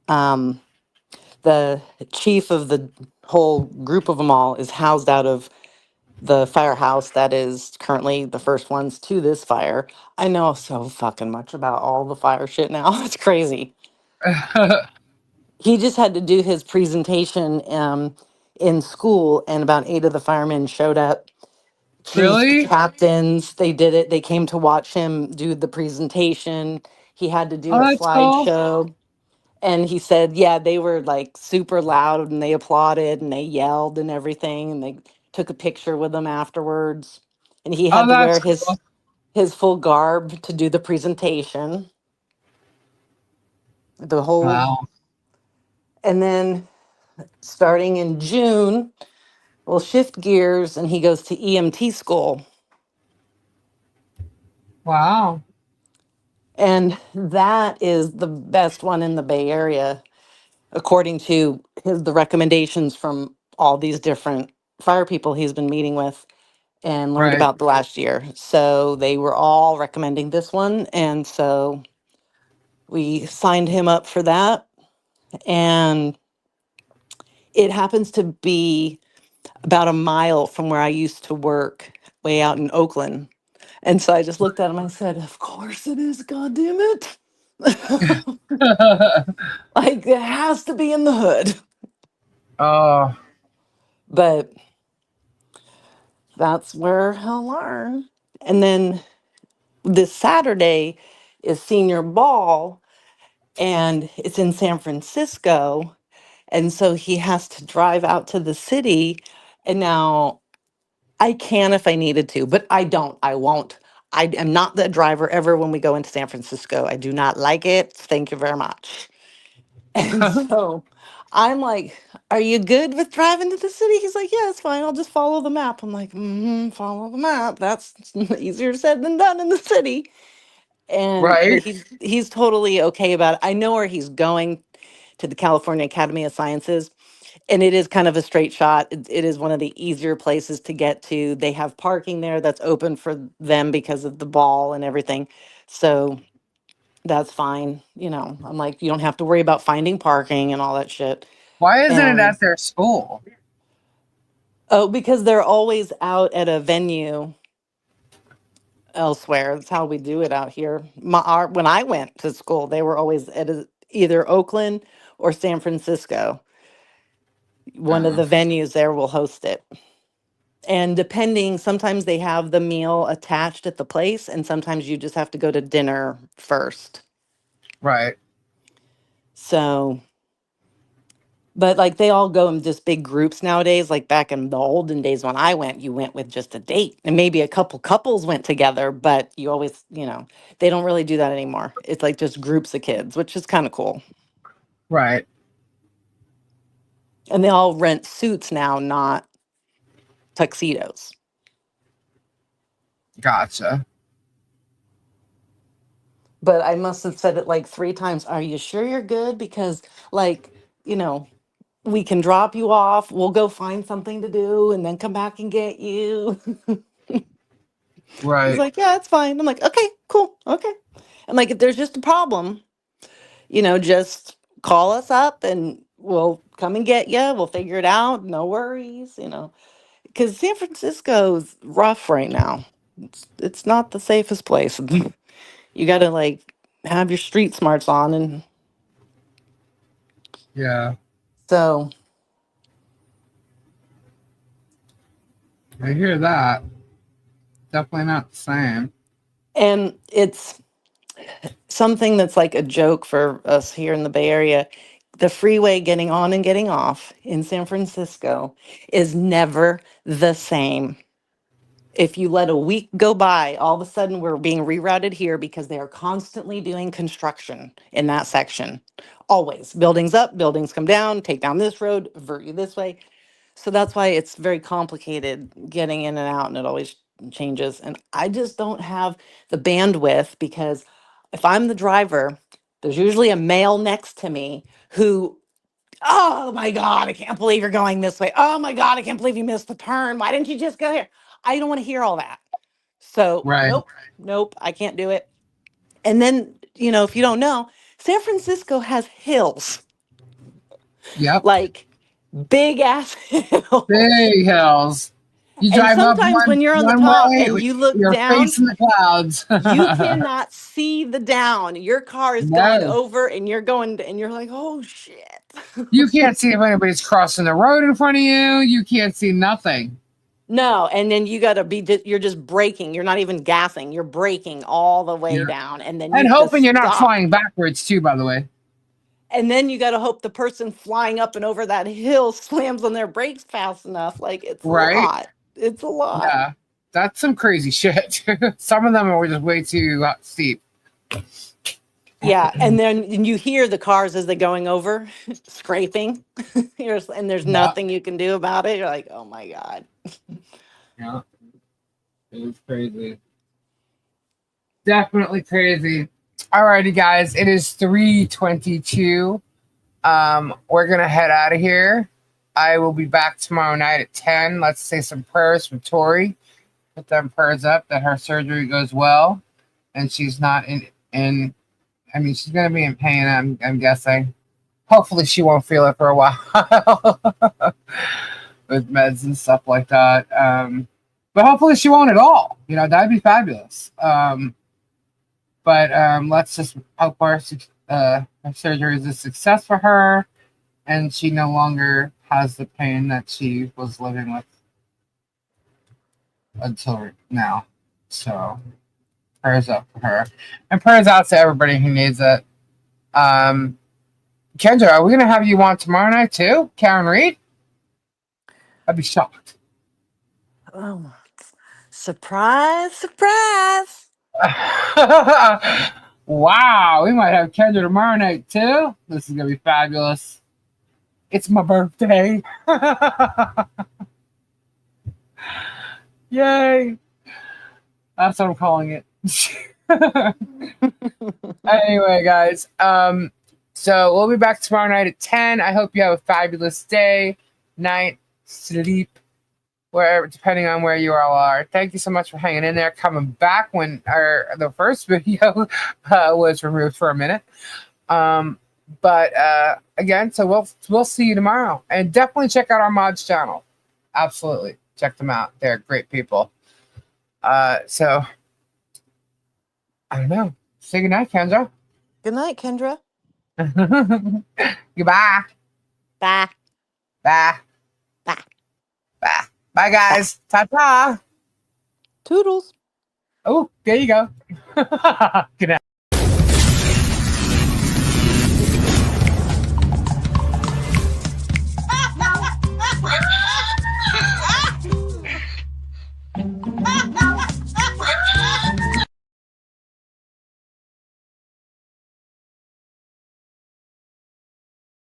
Um, the chief of the whole group of them all is housed out of the firehouse that is currently the first ones to this fire. I know so fucking much about all the fire shit now. It's crazy. He just had to do his presentation in school, and about 8 of the firemen showed up. Chief, really? captains, they did it. They came to watch him do the presentation. He had to do Oh, a that's cool. slideshow. And he said, yeah, they were like super loud and they applauded and they yelled and everything. And they took a picture with him afterwards. And he Oh, had to that's wear cool. his full garb to do the presentation. The whole, Wow. and then starting in June, we'll shift gears and he goes to EMT school. Wow. And that is the best one in the Bay Area, according to the recommendations from all these different fire people he's been meeting with and learned Right. about the last year. So they were all recommending this one. And so we signed him up for that. And it happens to be about a mile from where I used to work, way out in Oakland. And so I just looked at him and said, of course it is, God damn it. Like, it has to be in the hood. Oh, But that's where he'll learn. And then this Saturday is senior ball, and it's in San Francisco. And so he has to drive out to the city. And now I can if I needed to, but I don't. I won't. I am not the driver ever when we go into San Francisco. I do not like it. Thank you very much. And so I'm like, are you good with driving to the city? He's like, yeah, it's fine. I'll just follow the map. I'm like, follow the map. That's easier said than done in the city. And but right. he's totally okay about it. I know where he's going, to the California Academy of Sciences, and it is kind of a straight shot. It is one of the easier places to get to. They have parking there that's open for them because of the ball and everything. So that's fine. You know, I'm like, you don't have to worry about finding parking and all that shit. Why isn't it And at their school? oh, because they're always out at a venue elsewhere. That's how we do it out here. When I went to school, they were always at either Oakland or San Francisco. One of Uh, the venues there will host it. And depending, sometimes they have the meal attached at the place, and sometimes you just have to go to dinner first. right. So, but like they all go in just big groups nowadays. Like back in the olden days when I went, you went with just a date, and maybe a couple couples went together, but you always, they don't really do that anymore. It's like just groups of kids, which is kind of cool. Right. And they all rent suits now, not tuxedos. Gotcha. But I must have said it like 3 times. Are you sure you're good? Because, like, you know, we can drop you off. We'll go find something to do and then come back and get you. He's Right. like, yeah, it's fine. I'm like, okay, cool. Okay. I'm like, if there's just a problem, just call us up and we'll come and get you. We'll figure it out. No worries. Because San Francisco's rough right now. It's not the safest place. You got to, like, have your street smarts on. And Yeah. so, I hear that. Definitely not the same. and it's something that's like a joke for us here in the Bay Area. The freeway getting on and getting off in San Francisco is never the same. If you let a week go by, all of a sudden we're being rerouted here because they are constantly doing construction in that section. Always. Buildings up, buildings come down, take down this road, avert you this way. So that's why it's very complicated getting in and out, and it always changes. And I just don't have the bandwidth because if I'm the driver, there's usually a male next to me who, oh my God, I can't believe you're going this way. Oh my God, I can't believe you missed the turn. Why didn't you just go here? I don't want to hear all that. So, Right. nope, I can't do it. And then, if you don't know, San Francisco has hills, Yep. like big ass hills. Big hills. You And drive up sometimes when you're on the one top way, and you look you're down, facing the clouds. you cannot see the down. Your car is going No. over and you're going, and you're like, oh shit. You can't see if anybody's crossing the road in front of you. You can't see nothing. No, and then you got to you're just braking. You're not even gassing. You're braking all the way Yeah. down. And then And you have to hoping you're not stop. flying backwards too, by the way. And then you got to hope the person flying up and over that hill slams on their brakes fast enough. Like, it's a Right? lot. It's a lot. Yeah. That's some crazy shit. Some of them are just way too steep. Yeah, and then you hear the cars as they're going over, scraping, and there's Yeah. nothing you can do about it. You're like, oh my God. Yeah. It's crazy. Definitely crazy. Alrighty, guys. It is 3:22. We're gonna head out of here. I will be back tomorrow night at 10. Let's say some prayers for Tori. Put them prayers up that her surgery goes well and she's not in I mean, she's gonna be in pain, I'm guessing. Hopefully she won't feel it for a while with meds and stuff like that. But hopefully she won't at all. That'd be fabulous. But let's just hope her surgery is a success for her and she no longer has the pain that she was living with until now. So prayers up for her. And prayers out to everybody who needs it. Kendra, are we going to have you on tomorrow night too? Karen Reed? I'd be shocked. Oh, surprise, surprise. Wow, we might have Kendra tomorrow night too. This is going to be fabulous. It's my birthday. Yay. That's what I'm calling it. Anyway, guys. So we'll be back tomorrow night at 10. I hope you have a fabulous day, night, sleep, wherever, depending on where you all are. Thank you so much for hanging in there, coming back when the first video was removed for a minute. But again, so we'll see you tomorrow, and definitely check out our mods channel. Absolutely, check them out. They're great people. So I don't know. Say goodnight, Kendra. Good night, Kendra. Goodbye. Bye. Bye. Bye. Bye. Bye, guys. Ta-ta. Toodles. Oh, there you go. Good night.